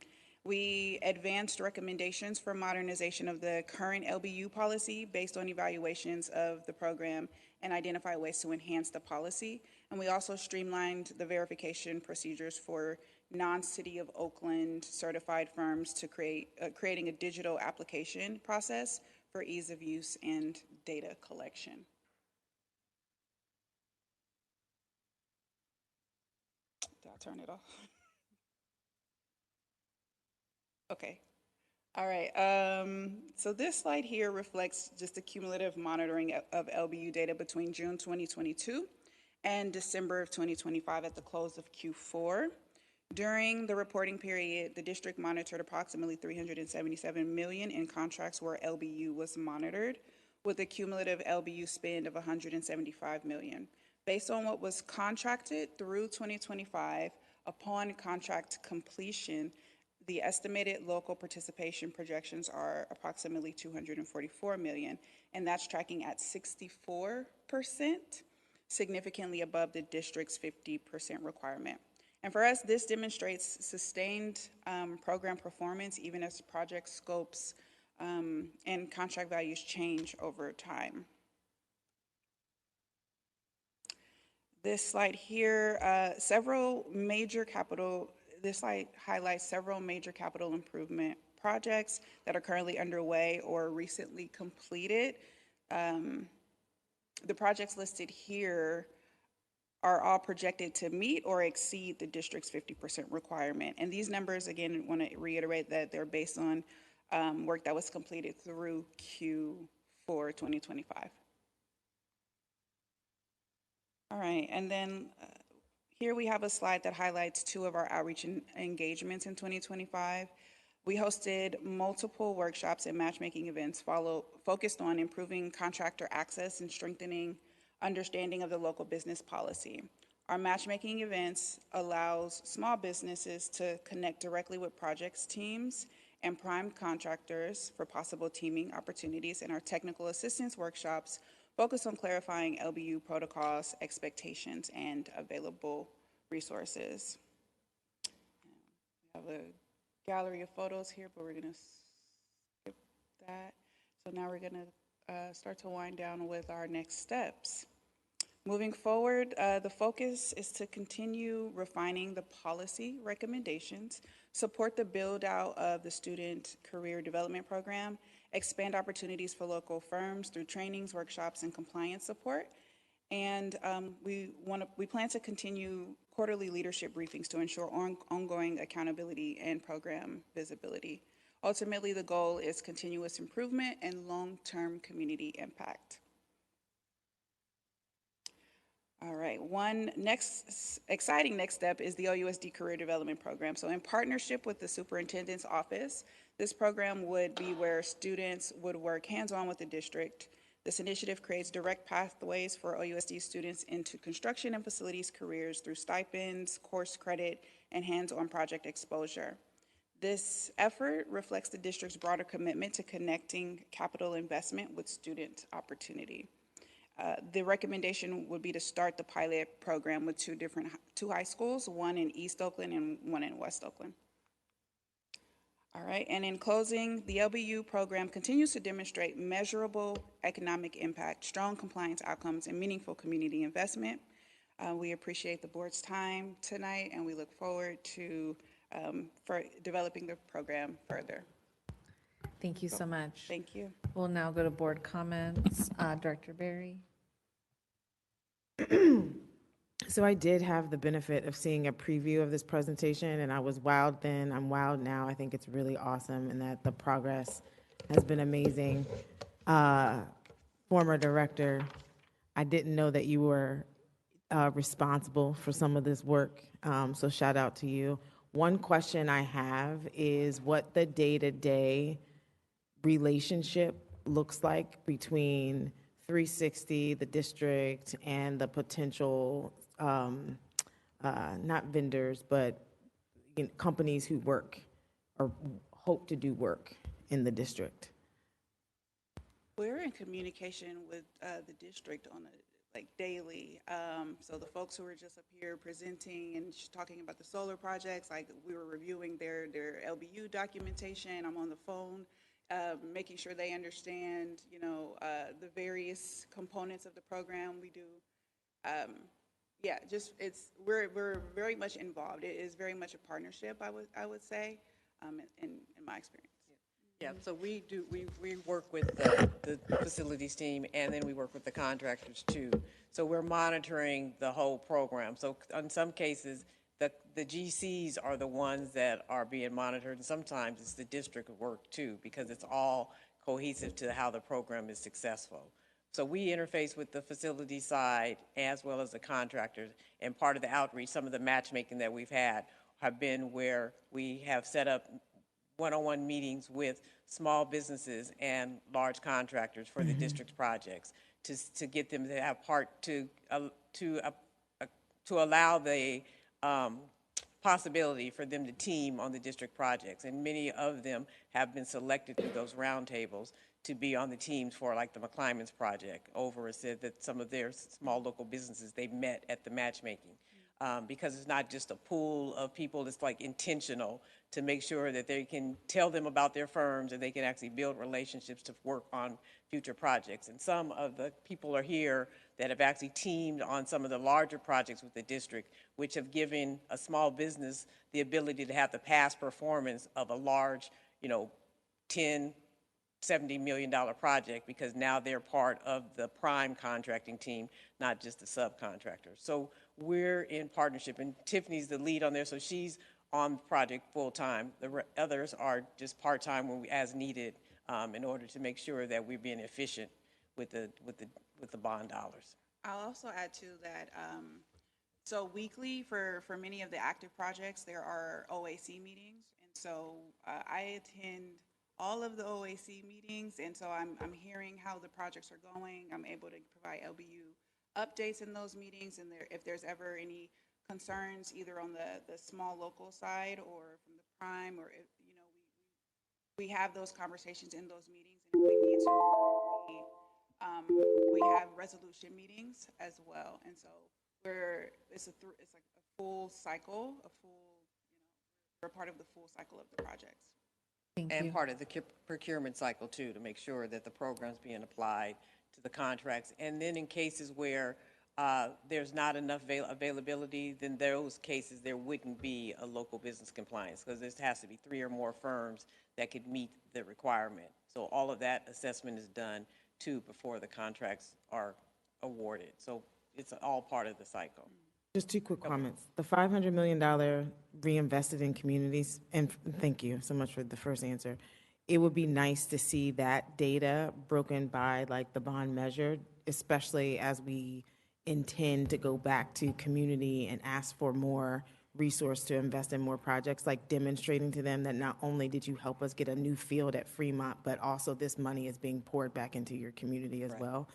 We advanced recommendations for modernization of the current LBU policy based on evaluations of the program and identify ways to enhance the policy. And we also streamlined the verification procedures for non-City of Oakland certified firms to creating a digital application process for ease of use and data collection. Did I turn it off? Okay. All right. So this slide here reflects just the cumulative monitoring of LBU data between June 2022 and December of 2025 at the close of Q4. During the reporting period, the district monitored approximately $377 million in contracts where LBU was monitored, with a cumulative LBU spend of $175 million. Based on what was contracted through 2025, upon contract completion, the estimated local participation projections are approximately $244 million, and that's tracking at 64%, significantly above the district's 50% requirement. And for us, this demonstrates sustained program performance, even as project scopes and contract values change over time. This slide here, this slide highlights several major capital improvement projects that are currently underway or recently completed. The projects listed here are all projected to meet or exceed the district's 50% requirement. And these numbers, again, I want to reiterate that they're based on work that was completed through Q4 2025. All right, and then here we have a slide that highlights two of our outreach engagements in 2025. We hosted multiple workshops and matchmaking events focused on improving contractor access and strengthening understanding of the local business policy. Our matchmaking events allows small businesses to connect directly with projects teams and prime contractors for possible teaming opportunities, and our technical assistance workshops focus on clarifying LBU protocols, expectations, and available resources. We have a gallery of photos here, but we're going to skip that. So now we're going to start to wind down with our next steps. Moving forward, the focus is to continue refining the policy recommendations, support the build out of the student career development program, expand opportunities for local firms through trainings, workshops, and compliance support. And we plan to continue quarterly leadership briefings to ensure ongoing accountability and program visibility. Ultimately, the goal is continuous improvement and long-term community impact. All right, one exciting next step is the OUSD Career Development Program. So in partnership with the Superintendent's Office, this program would be where students would work hands-on with the district. This initiative creates direct pathways for OUSD students into construction and facilities careers through stipends, course credit, and hands-on project exposure. This effort reflects the district's broader commitment to connecting capital investment with student opportunity. The recommendation would be to start the pilot program with two high schools, one in East Oakland and one in West Oakland. All right, and in closing, the LBU program continues to demonstrate measurable economic impact, strong compliance outcomes, and meaningful community investment. We appreciate the board's time tonight, and we look forward to for developing the program further. Thank you so much. Thank you. We'll now go to board comments. Director Berry. So I did have the benefit of seeing a preview of this presentation, and I was wowed then, I'm wowed now. I think it's really awesome and that the progress has been amazing. Former director, I didn't know that you were responsible for some of this work, so shout out to you. One question I have is what the day-to-day relationship looks like between 360, the district, and the potential, not vendors, but companies who work or hope to do work in the district. We're in communication with the district on a daily. So the folks who were just up here presenting and talking about the solar projects, like we were reviewing their LBU documentation. I'm on the phone, making sure they understand, the various components of the program we do. We're very much involved. It is very much a partnership, I would say, in my experience. Yeah, so we work with the facilities team, and then we work with the contractors too. So we're monitoring the whole program. So in some cases, the GCs are the ones that are being monitored, and sometimes it's the district work too, because it's all cohesive to how the program is successful. So we interface with the facility side as well as the contractors, and part of the outreach, some of the matchmaking that we've had have been where we have set up one-on-one meetings with small businesses and large contractors for the district's projects to get them to have part to allow the possibility for them to team on the district projects. And many of them have been selected through those roundtables to be on the teams for like the McClymonds project. Over said that some of their small local businesses they met at the matchmaking. Because it's not just a pool of people, it's like intentional to make sure that they can tell them about their firms and they can actually build relationships to work on future projects. And some of the people are here that have actually teamed on some of the larger projects with the district, which have given a small business the ability to have the past performance of a large, $10, $70 million project, because now they're part of the prime contracting team, not just the subcontractor. So we're in partnership, and Tiffany's the lead on there, so she's on the project full time. The others are just part time when as needed, in order to make sure that we're being efficient with the bond dollars. I'll also add to that. So weekly for many of the active projects, there are OAC meetings, and so I attend all of the OAC meetings, and so I'm hearing how the projects are going. I'm able to provide LBU updates in those meetings, and if there's ever any concerns, either on the small local side or from the prime, or if, we have those conversations in those meetings, and if we need to, we have resolution meetings as well, and so it's like a full cycle, we're part of the full cycle of the projects. And part of the procurement cycle too, to make sure that the program's being applied to the contracts. And then in cases where there's not enough availability, then those cases there wouldn't be a local business compliance, because there has to be 3 or more firms that could meet the requirement. So all of that assessment is done too before the contracts are awarded. So it's all part of the cycle. Just 2 quick comments. The $500 million reinvested in communities, and thank you so much for the first answer. It would be nice to see that data broken by like the bond measure, especially as we intend to go back to community and ask for more resource to invest in more projects, like demonstrating to them that not only did you help us get a new field at Fremont, but also this money is being poured back into your community as well.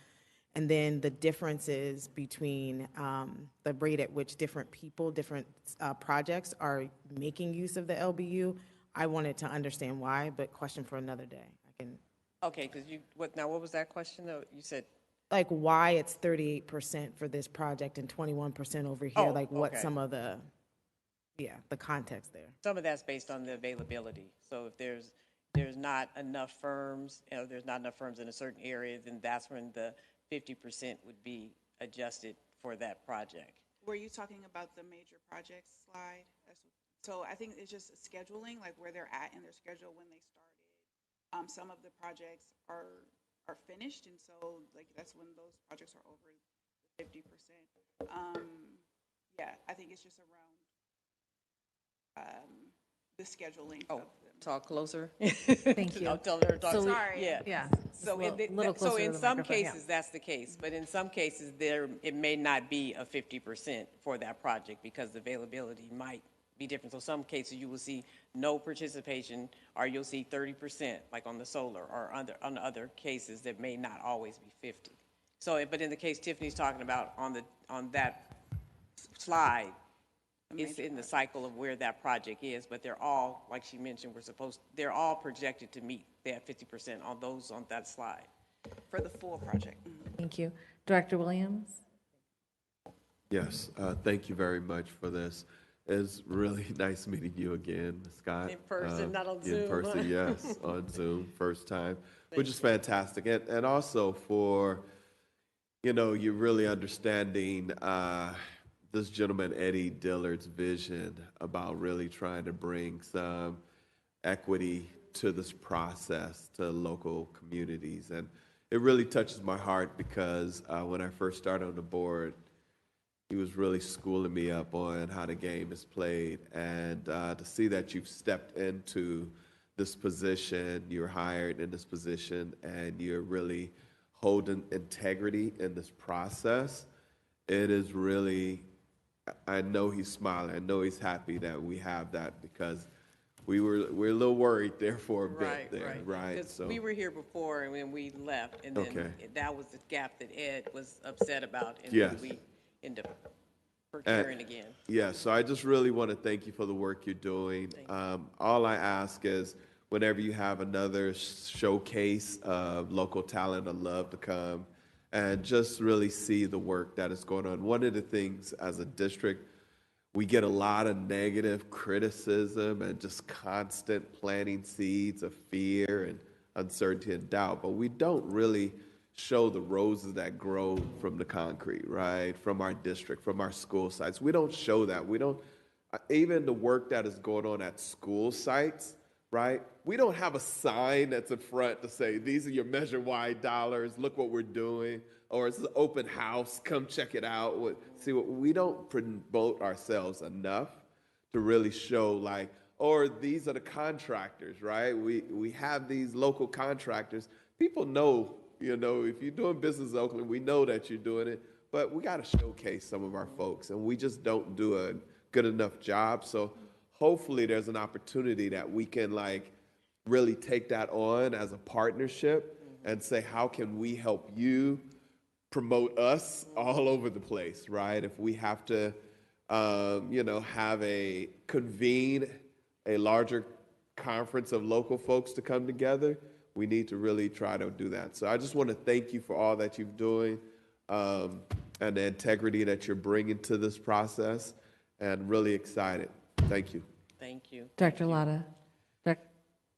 And then the differences between the rate at which different people, different projects are making use of the LBU. I wanted to understand why, but question for another day. Okay, because what was that question though? You said like why it's 38% for this project and 21% over here. What some of the context there. Some of that's based on the availability. So if there's not enough firms, there's not enough firms in a certain area, then that's when the 50% would be adjusted for that project. Were you talking about the major projects slide? So I think it's just scheduling, like where they're at in their schedule when they started. Some of the projects are finished, and so like that's when those projects are over 50%. Yeah, I think it's just around the scheduling Oh, of them. talk closer. Thank you. I'll tell her to talk. So we- Sorry. Yeah. Yeah. So, Just a little so closer to in the some microphone, yeah. cases, that's the case, but in some cases, it may not be a 50% for that project because the availability might be different. So some cases, you will see no participation, or you'll see 30%, like on the solar, or on other cases that may not always be 50. So, but in the case Tiffany's talking about on that slide, it's in the cycle of where that project is, but they're all, like she mentioned, they're all projected to meet that 50% on those on that slide. For the full project. Thank you. Director Williams? Yes, thank you very much for this. It's really nice meeting you again, Scott. In person, not on Zoom. In person, yes, on Zoom, first time, which is fantastic. And also for, you really understanding this gentleman, Eddie Dillard's vision about really trying to bring some equity to this process to local communities. And it really touches my heart because when I first started on the board, he was really schooling me up on how the game is played. And to see that you've stepped into this position, you're hired in this position, and you're really holding integrity in this process, it is really, I know he's smiling. I know he's happy that we have that because we're a little worried there for a bit right? 'Cause So we were here before and when we left, and then Okay. that was the gap that Ed was upset about, and Yes. then we ended up procuring again. Yeah, so I just really want to thank you for the work you're doing. All I ask is whenever you have another showcase of local talent, I'd love to come and just really see the work that is going on. One of the things as a district, we get a lot of negative criticism and just constant planting seeds of fear and uncertainty and doubt, but we don't really show the roses that grow from the concrete, right? From our district, from our school sites. We don't show that. We don't, even the work that is going on at school sites, right? We don't have a sign that's in front to say, these are your Measure Y dollars, look what we're doing, or it's an open house, come check it out. We don't promote ourselves enough to really show like, or these are the contractors, right? We have these local contractors. People know, if you're doing business in Oakland, we know that you're doing it, but we got to showcase some of our folks, and we just don't do a good enough job. So hopefully there's an opportunity that we can really take that on as a partnership and say, how can we help you promote us all over the place, right? If we have to, convene a larger conference of local folks to come together, we need to really try to do that. So I just want to thank you for all that you're doing and the integrity that you're bringing to this process, and really excited. Thank you. Thank you. Director Latta.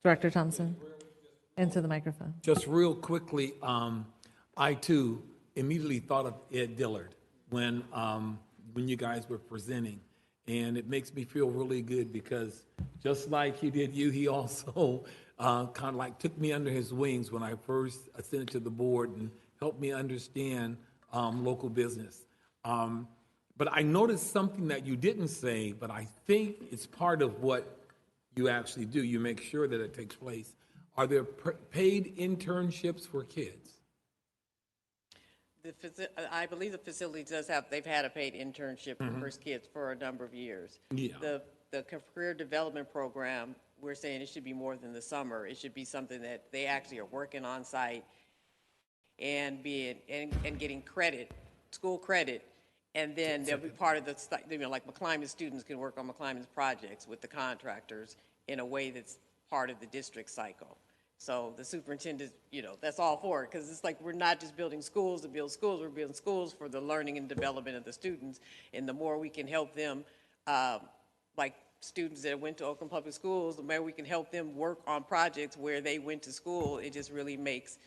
Director Thompson. Into the microphone. Just real quickly, I too immediately thought of Ed Dillard when you guys were presenting. And it makes me feel really good because just like he did you, he also kind of took me under his wings when I first ascended to the board and helped me understand local business. But I noticed something that you didn't say, but I think it's part of what you actually do. You make sure that it takes place. Are there paid internships for kids? I believe the facility does have, they've had a paid internship for first kids for a number of years. Yeah. The career development program, we're saying it should be more than the summer. It should be something that they actually are working on site and getting credit, school credit, and then they'll be part of the, like McClymonds students can work on McClymonds projects with the contractors in a way that's part of the district cycle. So the superintendent, that's all for it, because it's like we're not just building schools to build schools, we're building schools for the learning and development of the students. And the more we can help them, like students that went to Oakland Public Schools, the more we can help them work on projects where they went to school, it just really makes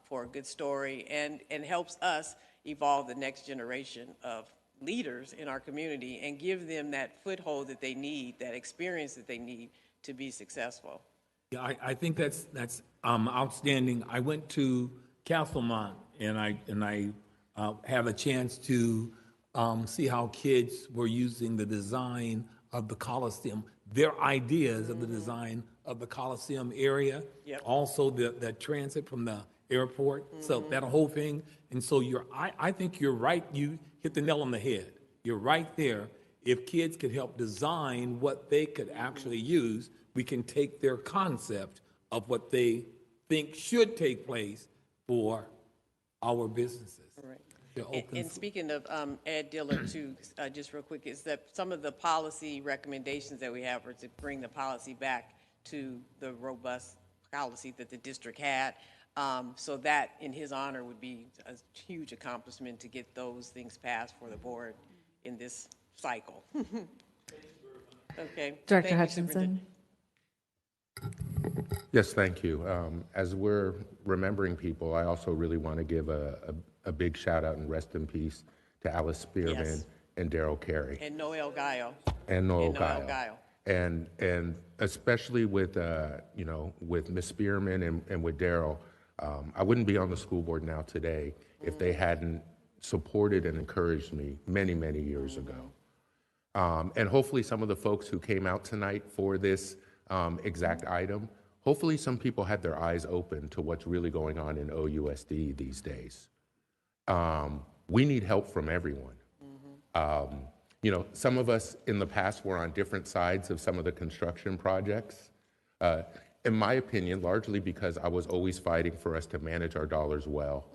for a good story and helps us evolve the next generation of leaders in our community and give them that foothold that they need, that experience that they need to be successful. Yeah, I think that's outstanding. I went to Castlemont and I have a chance to see how kids were using the design of the Coliseum, their ideas of the design of the Coliseum area. Yep. Also the transit from the airport, so that whole thing. And so I think you're right, you hit the nail on the head. You're right there. If kids could help design what they could actually use, we can take their concept of what they think should take place for our businesses. Right. to open And speaking of Ed Dillard, too, just real quick, is that some of the policy recommendations that we have are to bring the policy back to the robust policy that the district had. So that, in his honor, would be a huge accomplishment to get those things passed for the board in this cycle. Okay. Director Thank you, Hutchinson. Yes, thank you. As we're remembering people, I also really want to give a big shout out and rest in peace to Alice Spearman Yes. and Daryl Carey. And Noel Guile. And Noel Guile. Guile. And especially with, with Ms. Spearman and with Daryl, I wouldn't be on the school board now today if they hadn't supported and encouraged me many, many years ago. And hopefully some of the folks who came out tonight for this exact item, hopefully some people had their eyes open to what's really going on in OUSD these days. We need help from everyone. Some of us in the past were on different sides of some of the construction projects. In my opinion, largely because I was always fighting for us to manage our dollars well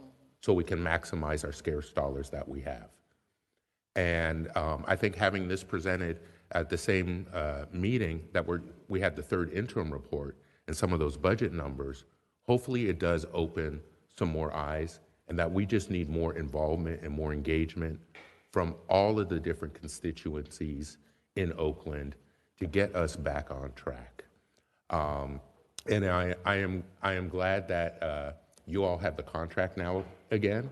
so we can maximize our scarce dollars that we have. And I think having this presented at the same meeting that we had the third interim report and some of those budget numbers, hopefully it does open some more eyes, and that we just need more involvement and more engagement from all of the different constituencies in Oakland to get us back on track. And I am glad that you all have the contract now again,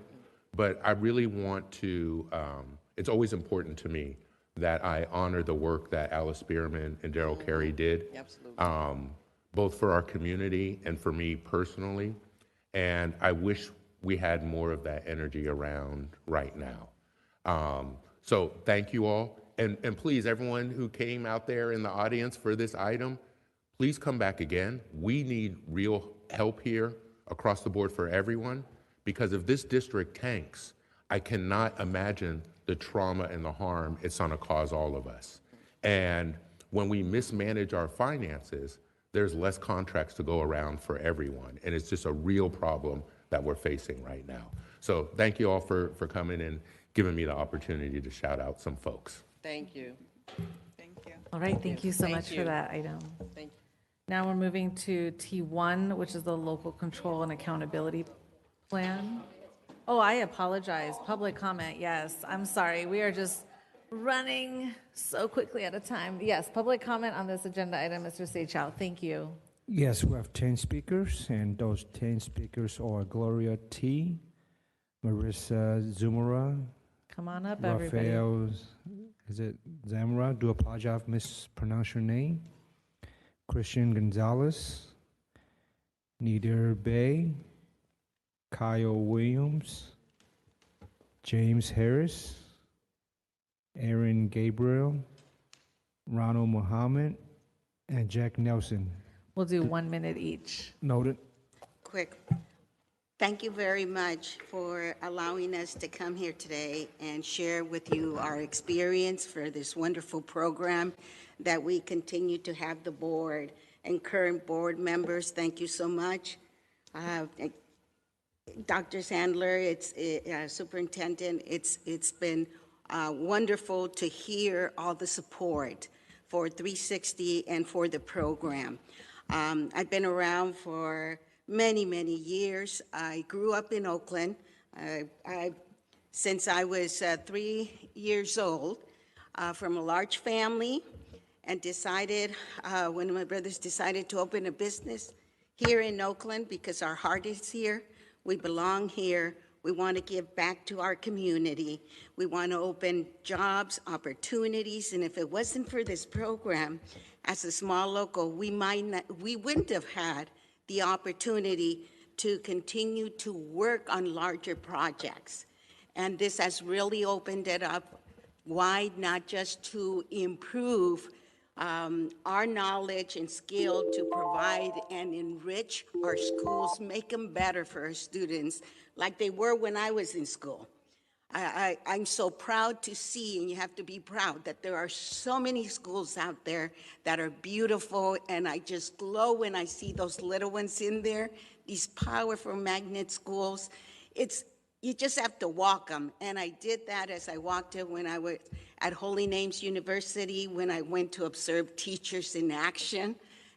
but I really want to, it's always important to me that I honor the work that Alice Spearman and Daryl Carey did. Absolutely. Both for our community and for me personally. And I wish we had more of that energy around right now. So thank you all. And please, everyone who came out there in the audience for this item, please come back again. We need real help here across the board for everyone, because if this district tanks, I cannot imagine the trauma and the harm it's gonna cause all of us. And when we mismanage our finances, there's less contracts to go around for everyone. And it's just a real problem that we're facing right now. So thank you all for coming and giving me the opportunity to shout out some folks. Thank you. Thank you. All right, thank you so Thank much for you. that item. Thank you. Now we're moving to T1, which is the Local Control and Accountability Plan. Oh, I apologize. Public comment, yes. I'm sorry. We are just running so quickly at a time. Yes, public comment on this agenda item, Mr. Seychow. Thank you. Yes, we have 10 speakers, and those 10 speakers are Gloria T., Marissa Zumura, Come on up, everybody. Rafael, is it Zamora? Do apologize if I mispronounce your name. Christian Gonzalez, Nidir Bey, Kyle Williams, James Harris, Aaron Gabriel, Ronald Muhammad, and Jack Nelson. We'll do 1 minute each. Noted. Quick. Thank you very much for allowing us to come here today and share with you our experience for this wonderful program that we continue to have the board and current board members. Thank you so much. Dr. Sandler, Superintendent, it's been wonderful to hear all the support for 360 and for the program. I've been around for many, many years. I grew up in Oakland. Since I was 3 years old, from a large family, and decided, when my brothers decided to open a business here in Oakland, because our heart is here, we belong here, we want to give back to our community, we want to open jobs, opportunities, and if it wasn't for this program, as a small local, we wouldn't have had the opportunity to continue to work on larger projects. And this has really opened it up wide, not just to improve our knowledge and skill to provide and enrich our schools, make them better for our students like they were when I was in school. I'm so proud to see, and you have to be proud, that there are so many schools out there that are beautiful, and I just glow when I see those little ones in there, these powerful magnet schools. You just have to walk them, and I did that as I walked it when I was at Holy Names University, when I went to observe teachers in action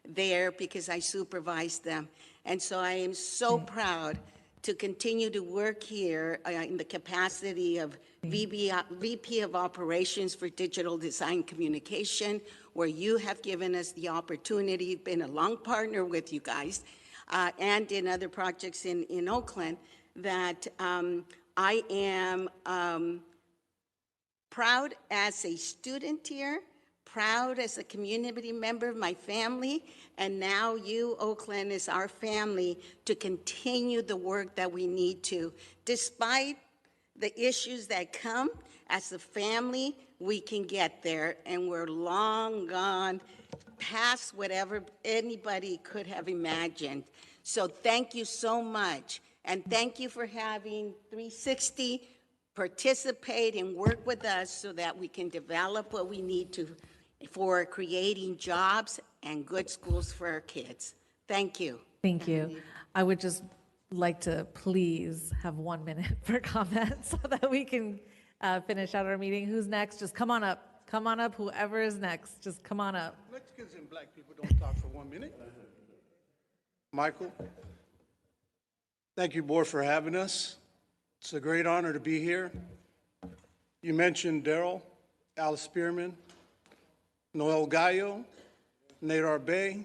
there because I supervised them. And so I am so proud to continue to work here in the capacity of VP of Operations for Digital Design Communication, where you have given us the opportunity, been a long partner with you guys, and in other projects in Oakland, that I am proud as a student here, proud as a community member of my family, and now you, Oakland, is our family to continue the work that we need to. Despite the issues that come, as a family, we can get there, and we're long gone past whatever anybody could have imagined. So thank you so much, and thank you for having 360 participate and work with us so that we can develop what we need to for creating jobs and good schools for our kids. Thank you. Thank you. I would just like to please have 1 minute for comments so that we can finish out our meeting. Who's next? Just come on up. Come on up, whoever is next. Just come on up. Mexicans and black people don't talk for 1 minute. Michael, thank you, board, for having us. It's a great honor to be here. You mentioned Daryl, Alice Spearman, Noel Gallo, Nadar Bay,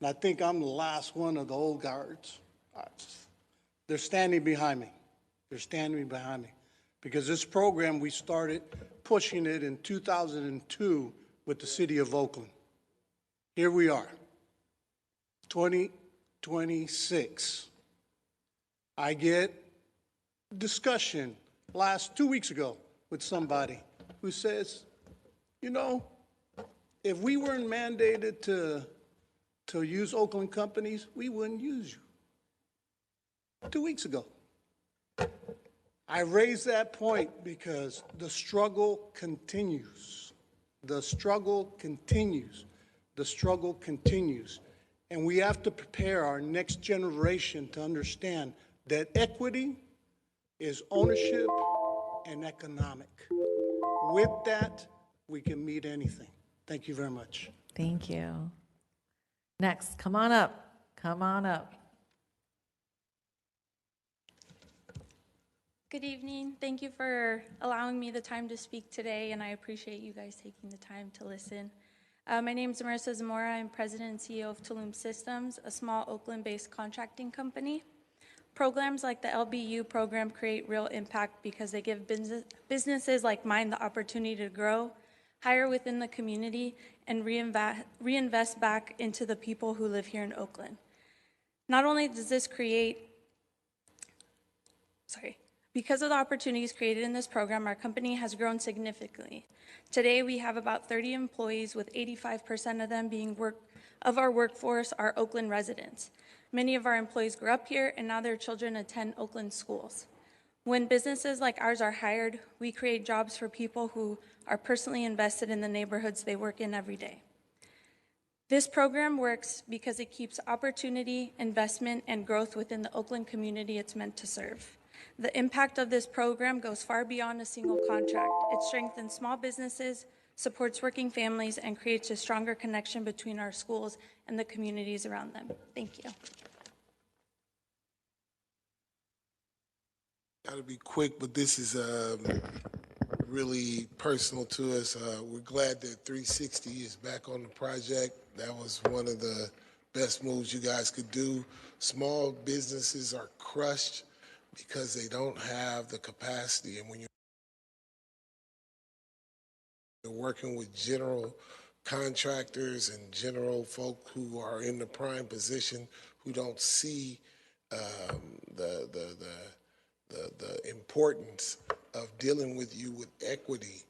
and I think I'm the last one of the old guards. They're standing behind me. They're standing behind me. Because this program, we started pushing it in 2002 with the city of Oakland. Here we are, 2026. I get discussion 2 weeks ago with somebody who says, you know, if we weren't mandated to use Oakland companies, we wouldn't use you. 2 weeks ago. I raise that point because the struggle continues. The struggle continues. The struggle continues. And we have to prepare our next generation to understand that equity is ownership and economic. With that, we can meet anything. Thank you very much. Thank you. Next, come on up. Come on up. Good evening. Thank you for allowing me the time to speak today, and I appreciate you guys taking the time to listen. My name is Marissa Zamora. I'm president and CEO of Tulum Systems, a small Oakland-based contracting company. Programs like the LBU program create real impact because they give businesses like mine the opportunity to grow, hire within the community, and reinvest back into the people who live here in Oakland. Not only does this because of the opportunities created in this program, our company has grown significantly. Today, we have about 30 employees, with 85% of them being of our workforce are Oakland residents. Many of our employees grew up here, and now their children attend Oakland schools. When businesses like ours are hired, we create jobs for people who are personally invested in the neighborhoods they work in every day. This program works because it keeps opportunity, investment, and growth within the Oakland community it's meant to serve. The impact of this program goes far beyond a single contract. It strengthens small businesses, supports working families, and creates a stronger connection between our schools and the communities around them. Thank you. Gotta be quick, but this is really personal to us. We're glad that 360 is back on the project. That was one of the best moves you guys could do. Small businesses are crushed because they don't have the capacity. And when you're working with general contractors and general folk who are in the prime position, who don't see the importance of dealing with you with equity.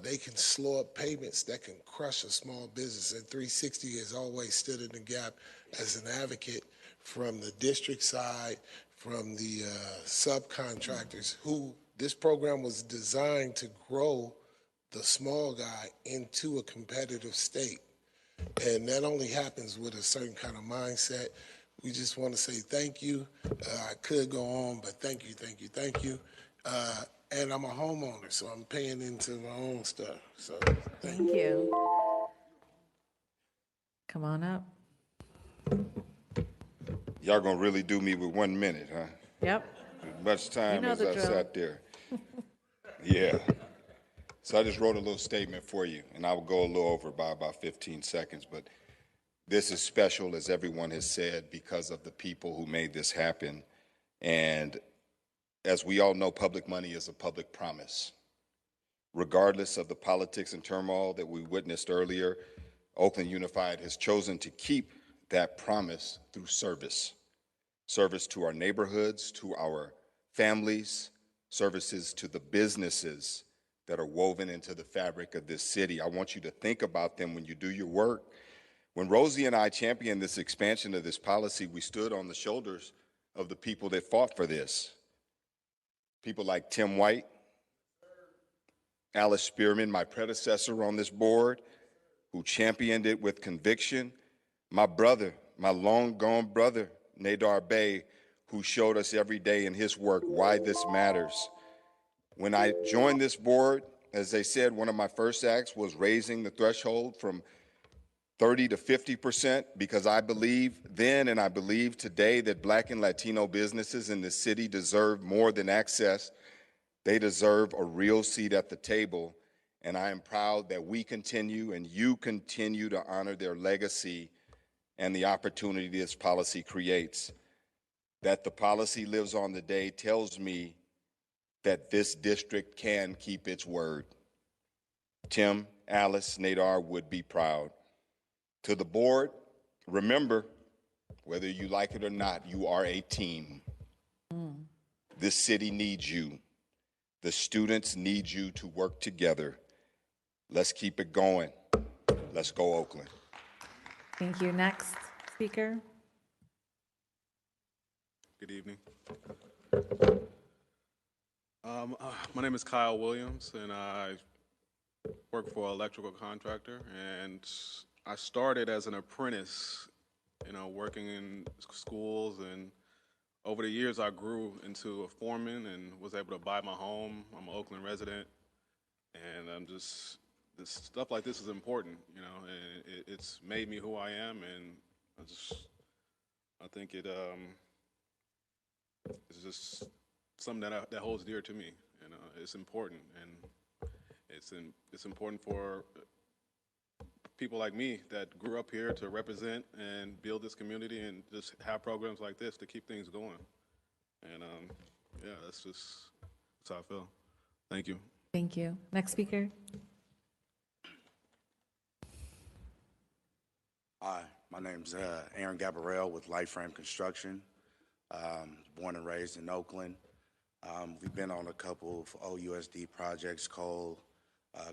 They can slow up payments that can crush a small business. And 360 has always stood in the gap as an advocate from the district side, from the subcontractors, who this program was designed to grow the small guy into a competitive state. And that only happens with a certain kind of mindset. We just want to say thank you. I could go on, but thank you, thank you, thank you. And I'm a homeowner, so I'm paying into my own stuff. So Thank you. Come on up. Y'all gonna really do me with 1 minute, huh? Yep. As much time know as the I drill. sat there. Yeah. So I just wrote a little statement for you, and I will go a little over by about 15 seconds, but this is special, as everyone has said, because of the people who made this happen. And as we all know, public money is a public promise. Regardless of the politics and turmoil that we witnessed earlier, Oakland Unified has chosen to keep that promise through service. Service to our neighborhoods, to our families, services to the businesses that are woven into the fabric of this city. I want you to think about them when you do your work. When Rosie and I championed this expansion of this policy, we stood on the shoulders of the people that fought for this. People like Tim White, Alice Spearman, my predecessor on this board, who championed it with conviction. My brother, my long-gone brother, Nadar Bey, who showed us every day in his work why this matters. When I joined this board, as they said, one of my first acts was raising the threshold from 30 to 50%, because I believe then and I believe today that Black and Latino businesses in the city deserve more than access. They deserve a real seat at the table, and I am proud that we continue and you continue to honor their legacy and the opportunity this policy creates. That the policy lives on today tells me that this district can keep its word. Tim, Alice, Nadar would be proud. To the board, remember, whether you like it or not, you are a team. This city needs you. The students need you to work together. Let's keep it going. Let's go, Oakland. Thank you. Next speaker. Good evening. My name is Kyle Williams, and I work for an electrical contractor. And I started as an apprentice, working in schools. And over the years, I grew into a foreman and was able to buy my home. I'm an Oakland resident, and this stuff like this is important, and it's made me who I am. And I think it's just something that holds dear to me. It's important, and it's important for people like me that grew up here to represent and build this community and just have programs like this to keep things going. And yeah, that's how I feel. Thank you. Thank you. Next speaker. Hi, my name's Aaron Gabrielle with Light Frame Construction. Born and raised in Oakland. We've been on a couple of OUSD projects, Cole,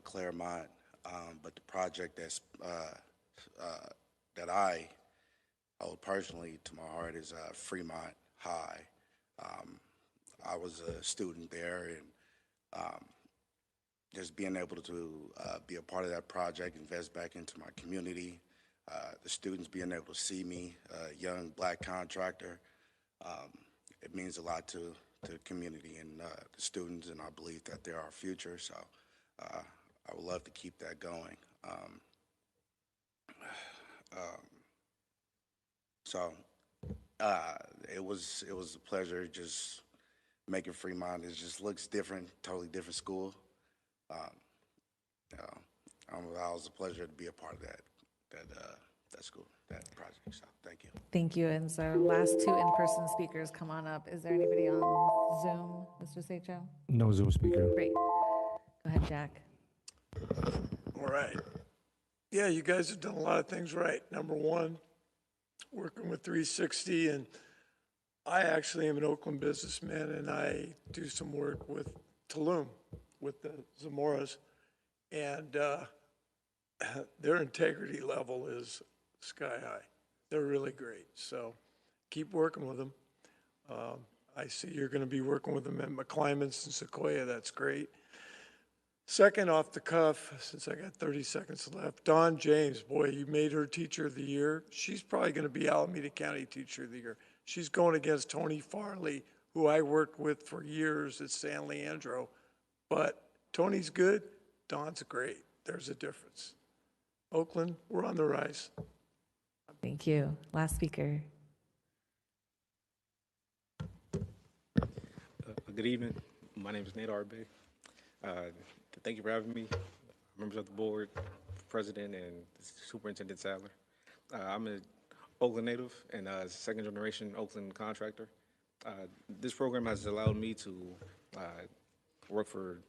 Claremont, but the project that I hold personally to my heart is Fremont High. I was a student there, and just being able to be a part of that project, invest back into my community, the students being able to see me, a young Black contractor, it means a lot to the community and the students, and I believe that they're our future. So I would love to keep that going. It was a pleasure just making Fremont. It just looks different, totally different school. It was a pleasure to be a part of that school, that project. So thank you. Thank you. And so last two in-person speakers, come on up. Is there anybody on Zoom, Mr. Sacho? No Zoom speaker. Great. Go ahead, Jack. All right. Yeah, you guys have done a lot of things right. Number one, working with 360 and I actually am an Oakland businessman, and I do some work with Tulum, with the Zamoras, and their integrity level is sky high. They're really great, so keep working with them. I see you're going to be working with them at McClymonds and Sequoia. That's great. Second, off the cuff, since I got 30 seconds left, Dawn James, boy, you made her Teacher of the Year. She's probably going to be Alameda County Teacher of the Year. She's going against Tony Farley, who I worked with for years at San Leandro. But Tony's good, Dawn's great. There's a difference. Oakland, we're on the rise. Thank you. Last speaker. Good evening. My name is Nate Arbe. Thank you for having me, members of the board, president, and Superintendent Sadler. I'm an Oakland native and a second-generation Oakland contractor. This program has allowed me to work for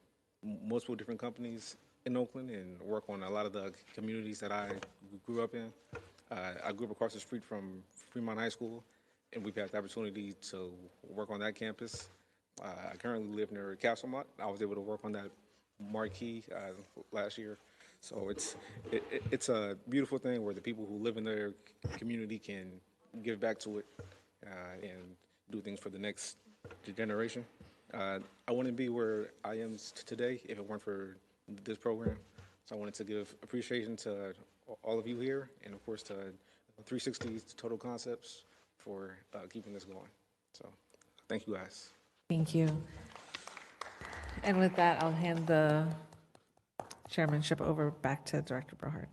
multiple different companies in Oakland and work on a lot of the communities that I grew up in. I grew up across the street from Fremont High School, and we've had the opportunity to work on that campus. I currently live near Castlemont. I was able to work on that marquee last year. So it's a beautiful thing where the people who live in their community can give back to it and do things for the next generation. I wouldn't be where I am today if it weren't for this program. So I wanted to give appreciation to all of you here, and of course to 360 Total Concepts for keeping this going. So thank you guys. Thank you. And with that, I'll hand the chairmanship over back to Director Brohard.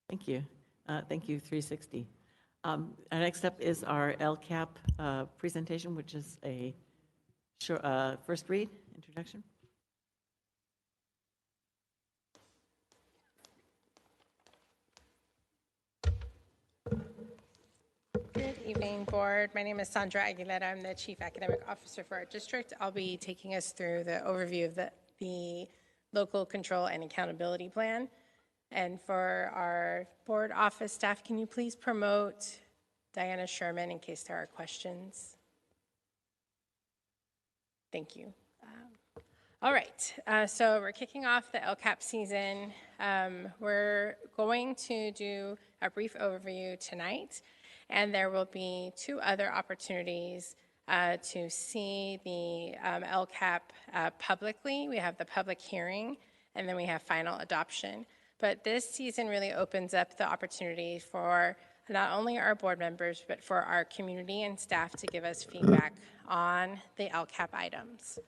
Thank you. Thank you, 360. Our next up is our LCAP presentation, which is a first read, introduction. Good evening, board. My name is Sandra Aguilera. I'm the Chief Academic Officer for our district. I'll be taking us through the overview of the Local Control and Accountability Plan. And for our board office staff, can you please promote Diana Sherman in case there are questions? Thank you. All right, so we're kicking off the LCAP season. We're going to do a brief overview tonight, and there will be 2 other opportunities to see the LCAP publicly. We have the public hearing, and then we have final adoption. But this season really opens up the opportunity for not only our board members, but for our community and staff to give us feedback on the LCAP items.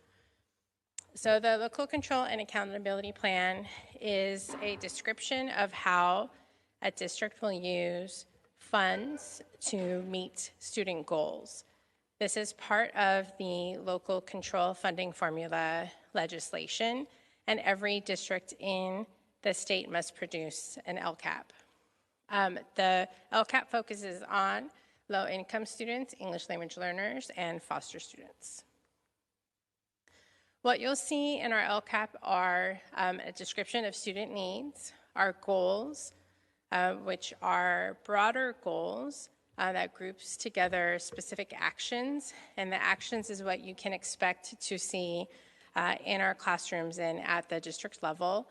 So the Local Control and Accountability Plan is a description of how a district will use funds to meet student goals. This is part of the local control funding formula legislation, and every district in the state must produce an LCAP. The LCAP focuses on low-income students, English language learners, and foster students. What you'll see in our LCAP are a description of student needs, our goals, which are broader goals that groups together specific actions, and the actions is what you can expect to see in our classrooms and at the district level.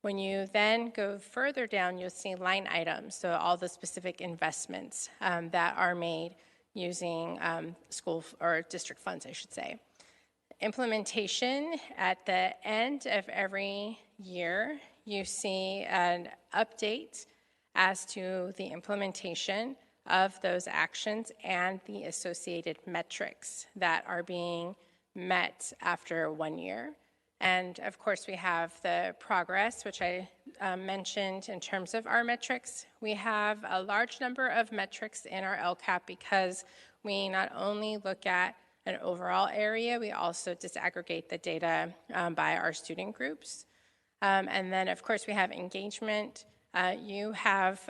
When you then go further down, you'll see line items, so all the specific investments that are made using school or district funds, I should say. Implementation, at the end of every year, you see an update as to the implementation of those actions and the associated metrics that are being met after 1 year. And of course, we have the progress, which I mentioned in terms of our metrics. We have a large number of metrics in our LCAP because we not only look at an overall area, we also disaggregate the data by our student groups. And then, of course, we have engagement. You have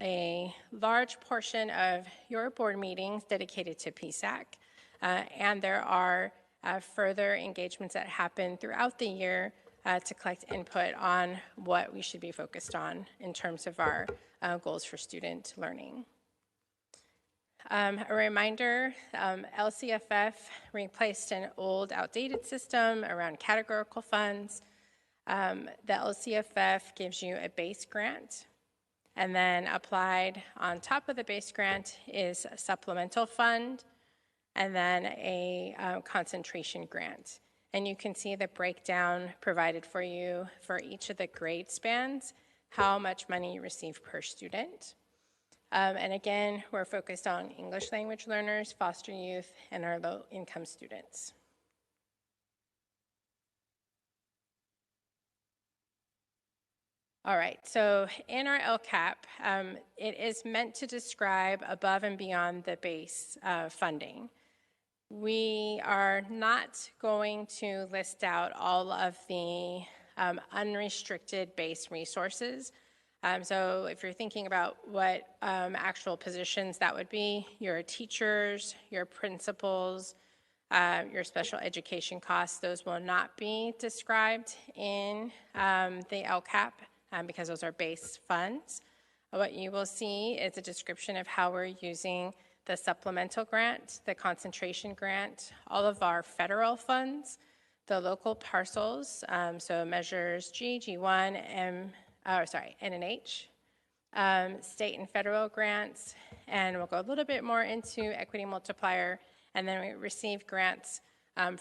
a large portion of your board meetings dedicated to PSAC, and there are further engagements that happen throughout the year to collect input on what we should be focused on in terms of our goals for student learning. A reminder, LCFF replaced an old outdated system around categorical funds. The LCFF gives you a base grant, and then applied on top of the base grant is a supplemental fund, and then a concentration grant. And you can see the breakdown provided for you for each of the grade spans, how much money you receive per student. And again, we're focused on English language learners, foster youth, and our low-income students. All right, so in our LCAP, it is meant to describe above and beyond the base funding. We are not going to list out all of the unrestricted base resources. So if you're thinking about what actual positions that would be, your teachers, your principals, your special education costs, those will not be described in the LCAP because those are base funds. What you will see is a description of how we're using the supplemental grant, the concentration grant, all of our federal funds, the local parcels, so measures G, G1, N and H, state and federal grants, and we'll go a little bit more into equity multiplier, and then we receive grants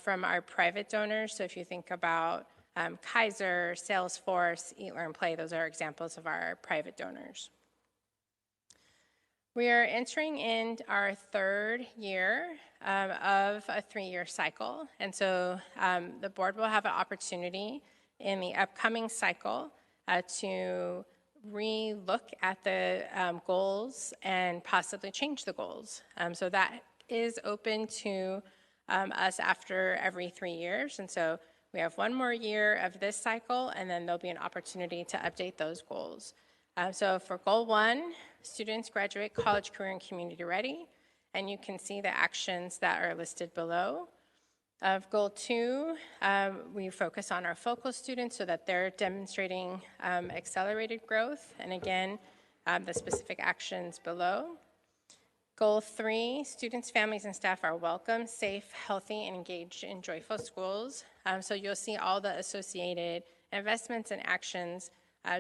from our private donors. So if you think about Kaiser, Salesforce, Eat, Learn, Play, those are examples of our private donors. We are entering in our third year of a 3-year cycle, and so the board will have an opportunity in the upcoming cycle to re-look at the goals and possibly change the goals. So that is open to us after every 3 years, and so we have 1 more year of this cycle, and then there'll be an opportunity to update those goals. So for goal 1, students graduate college, career, and community ready, and you can see the actions that are listed below. Of goal 2, we focus on our focal students so that they're demonstrating accelerated growth, and again, the specific actions below. Goal 3, students, families, and staff are welcome, safe, healthy, and engaged in joyful schools. So you'll see all the associated investments and actions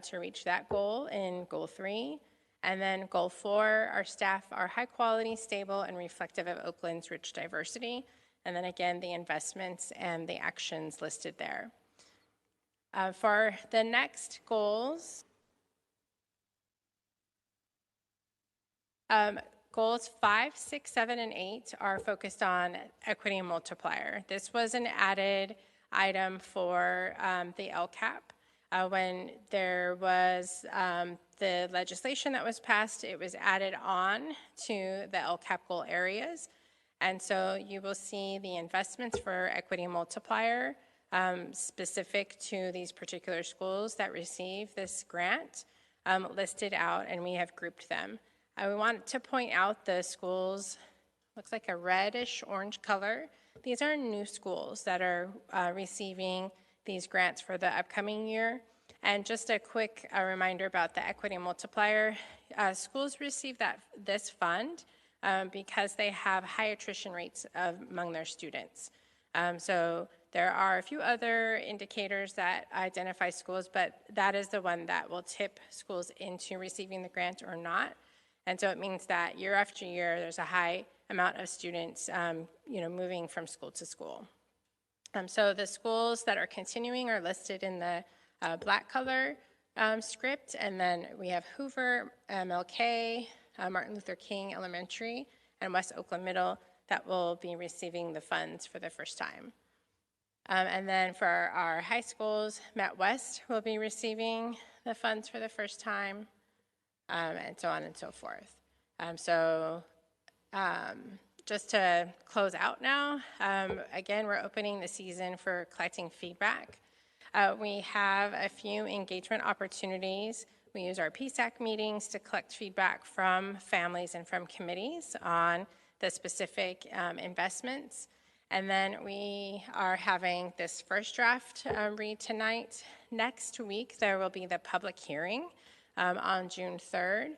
to reach that goal in goal 3. And then goal 4, our staff are high quality, stable, and reflective of Oakland's rich diversity. And then again, the investments and the actions listed there. For the next goals, goals 5, 6, 7, and 8 are focused on equity multiplier. This was an added item for the LCAP. When there was the legislation that was passed, it was added on to the LCAP goal areas. And so you will see the investments for equity multiplier specific to these particular schools that receive this grant listed out, and we have grouped them. We want to point out the schools, looks like a reddish orange color. These are new schools that are receiving these grants for the upcoming year. And just a quick reminder about the equity multiplier. Schools receive this fund because they have high attrition rates among their students. So there are a few other indicators that identify schools, but that is the one that will tip schools into receiving the grant or not. And so it means that year after year, there's a high amount of students moving from school to school. So the schools that are continuing are listed in the black color script, and then we have Hoover, MLK, Martin Luther King Elementary, and West Oakland Middle that will be receiving the funds for the first time. And then for our high schools, Met West will be receiving the funds for the first time, and so on and so forth. Just to close out now, again, we're opening the season for collecting feedback. We have a few engagement opportunities. We use our PSAC meetings to collect feedback from families and from committees on the specific investments. And then we are having this first draft read tonight. Next week, there will be the public hearing on June 3rd.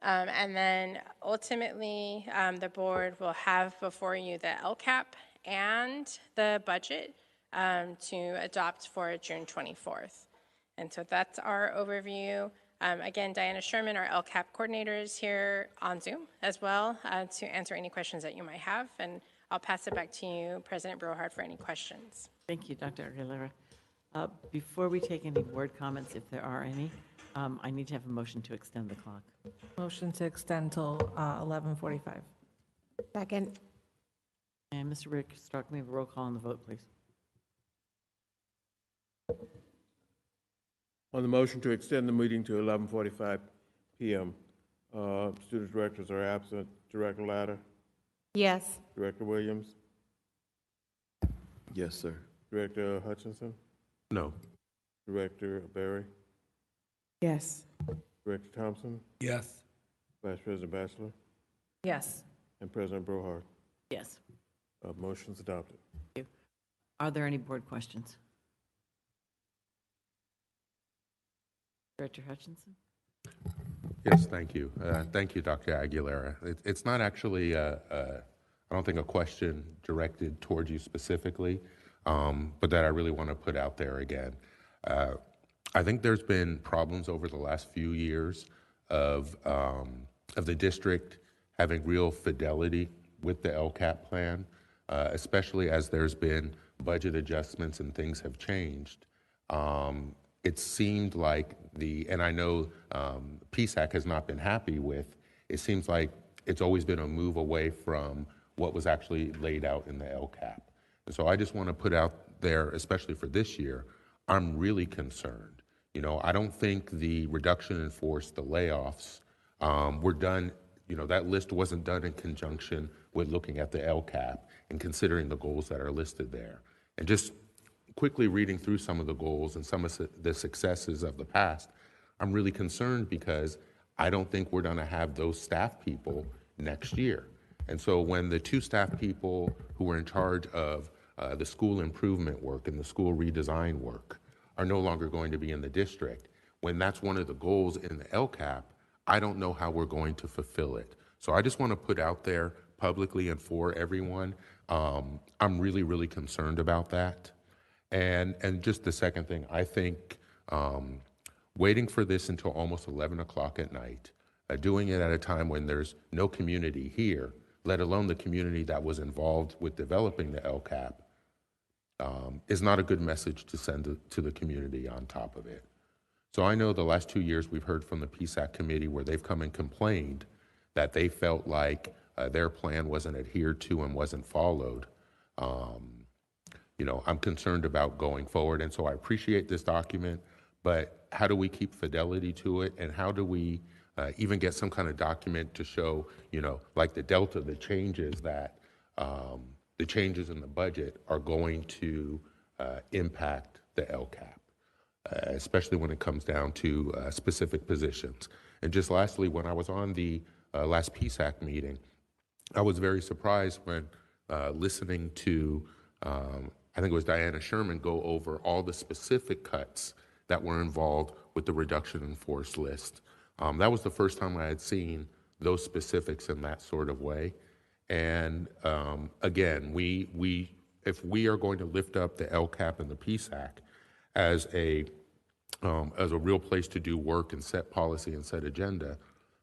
And then ultimately, the board will have before you the LCAP and the budget to adopt for June 24th. And so that's our overview. Again, Diana Sherman, our LCAP coordinator, is here on Zoom as well to answer any questions that you might have. And I'll pass it back to you, President Brohard, for any questions. Thank you, Dr. Aguilera. Before we take any board comments, if there are any, I need to have a motion to extend the clock. Motion to extend till 11:45. Second. And Mr. Rick Stark, may we have a roll call on the vote, please? On the motion to extend the meeting to 11:45 p.m., student directors are absent. Director Latta? Yes. Director Williams? Yes, sir. Director Hutchinson? No. Director Berry? Yes. Director Thompson? Yes. Vice President Batchelor? Yes. And President Brohard? Yes. Motion's adopted. Thank you. Are there any board questions? Director Hutchinson? Yes, thank you. Thank you, Dr. Aguilera. It's not actually, I don't think, a question directed towards you specifically, but that I really want to put out there again. I think there's been problems over the last few years of the district having real fidelity with the LCAP plan, especially as there's been budget adjustments and things have changed. It seemed like and I know PSAC has not been happy with, it seems like it's always been a move away from what was actually laid out in the LCAP. And so I just want to put out there, especially for this year, I'm really concerned. I don't think the reduction in force, the layoffs, were done, that list wasn't done in conjunction with looking at the LCAP and considering the goals that are listed there. And just quickly reading through some of the goals and some of the successes of the past, I'm really concerned because I don't think we're going to have those staff people next year. And so when the two staff people who were in charge of the school improvement work and the school redesign work are no longer going to be in the district, when that's one of the goals in the LCAP, I don't know how we're going to fulfill it. So I just want to put out there publicly and for everyone, I'm really, really concerned about that. And just the second thing, I think waiting for this until almost 11 o'clock at night, doing it at a time when there's no community here, let alone the community that was involved with developing the LCAP, is not a good message to send to the community on top of it. So I know the last 2 years we've heard from the PSAC committee where they've come and complained that they felt like their plan wasn't adhered to and wasn't followed. I'm concerned about going forward, and so I appreciate this document, but how do we keep fidelity to it, and how do we even get some kind of document to show, like the delta, the changes that, the changes in the budget are going to impact the LCAP, especially when it comes down to specific positions. And just lastly, when I was on the last PSAC meeting, I was very surprised when listening to I think it was Diana Sherman go over all the specific cuts that were involved with the reduction in force list. That was the first time I had seen those specifics in that sort of way. And again, if we are going to lift up the LCAP and the PSAC as a real place to do work and set policy and set agenda,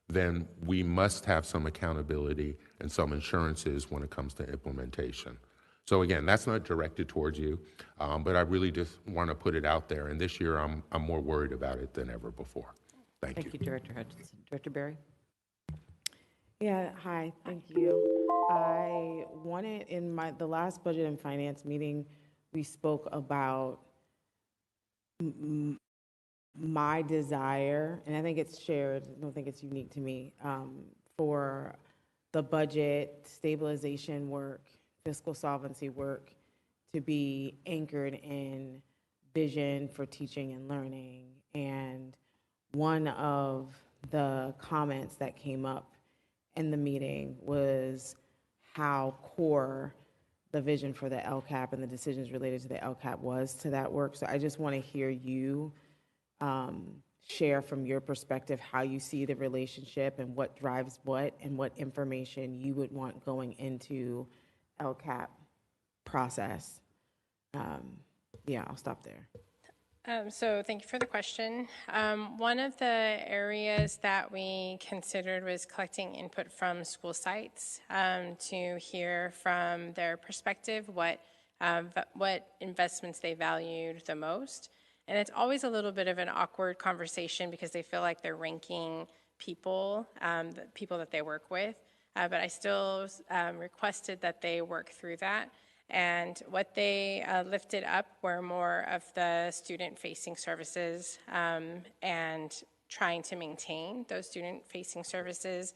then we must have some accountability and some assurances when it comes to implementation. So again, that's not directed towards you, but I really just want to put it out there. And this year, I'm more worried about it than ever before. Thank you. Thank you, Director Hutchinson. Director Berry? Yeah, hi, thank you. I wanted, in the last Budget and Finance meeting, we spoke about my desire, and I think it's shared, I don't think it's unique to me, for the budget stabilization work, fiscal solvency work to be anchored in vision for teaching and learning. And one of the comments that came up in the meeting was how core the vision for the LCAP and the decisions related to the LCAP was to that work. So I just want to hear you share from your perspective how you see the relationship and what drives what and what information you would want going into LCAP process. Yeah, I'll stop there. So thank you for the question. One of the areas that we considered was collecting input from school sites to hear from their perspective what investments they valued the most. And it's always a little bit of an awkward conversation because they feel like they're ranking people, the people that they work with. But I still requested that they work through that. And what they lifted up were more of the student-facing services and trying to maintain those student-facing services.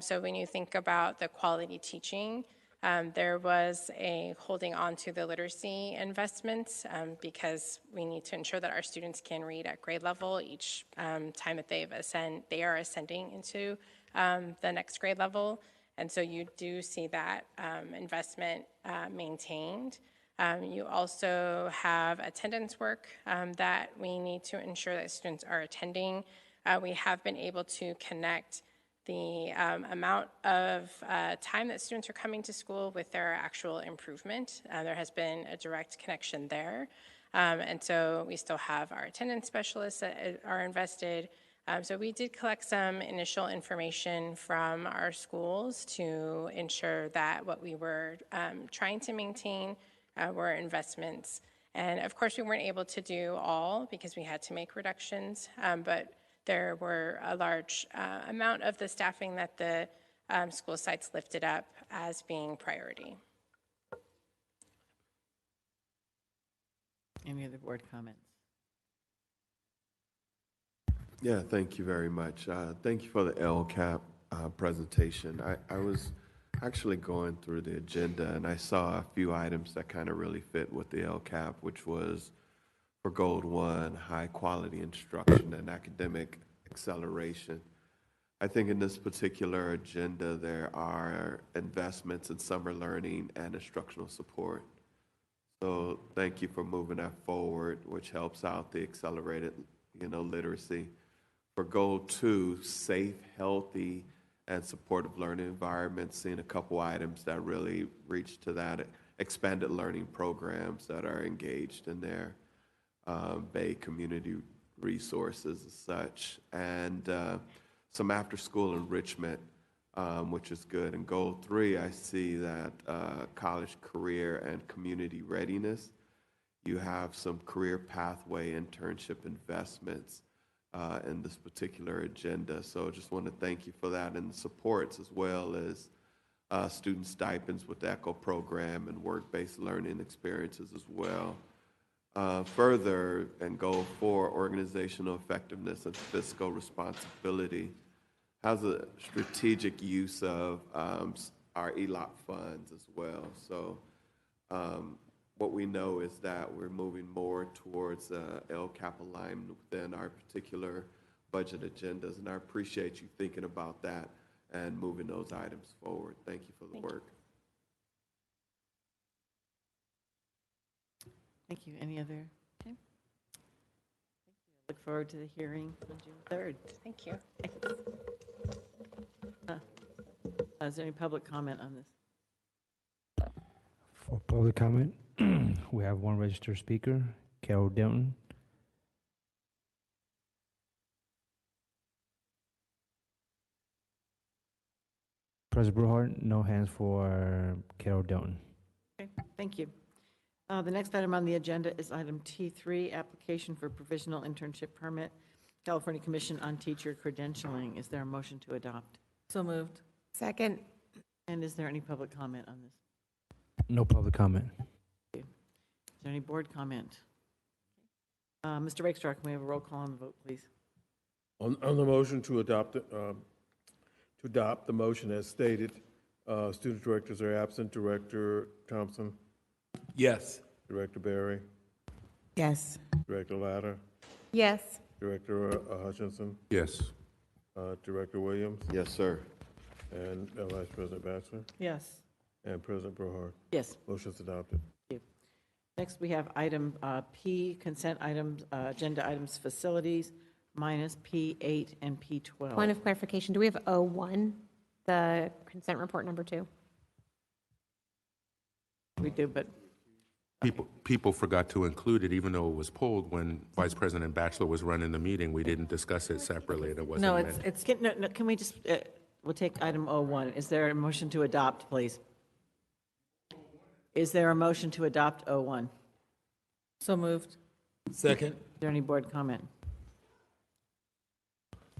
So when you think about the quality teaching, there was a holding on to the literacy investments because we need to ensure that our students can read at grade level each time that they are ascending into the next grade level. And so you do see that investment maintained. You also have attendance work that we need to ensure that students are attending. We have been able to connect the amount of time that students are coming to school with their actual improvement. There has been a direct connection there. And so we still have our attendance specialists that are invested. So we did collect some initial information from our schools to ensure that what we were trying to maintain were investments. And of course, we weren't able to do all because we had to make reductions, but there were a large amount of the staffing that the school sites lifted up as being priority. Any other board comments? Yeah, thank you very much. Thank you for the LCAP presentation. I was actually going through the agenda and I saw a few items that kind of really fit with the LCAP, which was for Gold 1, high quality instruction and academic acceleration. I think in this particular agenda, there are investments in summer learning and instructional support. So thank you for moving that forward, which helps out the accelerated, literacy. For Goal 2, safe, healthy, and supportive learning environments, seeing a couple items that really reach to that, expanded learning programs that are engaged in there, Bay community resources as such, and some after-school enrichment, which is good. In Goal 3, I see that college career and community readiness. You have some career pathway internship investments in this particular agenda. So just want to thank you for that, and supports as well as student stipends with the ECHO program and work-based learning experiences as well. Further, in Goal 4, organizational effectiveness and fiscal responsibility, how's a strategic use of our ELOC funds as well. So what we know is that we're moving more towards LCAP alignment within our particular budget agendas, and I appreciate you thinking about that and moving those items forward. Thank you for the work. Thank you. Any other? Okay. Look forward to the hearing on June 3rd. Thank you. Is there any public comment on this? For public comment, we have one registered speaker, Carol Denton. President Brewhart, no hands for Carol Denton. Okay, thank you. The next item on the agenda is item T3, application for provisional internship permit, California Commission on Teacher Credentialing. Is there a motion to adopt? So moved. Second. And is there any public comment on this? No public comment. Is there any board comment? Mr. Rakestraw, can we have a roll call on the vote, please? On the motion to adopt the motion as stated, student directors are absent. Director Thompson? Yes. Director Berry? Yes. Director Latta? Yes. Director Hutchinson? Yes. Director Williams? Yes, sir. And Vice President Batchelor? Yes. And President Brewhart? Yes. Motion's adopted. Thank you. Next, we have item P, consent items, agenda items, facilities. minus P8 and P12. Point of clarification, do we have O1, the consent report number 2? We do, but People forgot to include it, even though it was pulled when Vice President Batchelor was running the meeting. We didn't discuss it separately, and it wasn't No, meant. it's, can we just, we'll take item O1. Is there a motion to adopt, please? Is there a motion to adopt O1? Is so moved. Second. there any board comment?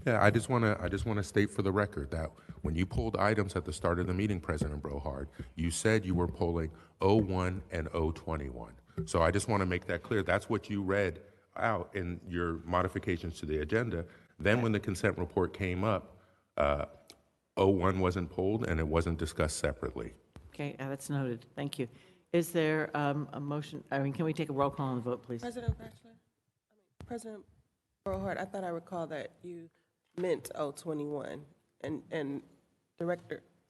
Yeah, I just want to state for the record that when you pulled items at the start of the meeting, President Brohard, you said you were pulling O1 and O21. So I just want to make that clear. That's what you read out in your modifications to the agenda. Then when the consent report came up, O1 wasn't pulled and it wasn't discussed separately. Okay, that's noted. Thank you. Is there a motion, can we take a roll call on the vote, please? President Brohard, I thought I recall that you meant O21, and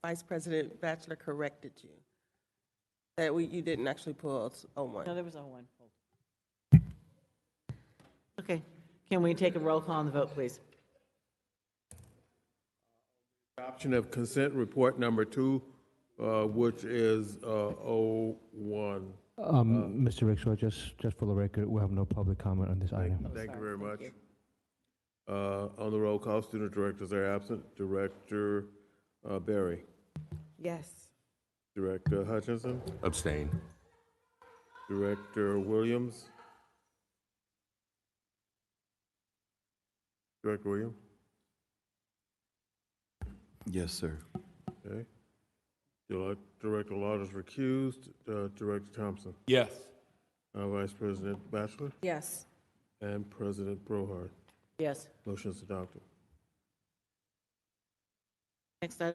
Vice President Batchelor corrected you, that you didn't actually pull O1. No, there was O1 pulled. Okay, can we take a roll call on the vote, please? Adoption of consent report number 2, which is O1. Mr. Rickshaw, just for the record, we have no public comment on this item. Thank you very much. On the roll call, student directors are absent. Director Berry. Yes. Director Hutchinson. Abstain. Director Williams. Director Williams. Yes, sir. Okay. Director Lott is recused. Director Thompson. Yes. Vice President Batchelor. Yes. And President Brohard. Yes. Motion is adopted. Next item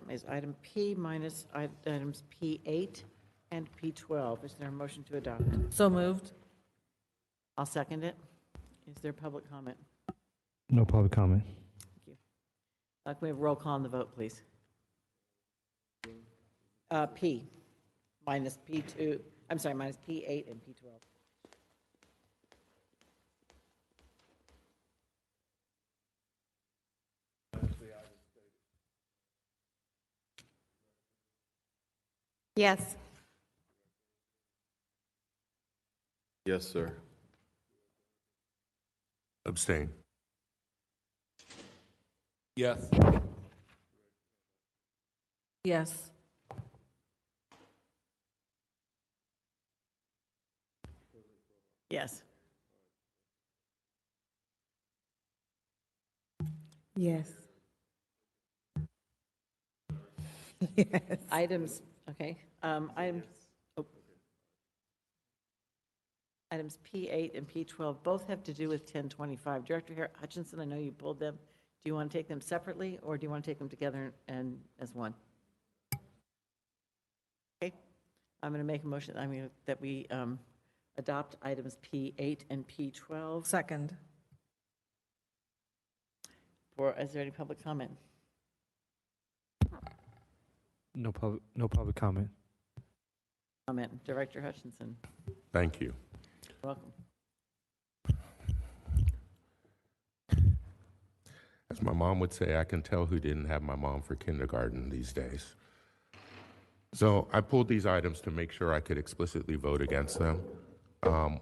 is item P minus items P8 and P12. Is there a motion to adopt? So moved. I'll second it. Is there public comment? No public comment. Thank you. Can we have a roll call on the vote, please? P minus P2, I'm sorry, minus P8 and P12. Yes. Yes, sir. Abstain. Yes. Yes. Yes. Yes. Items, okay. Items P8 and P12 both have to do with 1025. Director Hutchinson, I know you pulled them. Do you want to take them separately, or do you want to take them together and as one? Okay. I'm going to make a motion, that we adopt items P8 and P12. Second. Is there any public comment? No public comment. Comment. Director Hutchinson. Thank you. You're welcome. As my mom would say, I can tell who didn't have my mom for kindergarten these days. So I pulled these items to make sure I could explicitly vote against them.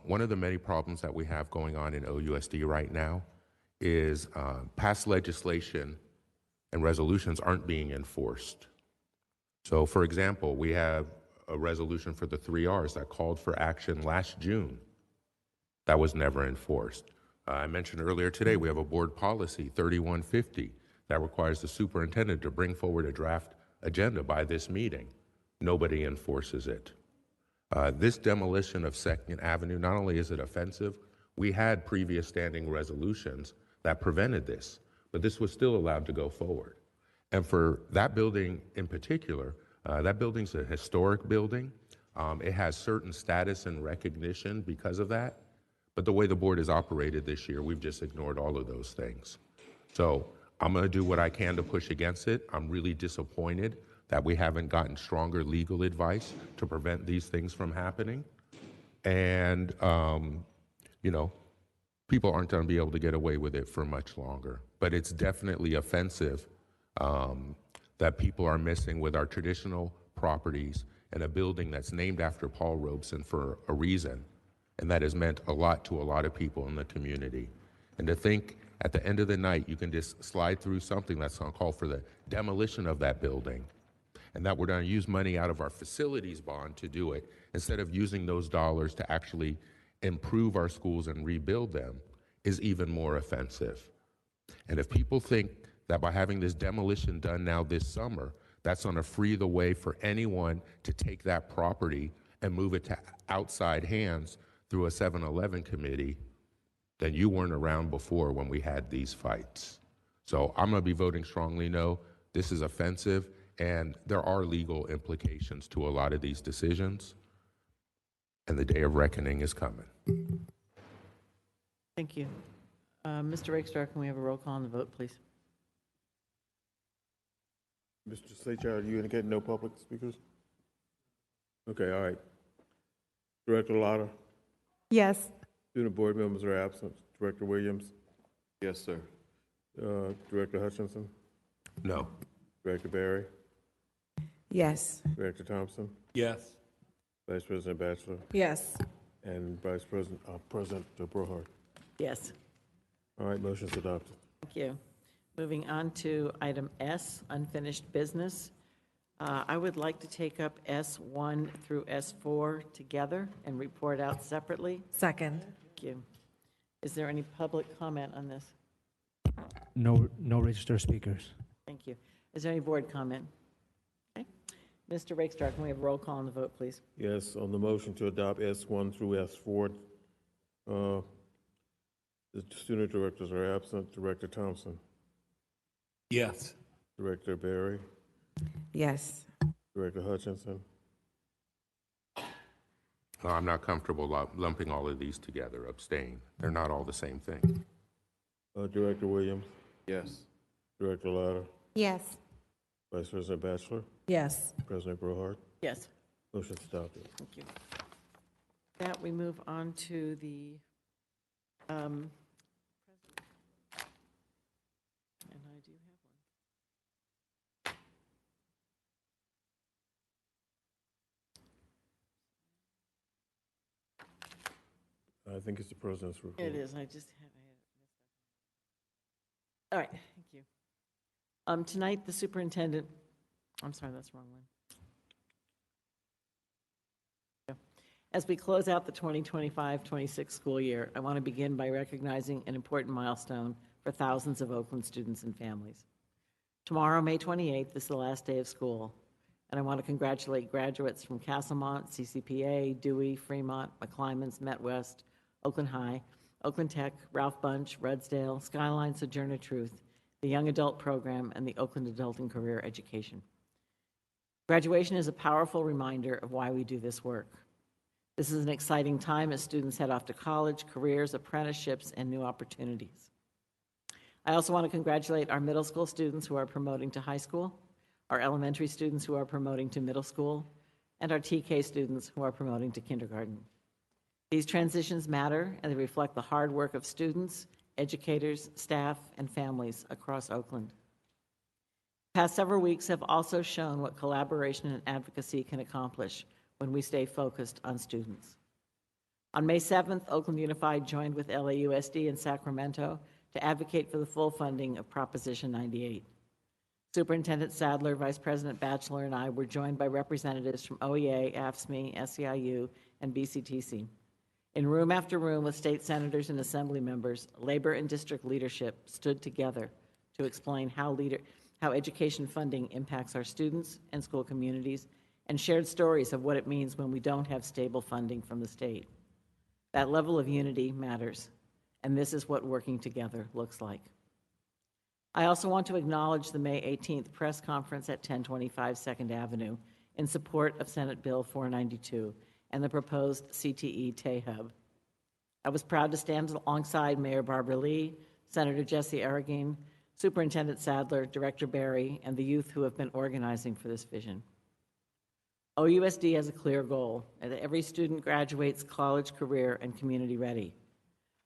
One of the many problems that we have going on in OUSD right now is past legislation and resolutions aren't being enforced. So for example, we have a resolution for the 3 Rs that called for action last June. That was never enforced. I mentioned earlier today, we have a board policy 3150 that requires the superintendent to bring forward a draft agenda by this meeting. Nobody enforces it. This demolition of 2nd Avenue, not only is it offensive, we had previous standing resolutions that prevented this, but this was still allowed to go forward. And for that building in particular, that building's a historic building. It has certain status and recognition because of that. But the way the board has operated this year, we've just ignored all of those things. So I'm going to do what I can to push against it. I'm really disappointed that we haven't gotten stronger legal advice to prevent these things from happening. And, people aren't going to be able to get away with it for much longer. But it's definitely offensive that people are messing with our traditional properties and a building that's named after Paul Robeson for a reason, and that has meant a lot to a lot of people in the community. And to think at the end of the night, you can just slide through something that's going to call for the demolition of that building, and that we're going to use money out of our facilities bond to do it, instead of using those dollars to actually improve our schools and rebuild them, is even more offensive. And if people think that by having this demolition done now this summer, that's going to free the way for anyone to take that property and move it to outside hands through a 7-Eleven committee, then you weren't around before when we had these fights. So I'm going to be voting strongly no. This is offensive, and there are legal implications to a lot of these decisions, and the day of reckoning is coming. Thank you. Mr. Rakestraw, can we have a roll call on the vote, please? Mr. Seychelles, you indicating no public speakers? Okay, all right. Director Lotta? Yes. Student board members are absent. Director Williams? Yes, sir. Director Hutchinson? No. Director Barry? Yes. Director Thompson? Yes. Vice President Batchelor? Yes. And Vice President, President Brohart? Yes. All right, motion's adopted. Thank you. Moving on to item S, unfinished business. I would like to take up S1 through S4 together and report out separately. Second. Thank you. Is there any public comment on this? No registered speakers. Thank you. Is there any board comment? Okay. Mr. Rakestraw, can we have a roll call on the vote, please? Yes, on the motion to adopt S1 through S4, the student directors are absent. Director Thompson? Yes. Director Barry? Yes. Director Hutchinson? No, I'm not comfortable lumping all of these together. Abstain. They're not all the same thing. Director Williams? Yes. Director Latta? Yes. Vice President Batchelor? Yes. President Brohart? Yes. Motion's adopted. Thank you. With that, we move on to the and I do have one. I think it's the president's report. It is. I just have. All right. Thank you. Tonight, the superintendent. I'm sorry, that's the wrong one. As we close out the 2025-26 school year, I want to begin by recognizing an important milestone for thousands of Oakland students and families. Tomorrow, May 28th, is the last day of school, and I want to congratulate graduates from Castlemont, CCPA, Dewey, Fremont, McClymonds, Met West, Oakland High, Oakland Tech, Ralph Bunch, Rudsdale, Skyline, Sojourner Truth, the Young Adult Program, and the Oakland Adult and Career Education. Graduation is a powerful reminder of why we do this work. This is an exciting time as students head off to college, careers, apprenticeships, and new opportunities. I also want to congratulate our middle school students who are promoting to high school, our elementary students who are promoting to middle school, and our TK students who are promoting to kindergarten. These transitions matter, and they reflect the hard work of students, educators, staff, and families across Oakland. The past several weeks have also shown what collaboration and advocacy can accomplish when we stay focused on students. On May 7th, Oakland Unified joined with LAUSD in Sacramento to advocate for the full funding of Proposition 98. Superintendent Sadler, Vice President Batchelor, and I were joined by representatives from OEA, AFSCME, SEIU, and BCTC. In room after room with state senators and assembly members, labor and district leadership stood together to explain how education funding impacts our students and school communities, and shared stories of what it means when we don't have stable funding from the state. That level of unity matters, and this is what working together looks like. I also want to acknowledge the May 18th press conference at 1025 2nd Avenue in support of Senate Bill 492 and the proposed CTE T-Hub. I was proud to stand alongside Mayor Barbara Lee, Senator Jesse Arreguín, Superintendent Sadler, Director Barry, and the youth who have been organizing for this vision. OUSD has a clear goal, and that every student graduates college, career, and community ready.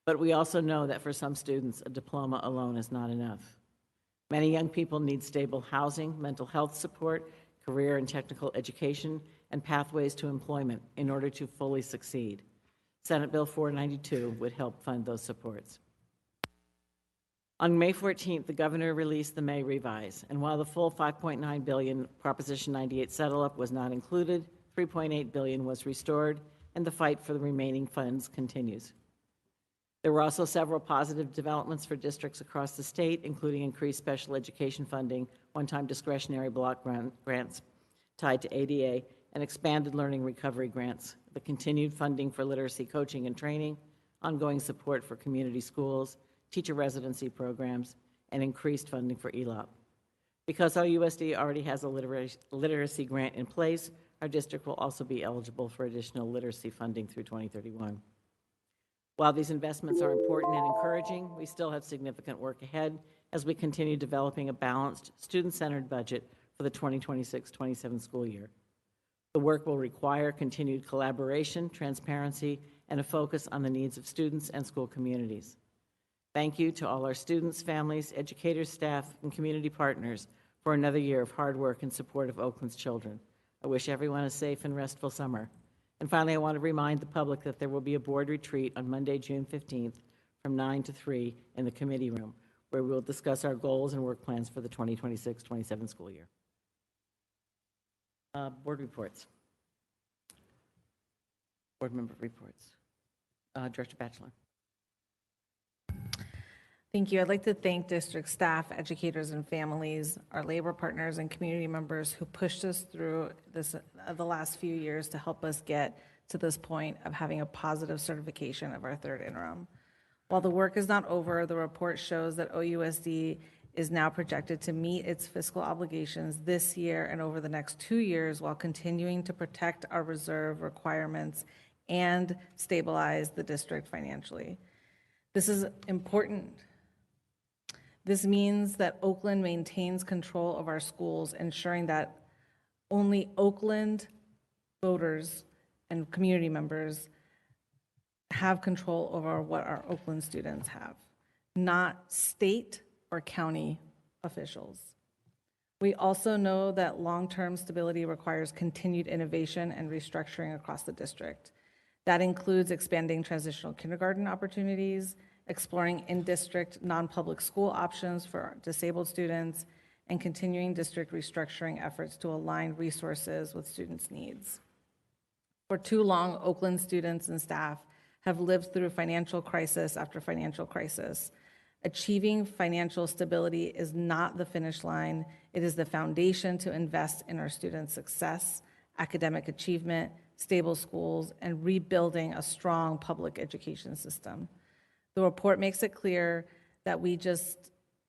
But we also know that for some students, a diploma alone is not enough. Many young people need stable housing, mental health support, career and technical education, and pathways to employment in order to fully succeed. Senate Bill 492 would help fund those supports. On May 14th, the governor released the May revise, and while the full $5.9 billion Proposition 98 settle-up was not included, $3.8 billion was restored, and the fight for the remaining funds continues. There were also several positive developments for districts across the state, including increased special education funding, one-time discretionary block grants tied to ADA, and expanded learning recovery grants, the continued funding for literacy coaching and training, ongoing support for community schools, teacher residency programs, and increased funding for ELOP. Because OUSD already has a literacy grant in place, our district will also be eligible for additional literacy funding through 2031. While these investments are important and encouraging, we still have significant work ahead as we continue developing a balanced, student-centered budget for the 2026-27 school year. The work will require continued collaboration, transparency, and a focus on the needs of students and school communities. Thank you to all our students, families, educators, staff, and community partners for another year of hard work in support of Oakland's children. I wish everyone a safe and restful summer. And finally, I want to remind the public that there will be a board retreat on Monday, June 15th from 9 to 3 in the committee room, where we will discuss our goals and work plans for the 2026-27 school year. Board reports. Board member reports. Director Batchelor. Thank you. I'd like to thank district staff, educators and families, our labor partners and community members who pushed us through this the last few years to help us get to this point of having a positive certification of our third interim. While the work is not over, the report shows that OUSD is now projected to meet its fiscal obligations this year and over the next 2 years while continuing to protect our reserve requirements and stabilize the district financially. This is important. This means that Oakland maintains control of our schools, ensuring that only Oakland voters and community members have control over what our Oakland students have, not state or county officials. We also know that long-term stability requires continued innovation and restructuring across the district. That includes expanding transitional kindergarten opportunities, exploring in-district non-public school options for disabled students, and continuing district restructuring efforts to align resources with students' needs. For too long, Oakland students and staff have lived through financial crisis after financial crisis. Achieving financial stability is not the finish line. It is the foundation to invest in our students' success, academic achievement, stable schools, and rebuilding a strong public education system. The report makes it clear that we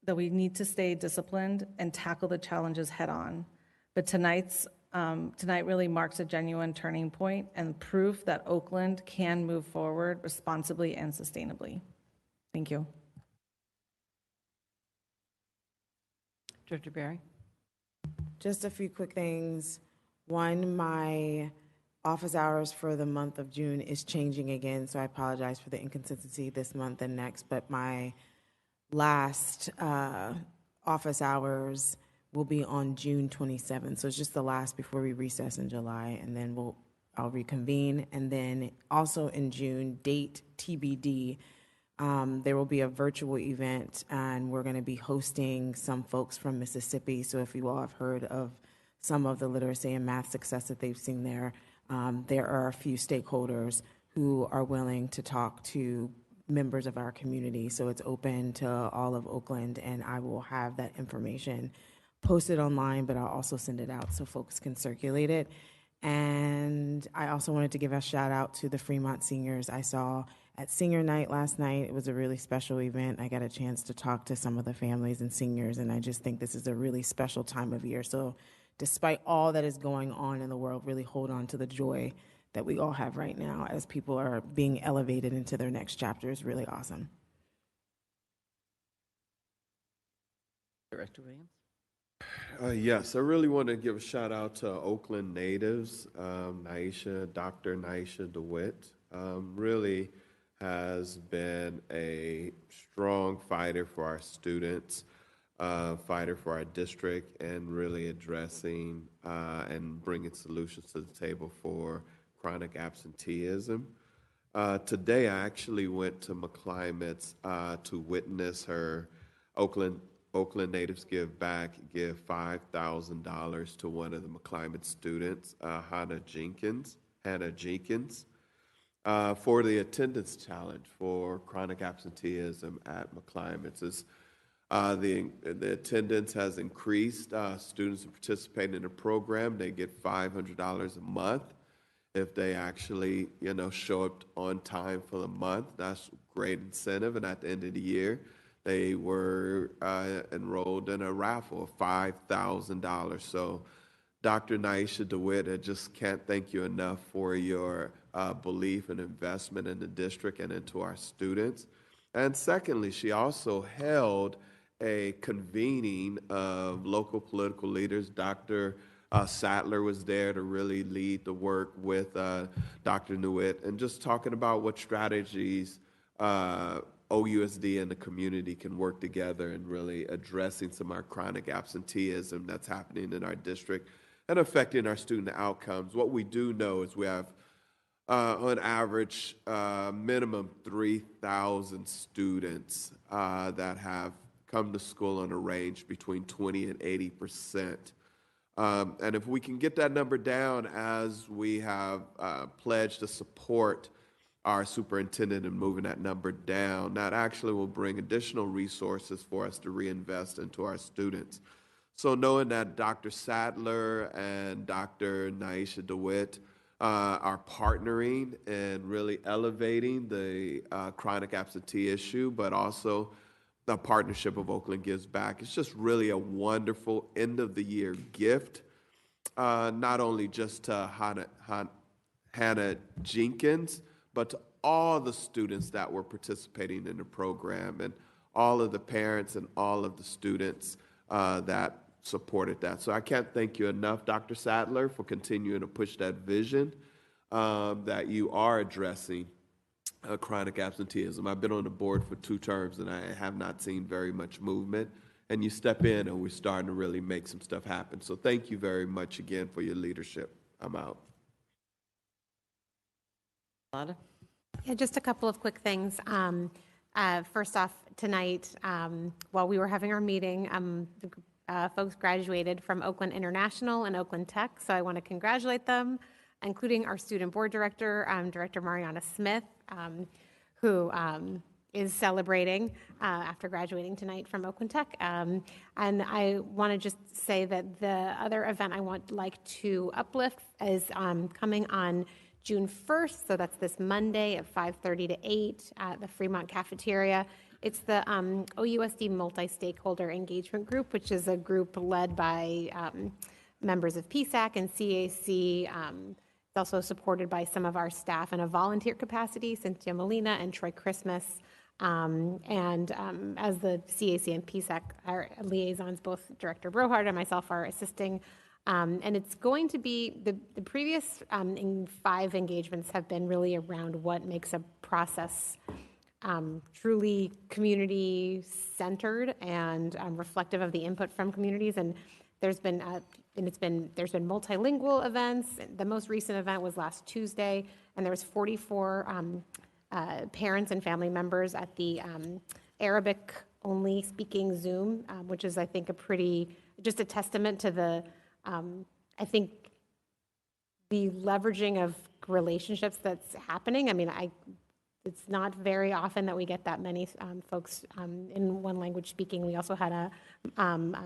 need to stay disciplined and tackle the challenges head on. But tonight really marks a genuine turning point and proof that Oakland can move forward responsibly and sustainably. Thank you. Director Barry. Just a few quick things. One, my office hours for the month of June is changing again, so I apologize for the inconsistency this month and next, but my last office hours will be on June 27th, so it's just the last before we recess in July, and then I'll reconvene. And then also in June, date TBD, there will be a virtual event, and we're going to be hosting some folks from Mississippi, so if you all have heard of some of the literacy and math success that they've seen there, there are a few stakeholders who are willing to talk to members of our community. So it's open to all of Oakland, and I will have that information posted online, but I'll also send it out so folks can circulate it. And I also wanted to give a shout out to the Fremont seniors I saw at senior night last night. It was a really special event. I got a chance to talk to some of the families and seniors, and I just think this is a really special time of year. So despite all that is going on in the world, really hold on to the joy that we all have right now as people are being elevated into their next chapter. Is really awesome. Director Williams. Yes, I really want to give a shout out to Oakland natives, Dr. Naisha DeWitt. Really has been a strong fighter for our students, fighter for our district, and really addressing and bringing solutions to the table for chronic absenteeism. Today, I actually went to McClimate's to witness her Oakland Natives Give Back give $5,000 to one of the McClimate students, Hannah Jenkins, for the attendance challenge for chronic absenteeism at McClimate's. The attendance has increased. Students who participate in the program, they get $500 a month if they actually, show up on time for the month. That's a great incentive. And at the end of the year, they were enrolled in a raffle of $5,000. So, Dr. Naisha DeWitt, I just can't thank you enough for your belief and investment in the district and into our students. And secondly, she also held a convening of local political leaders. Dr. Sattler was there to really lead the work with Dr. DeWitt, and just talking about what strategies OUSD and the community can work together in really addressing some of our chronic absenteeism that's happening in our district and affecting our student outcomes. What we do know is we have, on average, minimum 3,000 students that have come to school on a range between 20 and 80%. And if we can get that number down, as we have pledged to support our superintendent in moving that number down, that actually will bring additional resources for us to reinvest into our students. So knowing that Dr. Sadler and Dr. Naisha DeWitt are partnering and really elevating the chronic absentee issue, but also the partnership of Oakland Gives Back. It's just really a wonderful end-of-the-year gift, not only just to Hannah Jenkins, but to all the students that were participating in the program and all of the parents and all of the students that supported that. So I can't thank you enough, Dr. Sadler, for continuing to push that vision that you are addressing chronic absenteeism. I've been on the board for 2 terms, and I have not seen very much movement. And you step in, and we're starting to really make some stuff happen. So thank you very much again for your leadership. I'm out. Lada? Yeah, just a couple of quick things. First off, tonight, while we were having our meeting, the folks graduated from Oakland International and Oakland Tech, so I want to congratulate them, including our student board director, Director Mariana Smith, who is celebrating after graduating tonight from Oakland Tech. And I want to just say that the other event I would like to uplift is coming on June 1st, so that's this Monday at 5:30 to 8 at the Fremont Cafeteria. It's the OUSD Multi-Stakeholder Engagement Group, which is a group led by members of PSAC and CAC. It's also supported by some of our staff in a volunteer capacity, Cynthia Molina and Troy Christmas. As the CAC and PSAC are liaisons, both Director Brohart and myself are assisting. And it's going to be, the previous 5 engagements have been really around what makes a process truly community-centered and reflective of the input from communities. And there's been multilingual events. The most recent event was last Tuesday, and there was 44 parents and family members at the Arabic-only speaking Zoom, which is, I think, just a testament to the, I think, the leveraging of relationships that's happening. I mean, it's not very often that we get that many folks in one language speaking. We also had a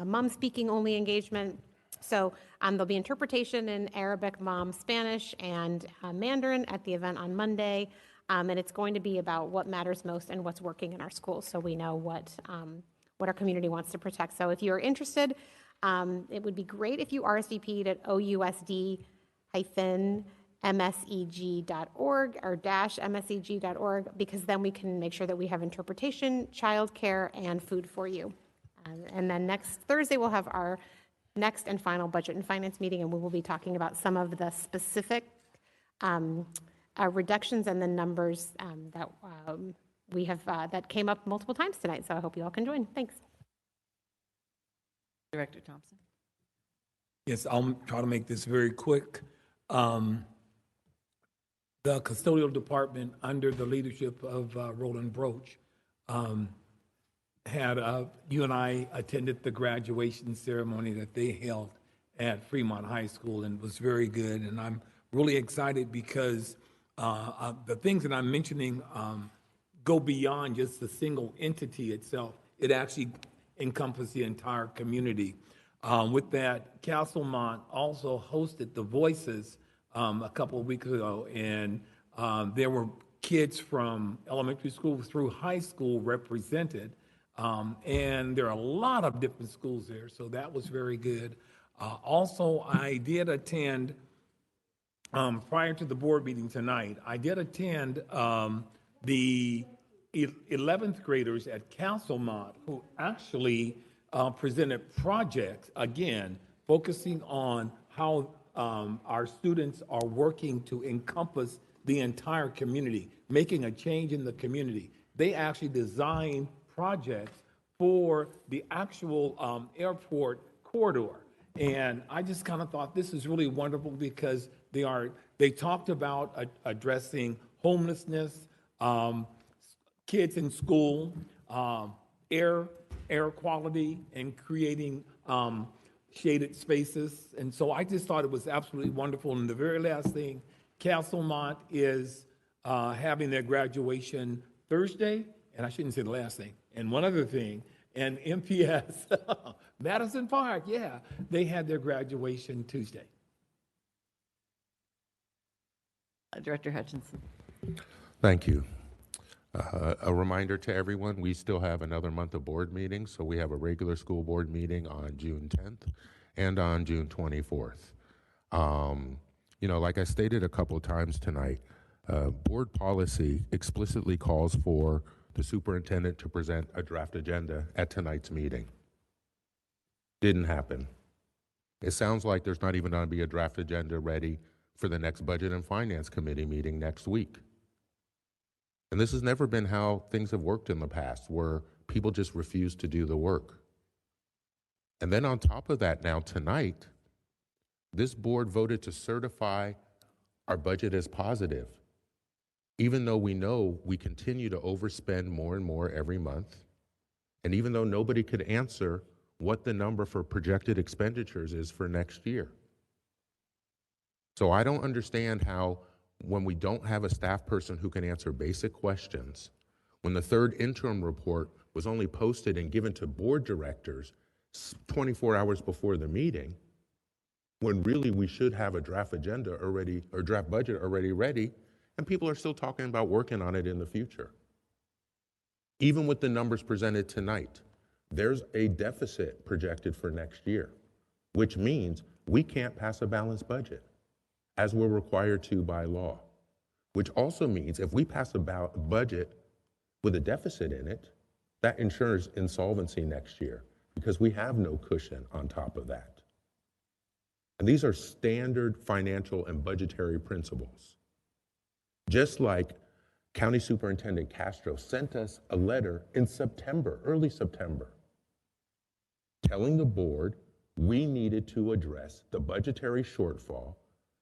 mom speaking only engagement. So there'll be interpretation in Arabic, Mom, Spanish, and Mandarin at the event on Monday. And it's going to be about what matters most and what's working in our schools, so we know what our community wants to protect. So if you're interested, it would be great if you RSVP'd at OUSD-MSEG.org or -MSEG.org, because then we can make sure that we have interpretation, childcare, and food for you. And then next Thursday, we'll have our next and final budget and finance meeting, and we will be talking about some of the specific reductions in the numbers that we have, that came up multiple times tonight. So I hope you all can join. Thanks. Director Thompson. Yes, I'll try to make this very quick. The custodial department, under the leadership of Roland Broach, had you and I attended the graduation ceremony that they held at Fremont High School, and it was very good. And I'm really excited because the things that I'm mentioning go beyond just the single entity itself. It actually encompasses the entire community. With that, Castlemont also hosted the Voices a couple of weeks ago, and there were kids from elementary school through high school represented, and there are a lot of different schools there, so that was very good. Also, I did attend, prior to the board meeting tonight, I did attend the 11th graders at Castlemont who actually presented projects, again, focusing on how our students are working to encompass the entire community, making a change in the community. They actually designed projects for the actual airport corridor. And I just kind of thought this is really wonderful because they talked about addressing homelessness, kids in school, air quality, and creating shaded spaces. And so I just thought it was absolutely wonderful. And the very last thing, Castlemont is having their graduation Thursday, and I shouldn't say the last thing. And one other thing, and MPS, Madison Park, yeah, they had their graduation Tuesday. Director Hutchinson. Thank you. A reminder to everyone, we still have another month of board meetings, so we have a regular school board meeting on June 10th and on June 24th. You know, like I stated a couple of times tonight, board policy explicitly calls for the superintendent to present a draft agenda at tonight's meeting. Didn't happen. It sounds like there's not even going to be a draft agenda ready for the next Budget and Finance Committee meeting next week. And this has never been how things have worked in the past, where people just refuse to do the work. And then on top of that, now tonight, this board voted to certify our budget as positive, even though we know we continue to overspend more and more every month, and even though nobody could answer what the number for projected expenditures is for next year. So I don't understand how, when we don't have a staff person who can answer basic questions, when the third interim report was only posted and given to board directors 24 hours before the meeting, when really we should have a draft agenda already, or draft budget already ready, and people are still talking about working on it in the future. Even with the numbers presented tonight, there's a deficit projected for next year, which means we can't pass a balanced budget as we're required to by law, which also means if we pass a budget with a deficit in it, that ensures insolvency next year because we have no cushion on top of that. And these are standard financial and budgetary principles. Just like County Superintendent Castro sent us a letter in September, early September, telling the board we needed to address the budgetary shortfall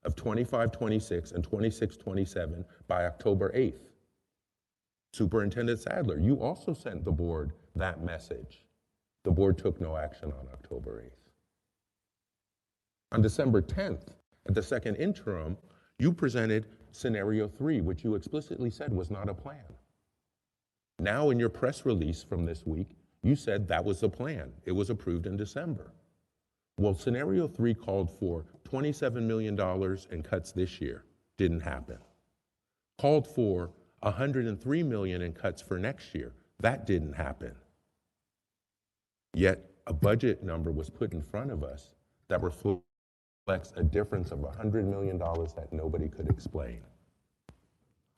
of 25-26 and 26-27 by October 8th. Superintendent Sadler, you also sent the board that message. The board took no action on October 8th. On December 10th, at the second interim, you presented scenario 3, which you explicitly said was not a plan. Now in your press release from this week, you said that was the plan. It was approved in December. Well, scenario 3 called for $27 million in cuts this year. Didn't happen. Called for $103 million in cuts for next year. That didn't happen. Yet a budget number was put in front of us that reflects a difference of $100 million that nobody could explain.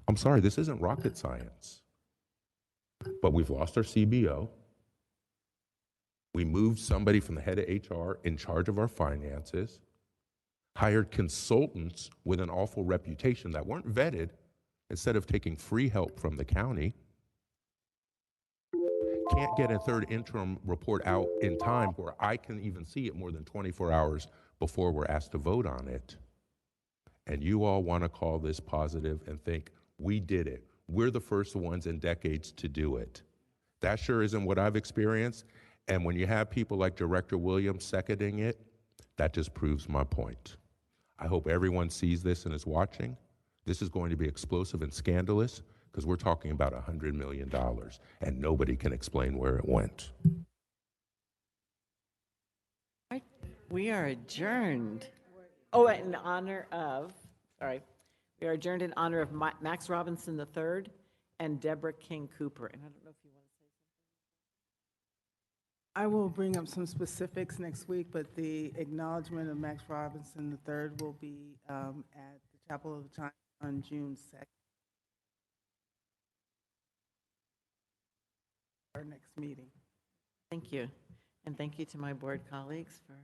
I'm sorry, this isn't rocket science. But we've lost our CBO. We moved somebody from the head of HR in charge of our finances, hired consultants with an awful reputation that weren't vetted instead of taking free help from the county, can't get a third interim report out in time where I can even see it more than 24 hours before we're asked to vote on it. And you all want to call this positive and think, we did it. We're the first ones in decades to do it. That sure isn't what I've experienced. And when you have people like Director Williams seconding it, that just proves my point. I hope everyone sees this and is watching. This is going to be explosive and scandalous because we're talking about $100 million and nobody can explain where it went. We are adjourned. Oh, in honor of, sorry, we are adjourned in honor of Max Robinson III and Deborah King Cooper. And I don't know if you want to say something. I will bring up some specifics next week, but the acknowledgement of Max Robinson III will be at the Chapel of the Time on June 2nd. Our next meeting. Thank you. And thank you to my board colleagues for